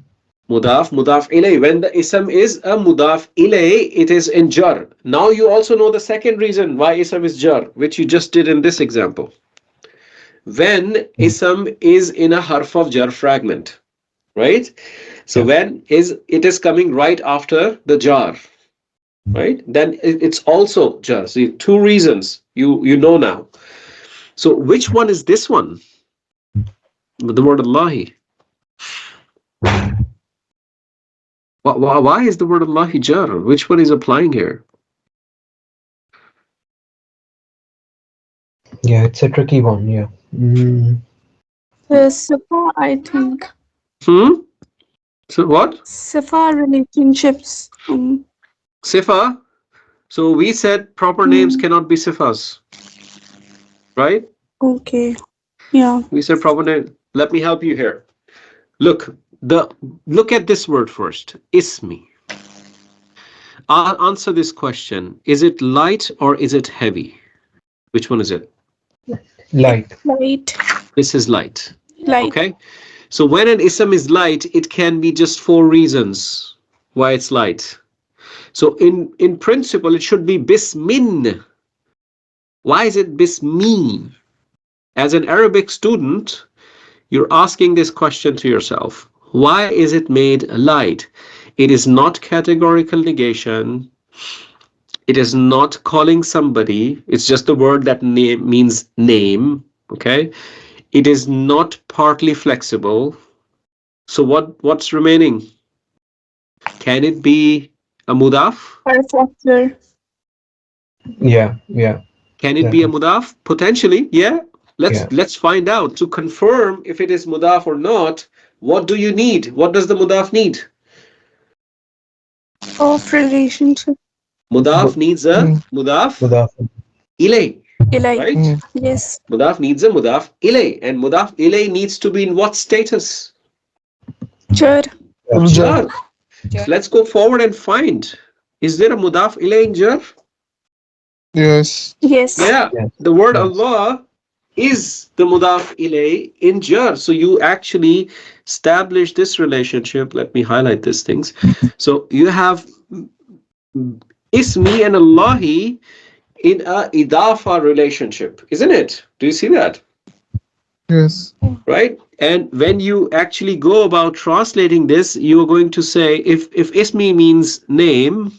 Mudaf ilay. When the ism is a mudaf ilay, it is in jar. Now you also know the second reason why ism is jar, which you just did in this example. When ism is in a harf of jar fragment, right? So when it is coming right after the jar. right? Then it's also jar. See, two reasons you know now. So which one is this one? The word Allahi. Why is the word Allahi jar? Which one is applying here? Yeah, it's a tricky one. Yeah. The Sifa, I think. So what? Sifa relationships. Sifa. So we said proper names cannot be sifas, right? Okay. Yeah. We said proper name. Let me help you here. Look at this word first. Ismi. I'll answer this question. Is it light or is it heavy? Which one is it? Light. Light. This is light. Light. Okay. So when an ism is light, it can be just 4 reasons why it's light. So in principle, it should be bismin. Why is it bismi? As an Arabic student, you're asking this question to yourself. Why is it made light? It is not categorical negation. It is not calling somebody. It's just a word that means name. Okay. It is not partly flexible. So what's remaining? Can it be a mudaf? Harf. Yeah. Can it be a mudaf? Potentially, yeah. Let's find out. To confirm if it is mudaf or not, what do you need? What does the mudaf need? Of relationship. Mudaf needs a mudaf ilay, Ilay. right? Yes. Mudaf needs a mudaf ilay, and mudaf ilay needs to be in what status? Jar. Jar. So let's go forward and find. Is there a mudaf ilay in jar? Yes. Yes. Yeah. The word Allah is the mudaf ilay in jar. So you actually establish this relationship. Let me highlight these things. So you have ismi and Allahi in a idafa relationship, isn't it? Do you see that? Yes. Right? And when you actually go about translating this, you're going to say, if ismi means name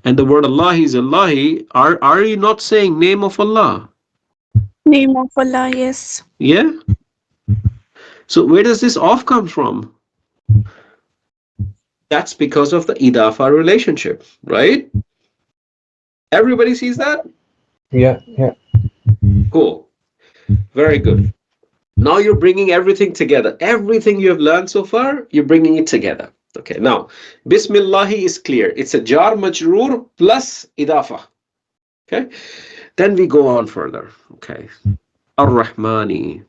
and the word Allahi is Allahi, are you not saying name of Allah? Name of Allah. Yes. Yeah. So where does this off come from? That's because of the idafa relationship, right? Everybody sees that? Yeah. Cool. Very good. Now you're bringing everything together. Everything you have learned so far, you're bringing it together. Okay, now, Bismillah is clear. It's a jar majroor plus idafa. Okay, then we go on further. Okay, Ar-Rahmani.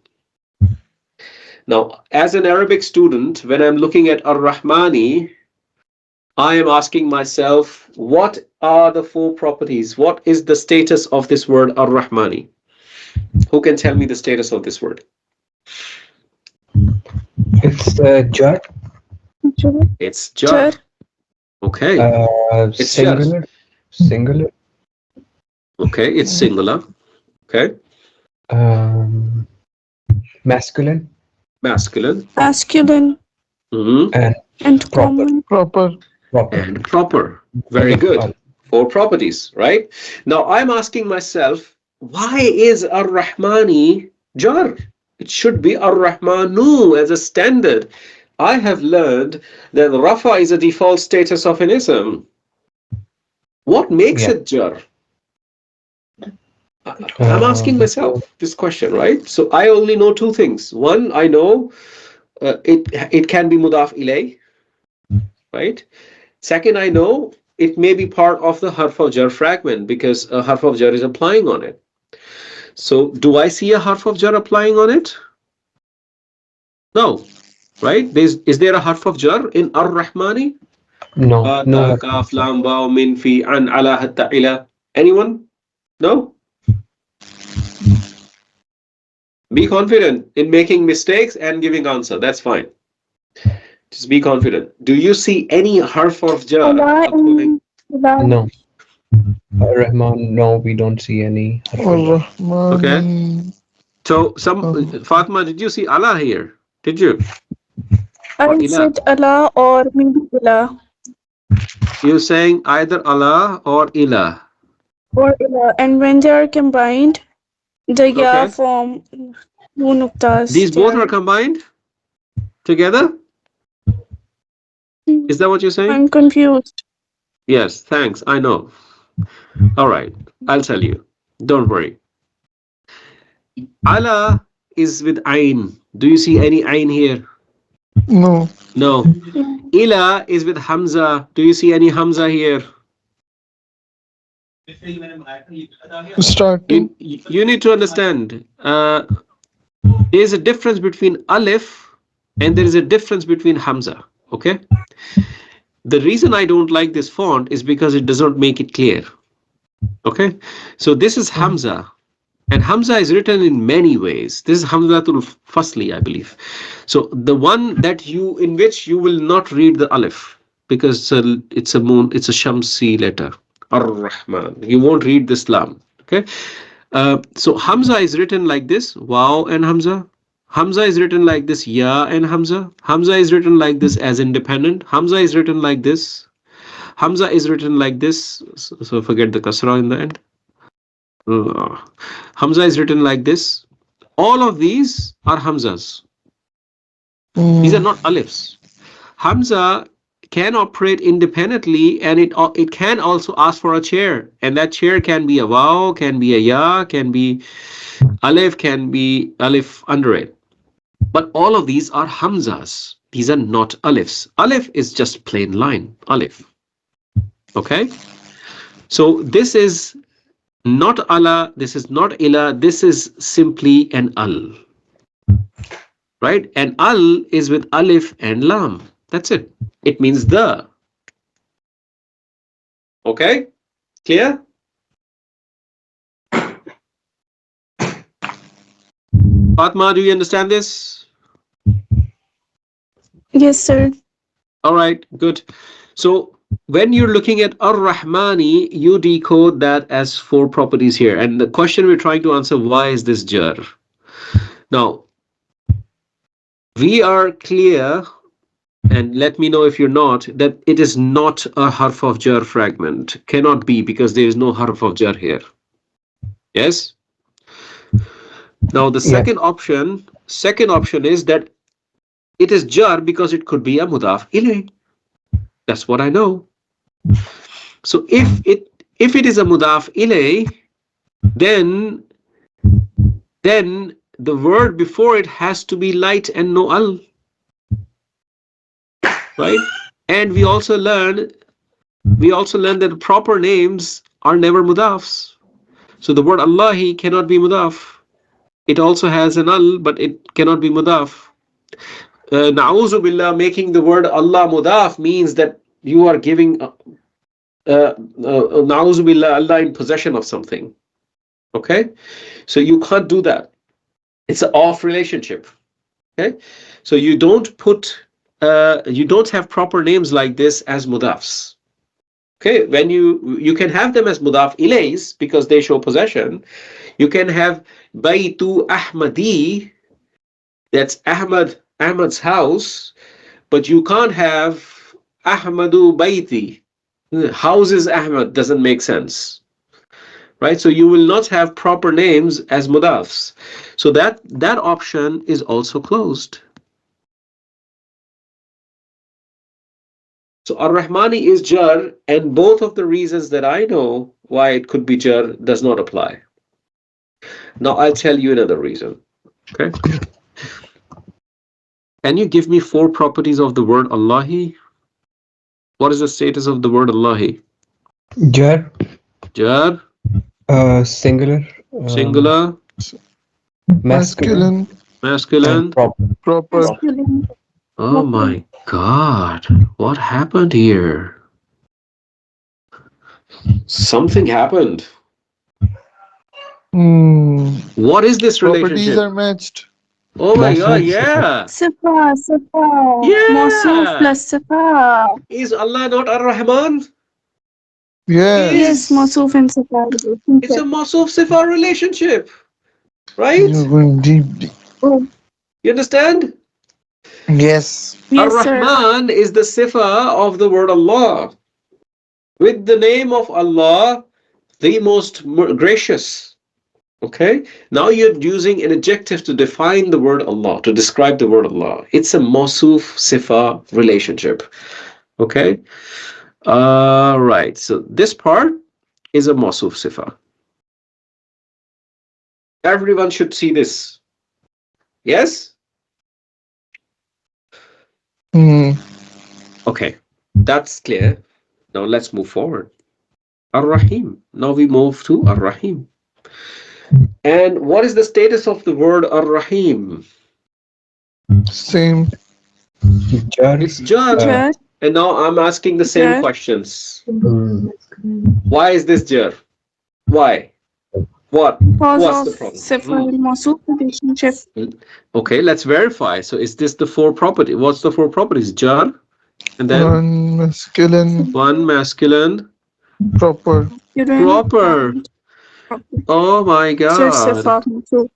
Now, as an Arabic student, when I'm looking at Ar-Rahmani, I am asking myself, what are the 4 properties? What is the status of this word Ar-Rahmani? Who can tell me the status of this word? It's jar. It's jar. Okay. It's Singular. Singular. Okay, it's singular. Okay. Masculine. Masculine. Masculine. And proper. common. Proper. And proper. Very good. 4 properties, right? Now I'm asking myself, why is Ar-Rahmani jar? It should be Ar-Rahmanu as a standard. I have learned that Rafa is a default status of an ism. What makes it jar? I'm asking myself this question, right? So I only know 2 things. One, I know it can be mudaf ilay, right? Second, I know it may be part of the harf of jar fragment because a harf of jar is applying on it. So do I see a harf of jar applying on it? No, right? Is there a harf of jar in Ar-Rahmani? No. No. Kaf, lam, ba, min, fi, an, ala, hatta, ila. Anyone? No? Be confident in making mistakes and giving answer. That's fine. Just be confident. Do you see any harf of jar? No. Rahman, no, we don't see any. Okay. So Fatima, did you see Allah here? Did you? I said Allah or maybe Allah. You're saying either Allah or Ilah. or and when they are combined, the ya Okay. form two nuktas These both are there. combined together? Is that what you're saying? I'm confused. Yes, thanks. I know. All right. I'll tell you. Don't worry. Allah is with Ain. Do you see any Ain here? No. No. Ilah is with Hamza. Do you see any Hamza here? Starting. You need to understand. There is a difference between Alif and there is a difference between Hamza. Okay? The reason I don't like this font is because it does not make it clear. Okay? So this is Hamza. And Hamza is written in many ways. This is Hamzatul Fasli, I believe. So the one that in which you will not read the Alif because it's a Shamsi letter. Ar-Rahman. You won't read this Lam. Okay? So Hamza is written like this, Wow and Hamza. Hamza is written like this, Ya and Hamza. Hamza is written like this as independent. Hamza is written like this. Hamza is written like this. So forget the kasra in the end. Hamza is written like this. All of these are Hamzas. These are not alifs. Hamza can operate independently and it can also ask for a chair. And that chair can be a waw, can be a ya, can be alif, can be alif under it. But all of these are Hamzas. These are not alifs. Alif is just plain line. Alif. Okay? So this is not Allah, this is not Ilah, this is simply an Al. Right? And Al is with Alif and Lam. That's it. It means the. Okay? Clear? Fatma, do you understand this? Yes, sir. All right, good. So when you're looking at Ar-Rahmani, you decode that as 4 properties here. And the question we're trying to answer, why is this Jarr? Now, we are clear, and let me know if you're not, that it is not a Harf of Jarr fragment. Cannot be because there is no Harf of Jarr here. Yes? Now the second option is that it is Jarr because it could be a Mudaf Ilay. That's what I know. So if it is a Mudaf Ilay, then the word before it has to be light and no al. Right? And we also learned that proper names are never mudafs. So the word Allahi cannot be mudaf. It also has an al, but it cannot be mudaf. Na'uzu billah, making the word Allah mudaf means that you are giving na'uzu billah, Allah in possession of something. Okay? So you can't do that. It's an off relationship. Okay? So you don't have proper names like this as mudafs. Okay, when you can have them as mudaf ilays because they show possession. You can have Baytu Ahmadi, that's Ahmad's house, but you can't have Ahmadu Bayti. Houses Ahmad doesn't make sense. Right? So you will not have proper names as mudafs. So that option is also closed. So Ar-Rahmani is Jarr, and both of the reasons that I know why it could be Jarr does not apply. Now I'll tell you another reason. Okay. Can you give me 4 properties of the word Allahi? What is the status of the word Allahi? Jar, Jarr, singular, singular, masculine, masculine. and proper. Proper. Masculine. Oh my God. What happened here? Something happened. What is this Properties relationship? are matched. Oh my God, Mowsuf, yeah. Sifa, Sifa. Yeah. Mowsuf plus Sifa. Is Allah not Ar-Rahman? Yes. Yes, Mowsuf and Sifa. It's a Mowsuf Sifa relationship. Right? You're going deep. Oh, You understand? Yes. yes, sir. Ar-Rahman is the Sifa of the word Allah. With the name of Allah, the most gracious. Okay, now you're using an adjective to define the word Allah, to describe the word Allah. It's a Mowsuf Sifa relationship. Okay, right. So this part is a Mowsuf Sifa. Everyone should see this. Yes? Hmm. Okay, that's clear. Now let's move forward. Ar-Rahim. Now we move to Ar-Rahim. And what is the status of the word Ar-Rahim? Same. Jarr. It's Jarr. Jar, And now I'm asking the same Jarr. questions. Why is this Jarr? Why? What? Because What's of the problem? Sifa and Mowsuf relationship. Okay, let's verify. So is this the four property? What's the four properties? Jarr, and then One masculine, one masculine, proper. Children proper. and Oh my so God. Sifa, Mowsuf.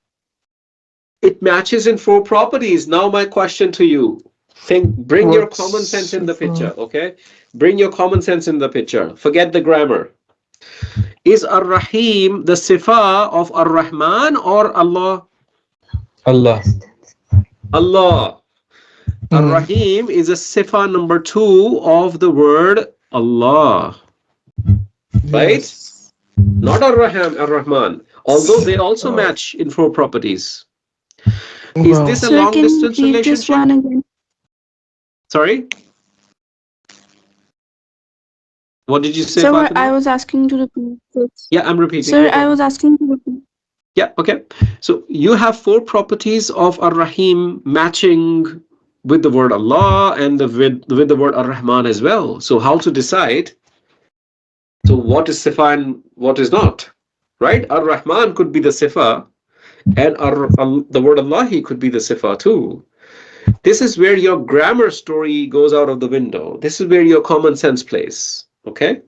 It matches in four properties. Now my question to you. Bring your What's common sense in the Sifa? picture, okay? Bring your common sense in the picture. Forget the grammar. Is Ar-Rahim the Sifa of Ar-Rahman or Allah? Allah. Allah. Hmm. Ar-Rahim is a Sifa number 2 of the word Allah, right? Yes. Not Ar-Rahman. Although they also match in four properties. Is Wow. this a Sir, long can you distance repeat this relationship? one again? Sorry? What did you say, Sir, I Fatima? was asking to repeat this. Yeah, I'm repeating. Sir, No I problem. was asking to repeat. Yeah, okay. So you have four properties of Ar-Rahim matching with the word Allah and with the word Ar-Rahman as well. So how to decide? So what is Sifa and what is not? Right? Ar-Rahman could be the Sifa and the word Allah could be the Sifa too. This is where your grammar story goes out of the window. This is where your common sense plays. Okay?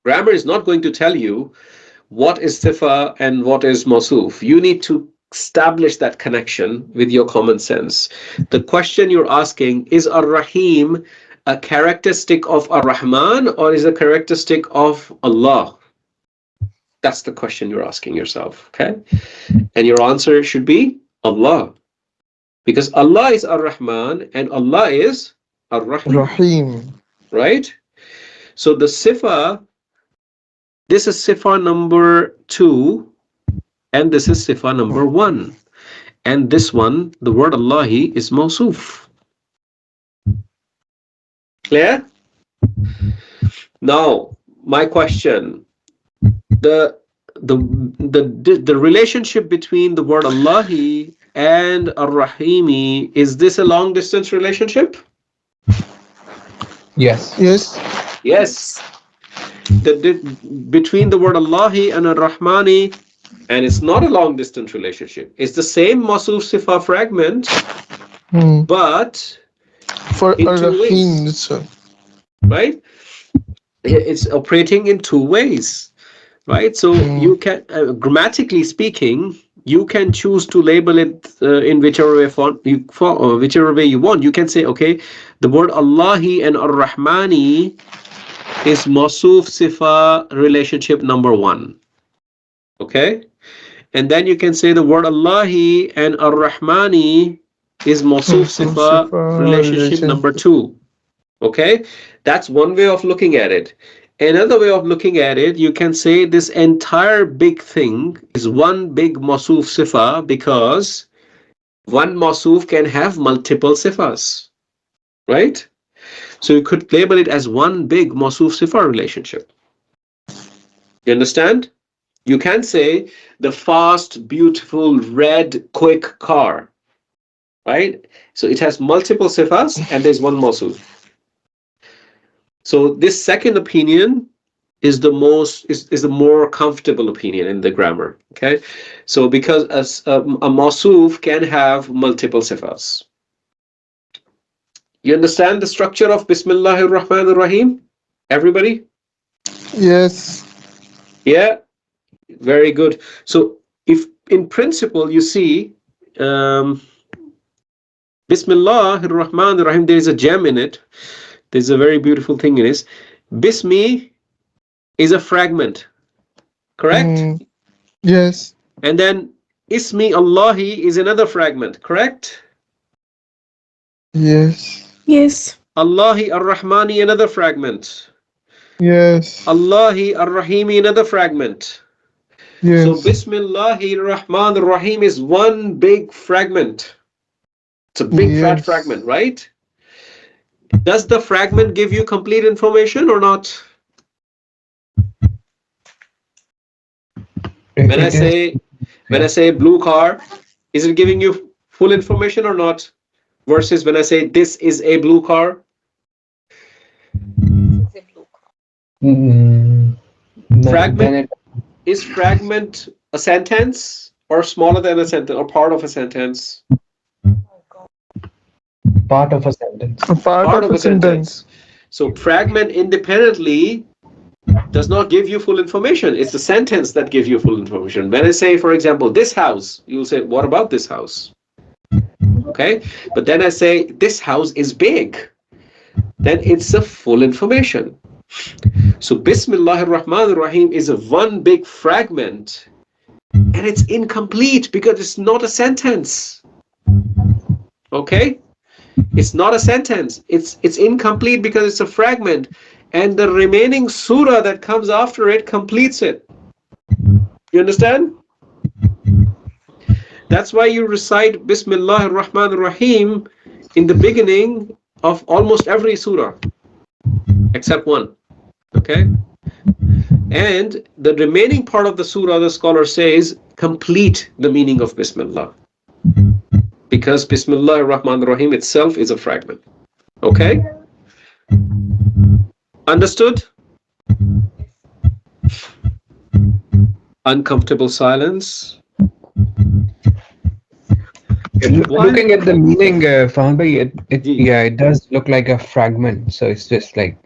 Grammar is not going to tell you what is Sifa and what is Mowsuf. You need to establish that connection with your common sense. The question you're asking is Ar-Rahim a characteristic of Ar-Rahman or is a characteristic of Allah? That's the question you're asking yourself, okay? And your answer should be Allah. Because Allah is Ar-Rahman and Allah is Ar-Rahim, Rahim. right? So the Sifa, this is Sifa number 2 and this is Sifa number 1. And this one, the word Allahi, is Mowsuf. Clear? Now, my question: the relationship between the word Allahi and Ar-Rahimi, is this a long distance relationship? Yes. Yes. Yes. Between the word Allahi and Ar-Rahmani, and it's not a long distance relationship. It's the same Mowsuf Sifa fragment, Hmm. but For in two Rahim, ways, this one. right? It's operating in two ways, right? So you can, grammatically speaking, you can choose to label it in whichever way whichever way you want. You can say, okay, the word Allahi and Ar-Rahmani is Mowsuf Sifa relationship number 1. Okay, and then you can say the word Allahi and Ar-Rahmani is Mowsuf Sifa relationship number 2. Okay, that's one way of looking at it. Another way of looking at it, you can say this entire big thing is one big Mowsuf Sifa because one Mowsuf can have multiple Sifas, right? So you could label it as one big Mowsuf Sifa relationship. You understand? You can say the fast, beautiful, red, quick car, right? So it has multiple Sifas and there's one Mowsuf. So this second opinion is the more comfortable opinion in the grammar. Okay, so because a Mowsuf can have multiple sifas. You understand the structure of Bismillahir Rahmanir Rahim? Everybody? Yes. Yeah, very good. So if in principle you see Bismillahir Rahmanir Rahim, there is a gem in it. There's a very beautiful thing in it. Bismi is a fragment, correct? Yes. And then Ismi Allahi is another fragment, correct? Yes. Yes. Allahi Ar-Rahmani, another fragment. Yes. Allahi Ar-Rahimi, another fragment. So Yes. Bismillahir Rahmanir Rahim is one big fragment. It's a big fat Yes. fragment, right? Does the fragment give you complete information or not? If When I it is, say blue car, is it giving you full information or not? Versus when I say this is a blue car, then fragment, it is fragment a sentence or smaller than a sentence or part of a sentence? part of a sentence. A part Part of of a a sentence. So fragment independently does not give you full information. It's the sentence that gives you full information. When I say, for example, this house, you'll say, what about this house? Okay. But then I say, this house is big. Then it's a full information. So Bismillahir Rahmanir Rahim is a one big fragment and it's incomplete because it's not a sentence. Okay? It's not a sentence. It's incomplete because it's a fragment. And the remaining surah that comes after it completes it. You understand? That's why you recite Bismillahir Rahmanir Rahim in the beginning of almost every surah, except one. Okay? And the remaining part of the surah, the scholar says, complete the meaning of Bismillah. Because Bismillahir Rahmanir Rahim itself is a fragment. Okay? Understood? Uncomfortable silence. Looking at the meaning, Fahad bhai, it does look like a fragment. So it's just like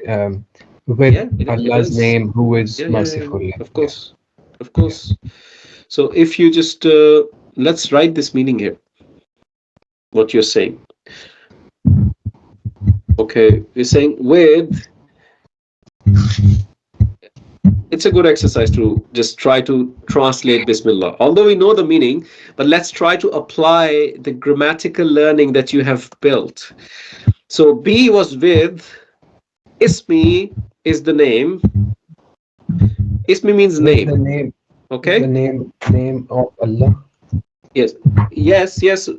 with it Allah's is. name, who is Yeah, merciful. of course. Of course. So if you just, let's write this meaning here. What you're saying. Okay, you're saying with, it's a good exercise to just try to translate Bismillah. Although we know the meaning, but let's try to apply the grammatical learning that you have built. So B was with, Ismi is the name. Ismi means With the name. name, Okay? the name of Allah. Yes,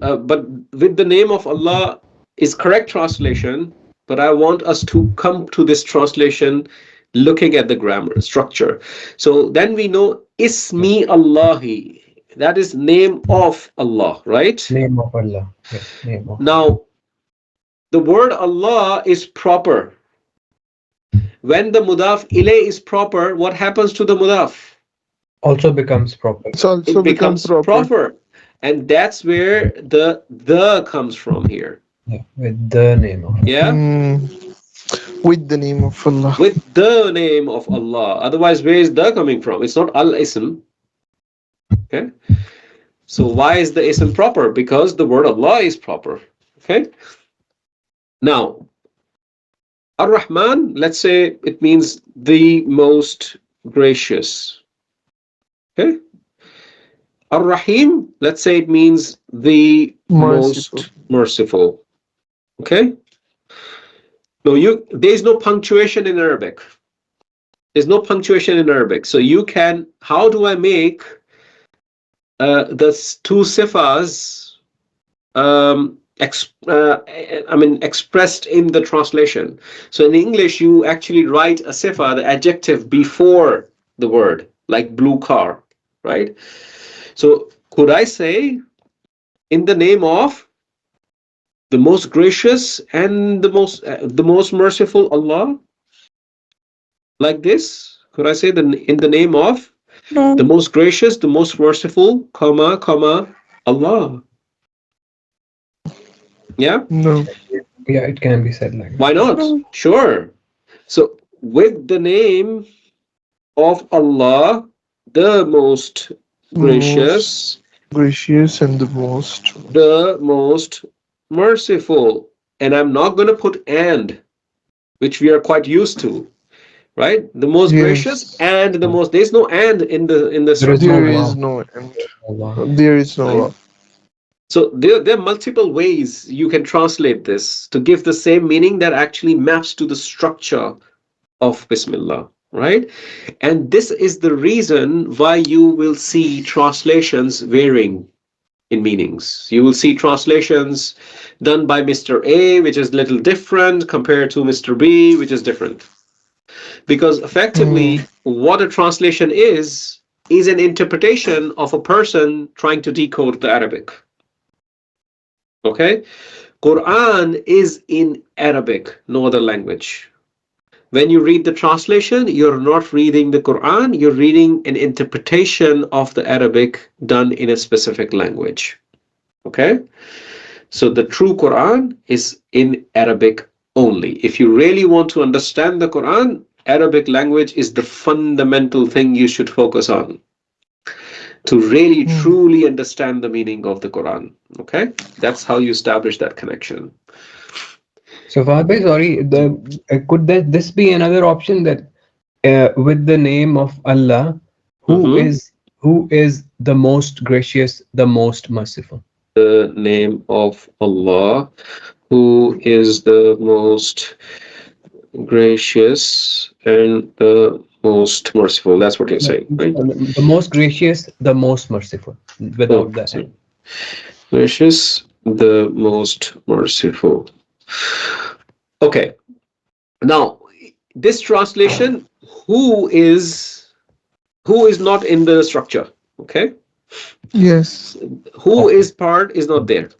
but with the name of Allah is correct translation, but I want us to come to this translation looking at the grammar structure. So then we know Ismi Allahi, that is name of Allah, right? Name of Allah. Yes, name of Allah. Now, the word Allah is proper. When the mudaf ilay is proper, what happens to the mudaf? Also becomes proper. It's also It becomes proper. And that's where the comes from here. Yeah, with the name of Allah. Yeah? With the name of Allah. With the name of Allah. Otherwise, where is the coming from? It's not al-ism. Okay? So why is the ism proper? Because the word Allah is proper. Okay? Now, Ar-Rahman, let's say it means the most gracious. Okay? Ar-Rahim, let's say it means the most merciful. Okay? No, there's no punctuation in Arabic. There's no punctuation in Arabic. So you can, how do I make the two sifas expressed in the translation? So in English, you actually write a sifa, the adjective, before the word, like blue car, right? So could I say, in the name of the most gracious and the most merciful Allah? Like this? Could I say in the name of No. the most gracious, the most merciful, Allah? Yeah? No. Yeah, it can be said like that. Why not? No. Sure. So with the name of Allah, the most gracious, Gracious and the most merciful. And I'm not going to put and, which we are quite used to. right? The most gracious Yes. and the most. There's no and in the There is structure, no There wow. is no end. Allah. There is no right? law. So there are multiple ways you can translate this to give the same meaning that actually maps to the structure of Bismillah, right? And this is the reason why you will see translations varying in meanings. You will see translations done by Mr. A, which is a little different compared to Mr. B, which is different. Because Hmm. effectively, what a translation is an interpretation of a person trying to decode the Arabic. Okay? Quran is in Arabic, no other language. When you read the translation, you're not reading the Quran, you're reading an interpretation of the Arabic done in a specific language. Okay? So the true Quran is in Arabic only. If you really want to understand the Quran, Arabic language is the fundamental thing you should focus on to really Hmm. truly understand the meaning of the Quran. Okay? That's how you establish that connection. So Fahad bhai, sorry, could this be another option that with the name of Allah, Mhm. who is the most gracious, the most merciful? The name of Allah, who is the most gracious and the most merciful. That's what you're saying, right? The most gracious, the most merciful, Oh, without the sorry. end. Gracious, the most merciful. Okay. Now, this translation, who is who is not in the structure? Okay. Yes. Who Okay. is part is not there,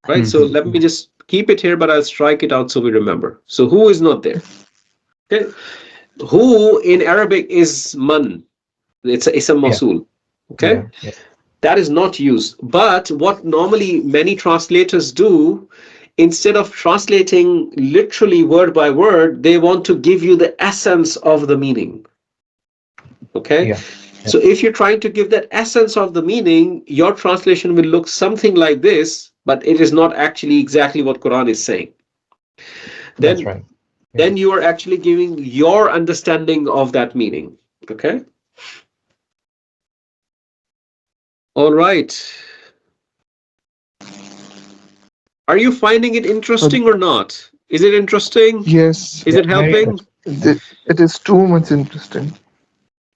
right? So let me Mhm. just keep it here, but I'll strike it out so we remember. So who is not there? Okay. Who in Arabic is man. It's a Yeah, mausul. Okay. yeah, yeah. That is not used. But what normally many translators do, instead of translating literally word by word, they want to give you the essence of the meaning. Okay. Yeah. So if you're trying to give that essence of the meaning, your translation will look something like this, but it is not actually exactly what Quran is saying. That's Then right. Yeah. then you are actually giving your understanding of that meaning. Okay. All right. Are you finding it Uh, interesting or not? Is it interesting? yes. Is Yeah, it very helping? interesting. It is too much interesting.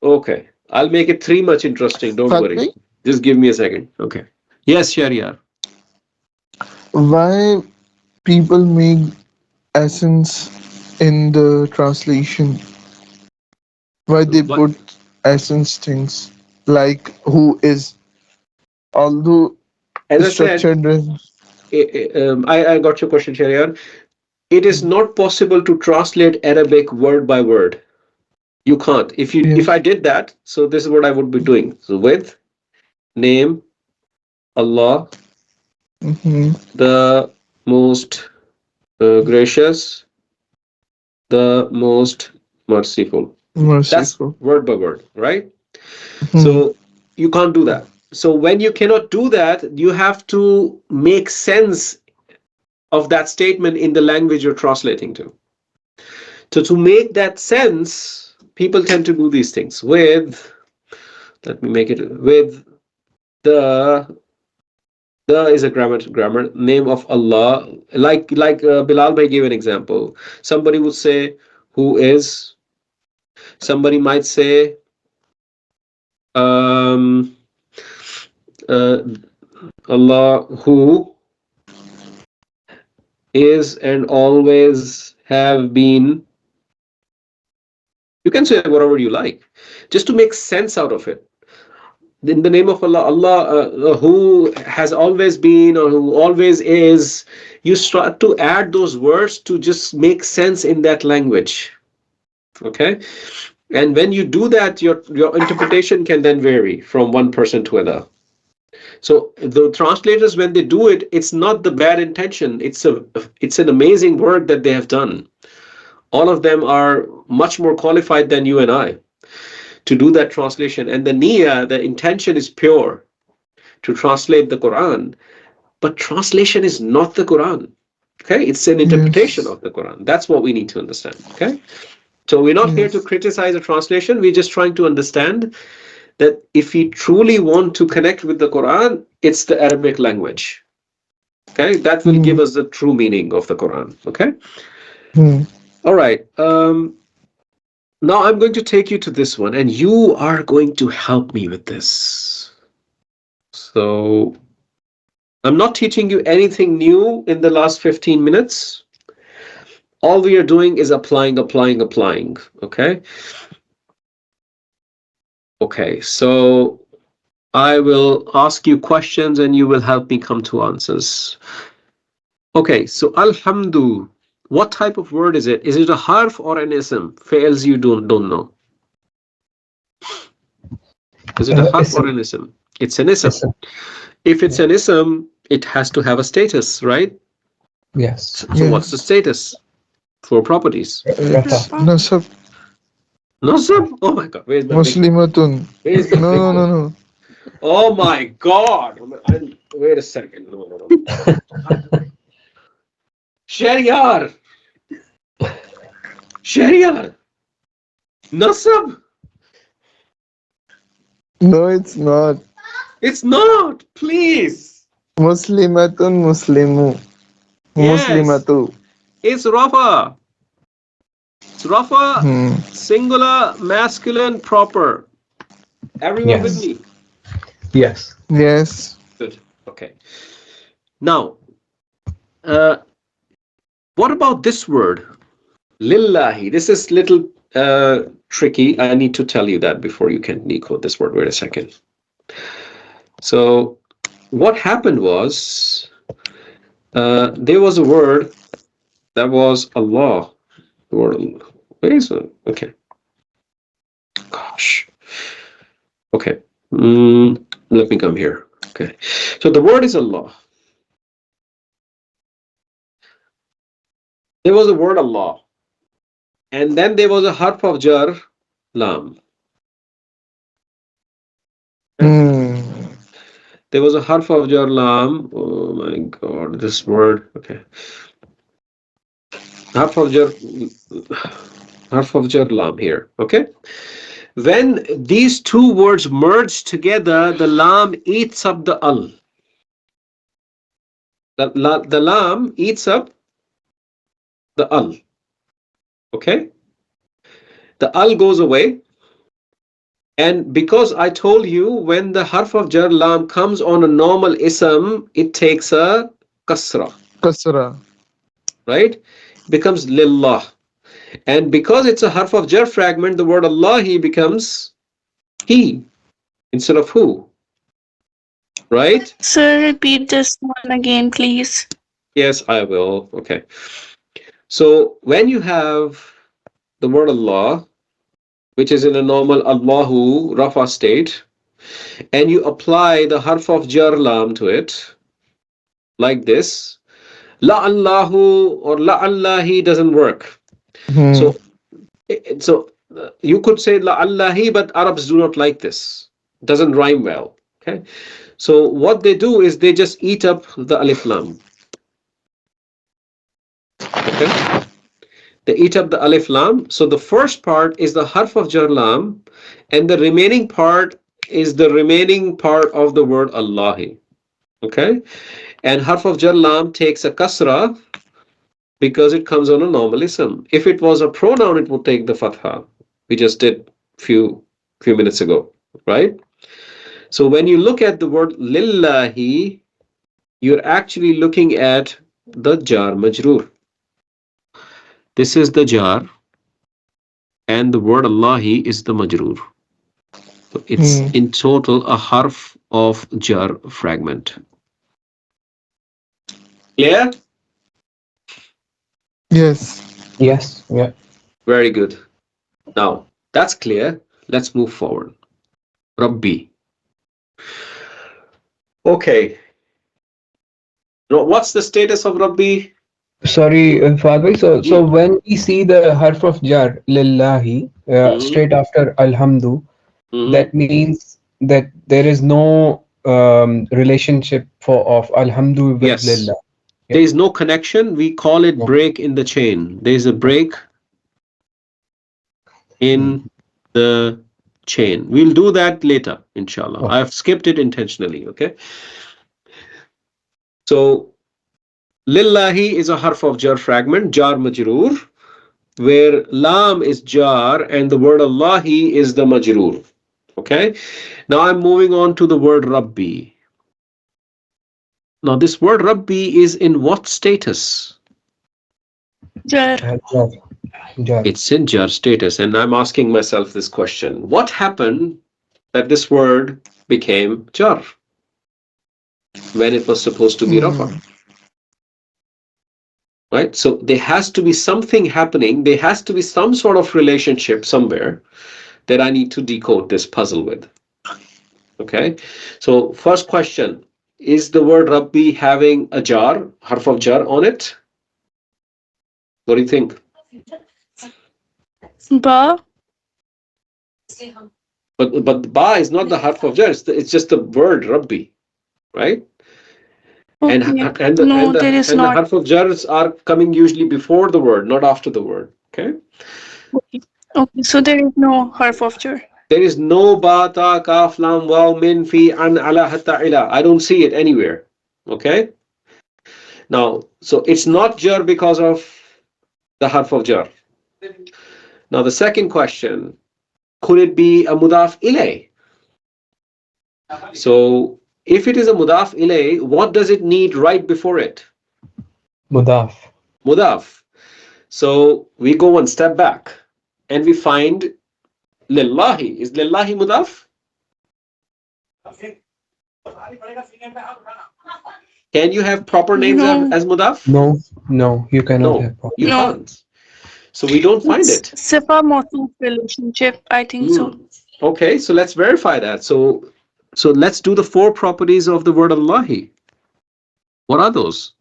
Okay. I'll make it three much interesting. Don't worry. Fatih, Just give me a second. Okay. Yes, Sharia. why people make essence in the translation? Why they What? put essence things like who is, although As I said, structured. I got your question, Sharia. It is not possible to translate Arabic word by word. You can't. If I Yes. did that, so this is what I would be doing. So with name Allah, Mm-hmm. the most gracious, the most merciful. That's Merciful. word by word, right? Hmm. So you can't do that. So when you cannot do that, you have to make sense of that statement in the language you're translating to. So to make that sense, people tend to do these things with, let me make it with the is a grammar name of Allah. Like Bilal Bhai gave an example. Somebody would say who is. Somebody might say um, uh, Allah who is and always have been. You can say whatever you like, just to make sense out of it. In the name of Allah, who has always been or who always is, you start to add those words to just make sense in that language. Okay, and when you do that, your interpretation can then vary from one person to another. So the translators, when they do it, it's not the bad intention. It's an amazing work that they have done. All of them are much more qualified than you and I to do that translation. And the niyyah, the intention is pure to translate the Quran, but translation is not the Quran. Okay, it's an interpretation Yes. of the Quran. That's what we need to understand. Okay, So we're not here to Yes. criticize a translation. We're just trying to understand that if we truly want to connect with the Quran, it's the Arabic language. Okay, that will give us the true meaning of the Quran. Okay. Hmm. All right. Now I'm going to take you to this one, and you are going to help me with this. So I'm not teaching you anything new in the last 15 minutes. All we are doing is applying. Okay. Okay. So I will ask you questions, and you will help me come to answers. Okay. So alhamdu. What type of word is it? Is it a harf or an ism? Fails you don't know. Is it a harf or Ism. an ism? It's an ism. Ism. If it's an ism, it has to have a status, right? Yes. So what's the Yes. status? Four properties. Rafa. Nasab. Nasab? Oh my God, where's my big? Muslimatun. Where's my No, big no, no, book? no. Oh my God! Wait a second. No. Shariar. Nasab. No, it's not. It's not. Please. Muslimatun Muslimu. Yes. Muslimatu. It's Rafa. It's Rafa. Hmm. Singular, masculine, proper. Everyone with Yes. me? Yes. Yes. Good. Okay. Now, what about this word? Lillahi. This is little tricky. I need to tell you that before you can decode this word. Wait a second. So, what happened was there was a word that was Allah. The word Allah. Where is it? Okay. Gosh. Okay. Let me come here. Okay. So the word is Allah. There was a word Allah. And then there was a harf of jar, lam. Hmm. There was a harf of jar, lam. Oh my God, this word. Okay. Harf of jar, lam here. Okay. When these two words merge together, the lam eats up the al. The lam eats up the al. Okay. The al goes away. And because I told you when the harf of jar lam comes on a normal ism, it takes a kasra, Kasra. right? Becomes lillah. And because it's a harf of jar fragment, the word Allahi becomes he instead of who, right? Sir, repeat this one again, please. Yes, I will. Okay. So when you have the word Allah, which is in a normal Allahu Rafa state, and you apply the harf of jar lam to it, like this, La Allahu or La Allahi doesn't work. Hmm. So you could say La Allahi, but Arabs do not like this. It doesn't rhyme well. Okay. So what they do is they just eat up the alif lam. Okay. They eat up the alif lam. So the first part is the harf of jar lam, and the remaining part is the remaining part of the word Allahi. Okay. And harf of jar lam takes a kasra because it comes on a normal ism. If it was a pronoun, it would take the fatha. We just did few minutes ago, right? So when you look at the word lillahi, you're actually looking at the jar majroor. This is the jar, and the word Allahi is the majroor. So it's in total a harf of jar fragment. Clear? Yes. Yes. Yeah. Very good. Now that's clear. Let's move forward. Rabbi. Okay. Now, what's the status of Rabbi? Sorry, Father. So when we see the harf of jar, lillahi, straight after alhamdu, that means that there is no relationship of alhamdu with Yes. lillah. There is no connection. We call it No. break in the chain. There is a break in the chain. We'll do that later, inshallah. Okay. I've skipped it intentionally, okay? So, lillahi is a harf of jar fragment, jar majroor, where lam is jar and the word Allahi is the majroor. Okay? Now I'm moving on to the word Rabbi. Now this word Rabbi is in what status? Jar. Jar. Jar. It's in jar status, and I'm asking myself this question. What happened that this word became jar when it was supposed to be rafa? Right? So there has to be something happening. There has to be some sort of relationship somewhere that I need to decode this puzzle with. Okay? So first question, is the word Rabbi having a jar, harf of jar on it? What do you think? Ba. But ba is not the harf of jar. It's just the word Rabbi, right? And Okay. and the No, and there the is and the not. harf of jars are coming usually before the word, not after the word. Okay. Okay. Okay. So there is no harf of jar. There is no ba, ta, kaf, lam, waw, min, fi, an, ala, hatta, ila. I don't see it anywhere. Okay. Now, so it's not jar because of the harf of jar. Now, the second question, could it be a mudaf ilay? So, if it is a mudaf ilay, what does it need right before it? Mudaf. Mudaf. So, we go one step back and we find lillahi. Is lillahi mudaf? Can you have proper names No. as mudaf? No, you cannot No, have problem. you No. can't. So we don't find It's it. Sifa Mowsuf relationship. I think so. Okay, so let's verify that. So let's do the four properties of the word Allahi. What are those?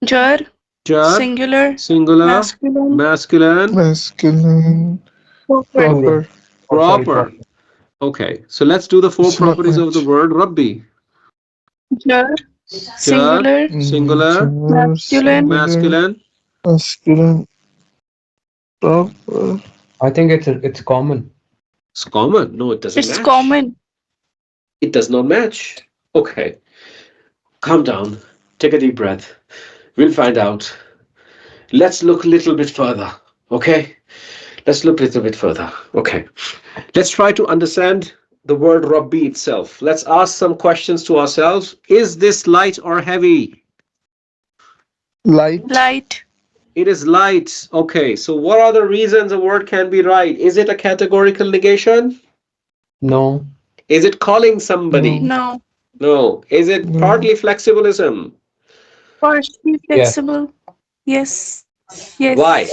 Jar. Jar, Singular. singular, Masculine. masculine, Masculine. Proper. Proper. Oh, sorry, proper. Okay, so let's do the four It's not properties of the much. word Rabbi. Jar. Jar, Singular. singular, Singular, Masculine. singular, masculine. masculine, proper. I think it's common. It's common. No, it doesn't It's match. common. It does not match. Okay, calm down. Take a deep breath. We'll find out. Let's look a little bit further. Okay? Let's look a little bit further. Okay. Let's try to understand the word Rabbi itself. Let's ask some questions to ourselves. Is this light or heavy? Light. Light. It is light. Okay. So what are the reasons a word can be right? Is it a categorical negation? No. Is it calling somebody? No. No. Is it No. partly flexibilism? Partially Yes. flexible. Yes. Yes. Why?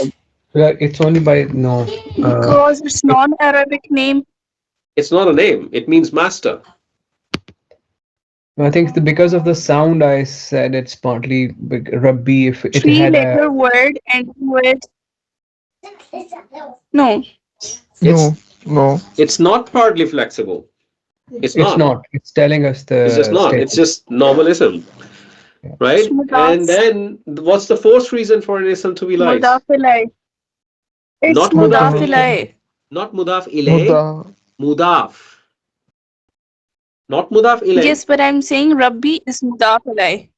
It's only by no. Because it's non-Arabic name. It's not a name. It means master. I think because of the sound I said it's partly Rabbi if it had a Three-letter word and with no. It's No. No. it's not partly flexible. It's it's not. not. It's telling us It's just the not. It's status. just normalism, It's right? And then what's the fourth reason for an ism to be light? mudaf ilay. It's Not mudaf mudaf ilay. ilay. Not mudaf ilay. Muda. Mudaf. Not mudaf ilay. Yes, but I'm saying Rabbi is mudaf ilay.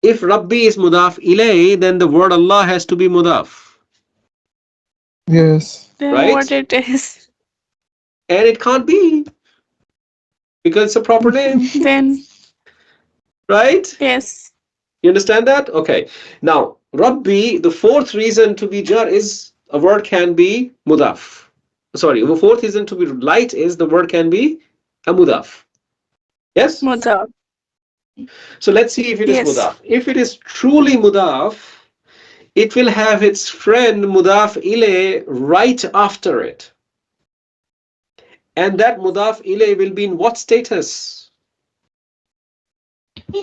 If Rabbi is mudaf ilay, then the word Allah has to be mudaf, Yes. Then right? what it is? And it can't be because it's a proper name, Then right? yes. You understand that? Okay. Now, Rabbi, the fourth reason to be jar is a word can be mudaf. Sorry, the fourth reason to be light is the word can be a mudaf. Yes? Mudaf. So let's see if it is Yes. mudaf. If it is truly mudaf, it will have its friend mudaf ilay right after it. And that mudaf ilay will be in what status?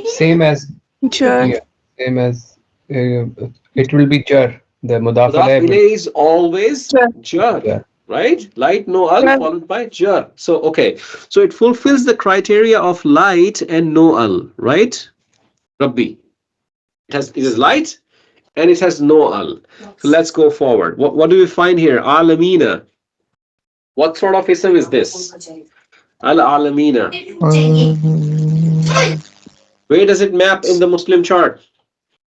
Same as Jar. yeah, same as it will be jar. The mudaf Mudaf alayh will ilay is always Jar. jar, yeah. right? Light no al Jar. followed by jar. So okay, so it fulfills the criteria of light and no al, right? Rabbi. It is light and it has no al. So let's go forward. What do we find here? Alamina. What sort of ism is this? Al-Alamina. Where does it map in the Muslim chart?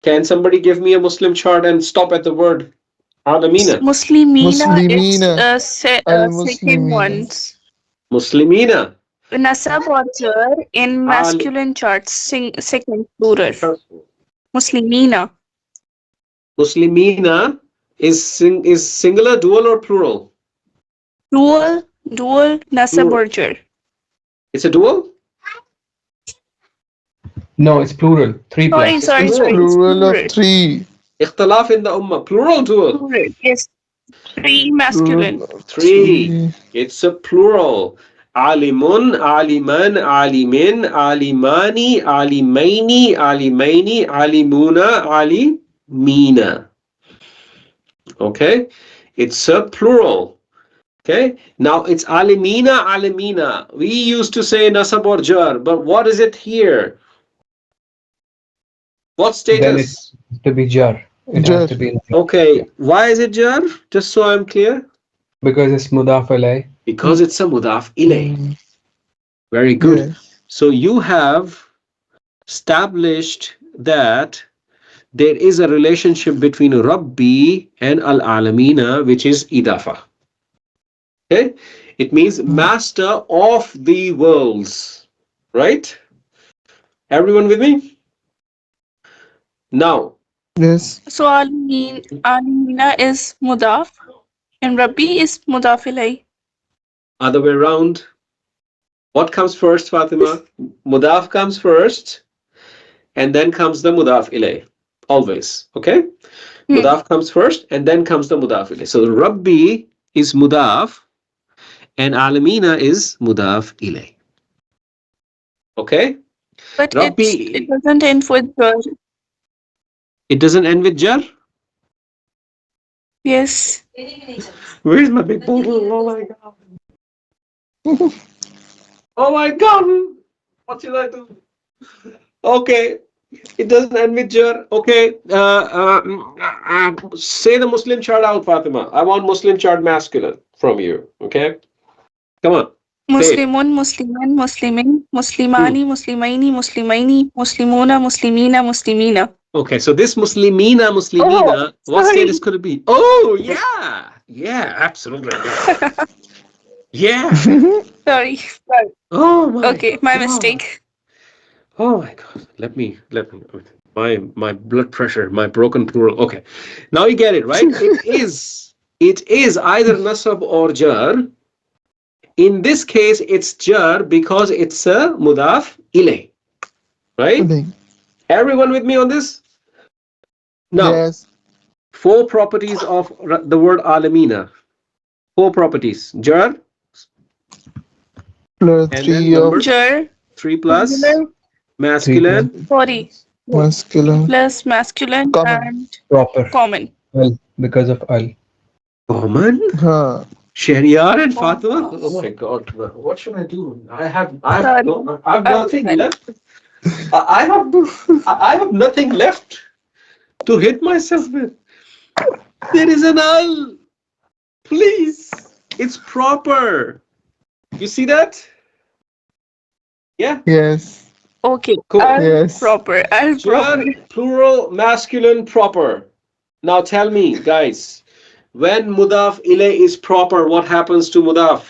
Can somebody give me a Muslim chart and stop at the word Alamina? Muslimina is Muslimina. second Al-Muslimina. ones. Muslimina. Nasab or jar in Al. masculine charts, second plural. Muslimina. Muslimina is singular, dual, or plural? Dual, nasab Plural. or jar. It's a dual? No, it's plural. 3 Sorry, plus. It's sorry, plural. sorry. It's Plural of plural. 3. Ikhtilaf in the ummah. Plural, dual? Plural. Yes. 3 masculine. Plural of 3. 3. It's a plural. Alimun, aliman, alimin, alimani, alimaini, alimaini, alimuna, alimina. Okay? It's a plural. Okay? Now it's alimina, alimina. We used to say nasab or jar, but what is it here? What Then it status? has to be jar. It has Jar. to be in jar. Okay, Yeah. why is it jar? Just so I'm clear. Because it's mudaf alay. Because it's a mudaf ilay. Mm, Very good. yes. So you have established that there is a relationship between Rabbi and Al-Alamina, which is idafa. Okay? It means master of the worlds. Right? Everyone with me? Now, Yes. So Alimina is mudaf and Rabbi is mudaf ilay. other way around. What comes first, Fatima? Mudaf comes first, and then comes the mudaf ilay. Always. Okay? Mudaf comes first, and then comes the mudaf ilay. So Rabbi is mudaf, and Alamina is mudaf ilay. Okay? But Rabbi, it doesn't end with jar. it doesn't end with jar? Yes. Where's my big bottle? Oh my god. Oh my god. What should I do? Okay. It doesn't end with jar. Okay. Say the Muslim chart out, Fatima. I want Muslim chart masculine from you. Okay? Come on. Say it. Muslimun, Musliman, Muslimin, Muslimani, Muslimaini, Muslimaini, Muslimuna, Muslimina, Muslimina. Okay, so this Muslimina, Oh, what sorry. status could it be? Oh, yeah. Yeah, absolutely. Yeah. Sorry. Oh my Okay, my god. mistake. Oh my god. Let me my blood pressure, my broken plural. Okay. Now you get it, right? It is either nasab or jar. In this case, it's jar because it's a mudaf ilay. Right? Pudding. Everyone with me on this? Now, Yes. 4 properties of the word alamina. 4 properties. Jar, Plus and 3 then of number Jar, 3 plus singular, masculine. sorry, masculine. plus masculine Common. and Proper. common. Al. Because of al. Common. Huh. Shahriyar and Fatima. Oh my God! What should I do? I've Sorry. nothing left. I have nothing left to hit myself with. There is an al. Please, it's proper. You see that? Yeah. Yes. Okay, Cool. Yes. proper. Jar, plural, masculine, proper. Now tell me, guys, when mudaf ilay is proper, what happens to mudaf?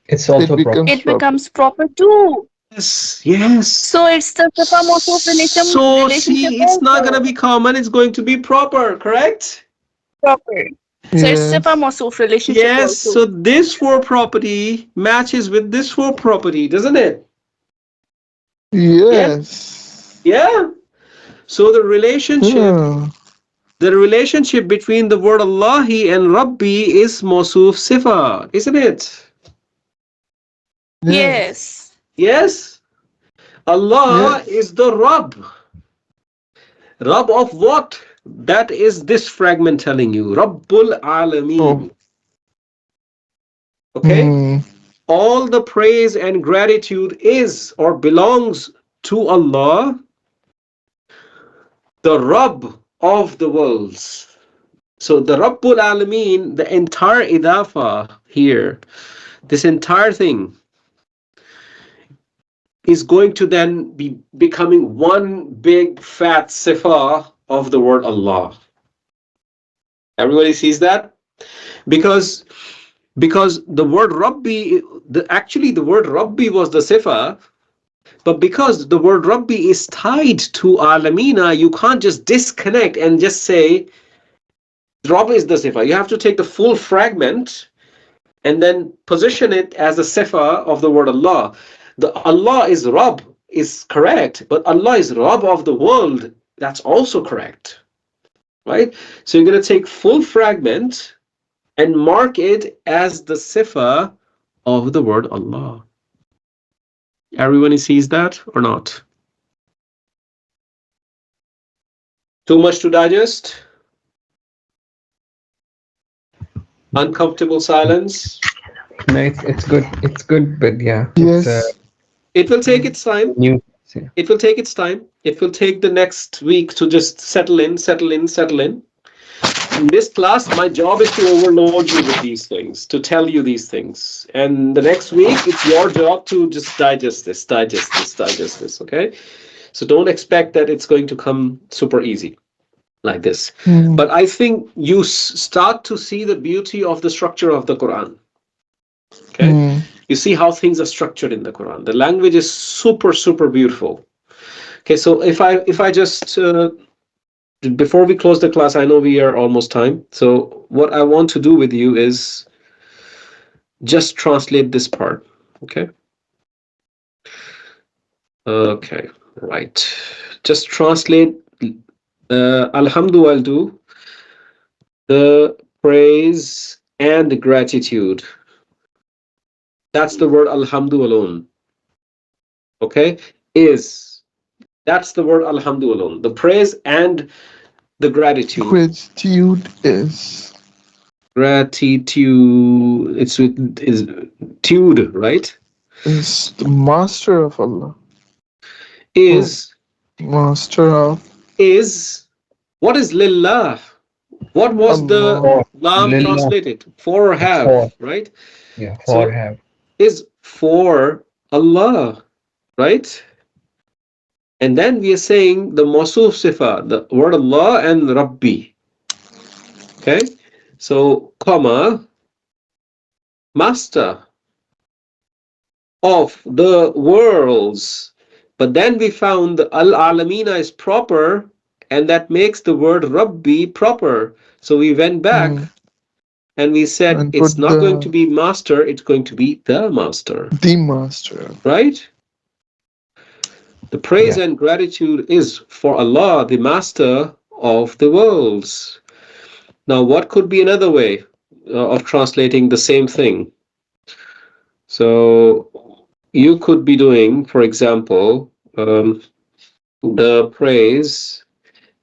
It's also It proper. becomes It proper. becomes proper too. Yes. So it's the Sifa Mowsuf So relationship see, it's not gonna also. be common. It's going to be proper, correct? Proper. So it's Yes. Sifa Mowsuf relationship Yes. also. So this for property matches with this for property, doesn't it? Yes. Yeah. So the relationship, Hmm. the relationship between the word Allahi and Rabbi is Mowsuf Sifa, isn't it? Yes. Yes. Yes. Allah Yes. is the Rabb. Rabb of what? That is this fragment telling you. Rabbul Alameen. Oh. Okay? Hmm. All the praise and gratitude is or belongs to Allah, the Rabb of the worlds. So the Rabbul Alameen, the entire idafa here, this entire thing is going to then be becoming one big fat sifa of the word Allah. Everybody sees that? Because the word Rabbi, actually the word Rabbi was the sifa, but because the word Rabbi is tied to Alamina, you can't just disconnect and just say Rabb is the sifa. You have to take the full fragment and then position it as the sifa of the word Allah. The Allah is Rabb is correct, but Allah is Rabb of the world. That's also correct, right? So you're going to take full fragment and mark it as the sifa of the word Allah. Everyone sees that or not? Too much to digest? Uncomfortable silence? No, it's good. It's good, but yeah, it's Yes. It will take its time. new. It will take its time. It will take the next week to just settle in. In this class, my job is to overload you with these things, to tell you these things. And the next week, it's your job to just digest this, okay? So don't expect that it's going to come super easy like this. But I think you start to see the beauty of the structure of the Quran. Okay? You see how things are structured in the Quran. The language is super, super beautiful. Okay, so if I just before we close the class, I know we are almost time. So what I want to do with you is just translate this part. Okay. Okay. Right. Just translate. Alhamdu I'll do the praise and gratitude. That's the word Alhamdu alone. Okay. That's the word Alhamdu alone. The praise and the gratitude. Gratitude is. Gratitude. It's with is tude, right? Is the master of Allah. Is Master of. Is what is lillah? What was Allah. the lam Lillah. translated? For or have, For. right? Yeah, for So have. is for Allah, right? And then we are saying the Mowsuf Sifa, the word Allah and Rabbi. Okay? So, comma, master of the worlds. But then we found the Al-Alamina is proper, and that makes the word Rabbi proper. So we went back and we said And it's put not going to the be master, it's going to be the master. master. Right? The praise Yeah. and gratitude is for Allah, the master of the worlds. Now, what could be another way of translating the same thing? So you could be doing, for example, the praise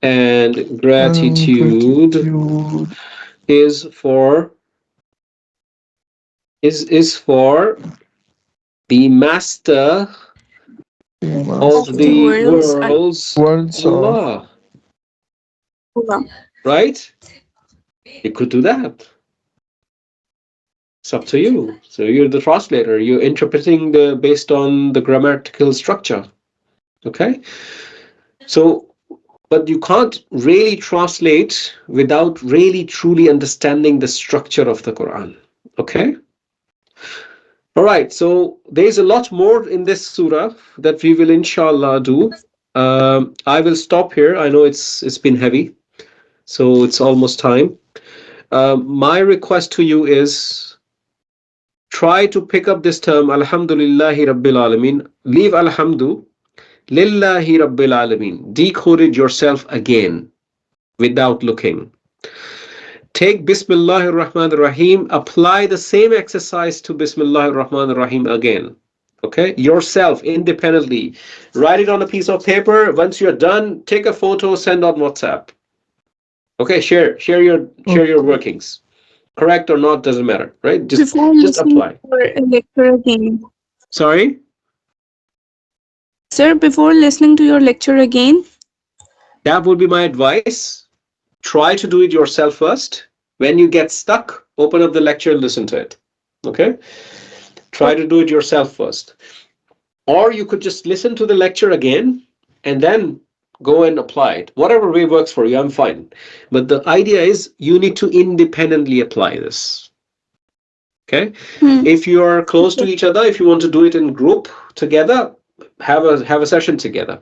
and gratitude is for the master of Of the the worlds, worlds, Allah. Allah. Right? You could do that. It's up to you. So you're the translator. You're interpreting based on the grammatical structure. Okay? So, but you can't really translate without really truly understanding the structure of the Quran. Okay? All right. So there's a lot more in this surah that we will inshallah do. I will stop here. I know it's been heavy, so it's almost time. My request to you is try to pick up this term, Alhamdulillahi Rabbil Alameen. Leave Alhamdu, Lillahi Rabbil Alameen. Decode it yourself again without looking. Take Bismillahir Rahmanir Rahim, apply the same exercise to Bismillahir Rahmanir Rahim again. Okay, yourself independently. Write it on a piece of paper. Once you're done, take a photo, send on WhatsApp. Okay, share your workings. Correct or not doesn't matter, right? Before Just listening apply. to your lecture again. Sorry? Sir, before listening to your lecture again, That would be my advice. Try to do it yourself first. When you get stuck, open up the lecture and listen to it. Okay? Try to do it yourself first. Or you could just listen to the lecture again and then go and apply it. Whatever way works for you, I'm fine. But the idea is you need to independently apply this. Okay? If you are close to each other, if you want to do it in group together, have a session together.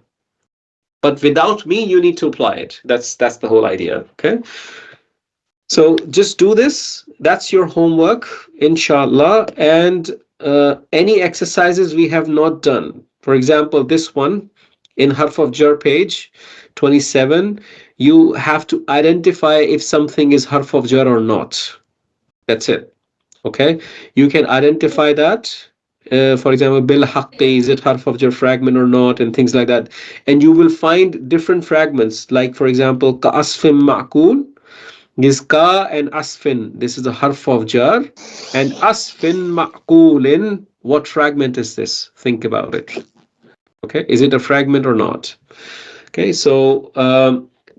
But without me, you need to apply it. That's the whole idea. Okay? So just do this. That's your homework, inshallah. And any exercises we have not done, for example, this one in Harf of Jarr page 27, you have to identify if something is Harf of Jarr or not. That's it. Okay, you can identify that. For example, bil haqqi, is it Harf of Jarr fragment or not, and things like that. And you will find different fragments, like for example, ka asfin ma'kul. This ka and asfin, this is a Harf of Jarr, and asfin ma'kulin, what fragment is this? Think about it. Okay, is it a fragment or not? Okay, so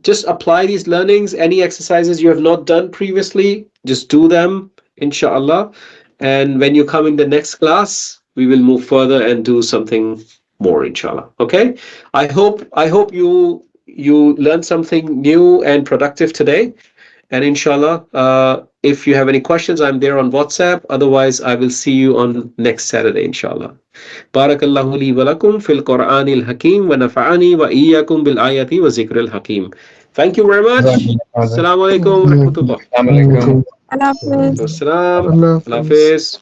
just apply these learnings. Any exercises you have not done previously, just do them, inshallah. And when you come in the next class, we will move further and do something more, inshallah. Okay, I hope you learned something new and productive today. And inshallah, if you have any questions, I'm there on WhatsApp. Otherwise, I will see you on next Saturday, inshallah. Barakallahu li wa lakum fil Qur'anil Hakim wa nafa'ani wa iyyakum bil ayati wa zikril Hakim. Thank you very much. Assalamu alaikum wa rahmatullah. Assalamu alaikum. Allah Hafiz. Wassalam. Allah Allah Hafiz. Hafiz.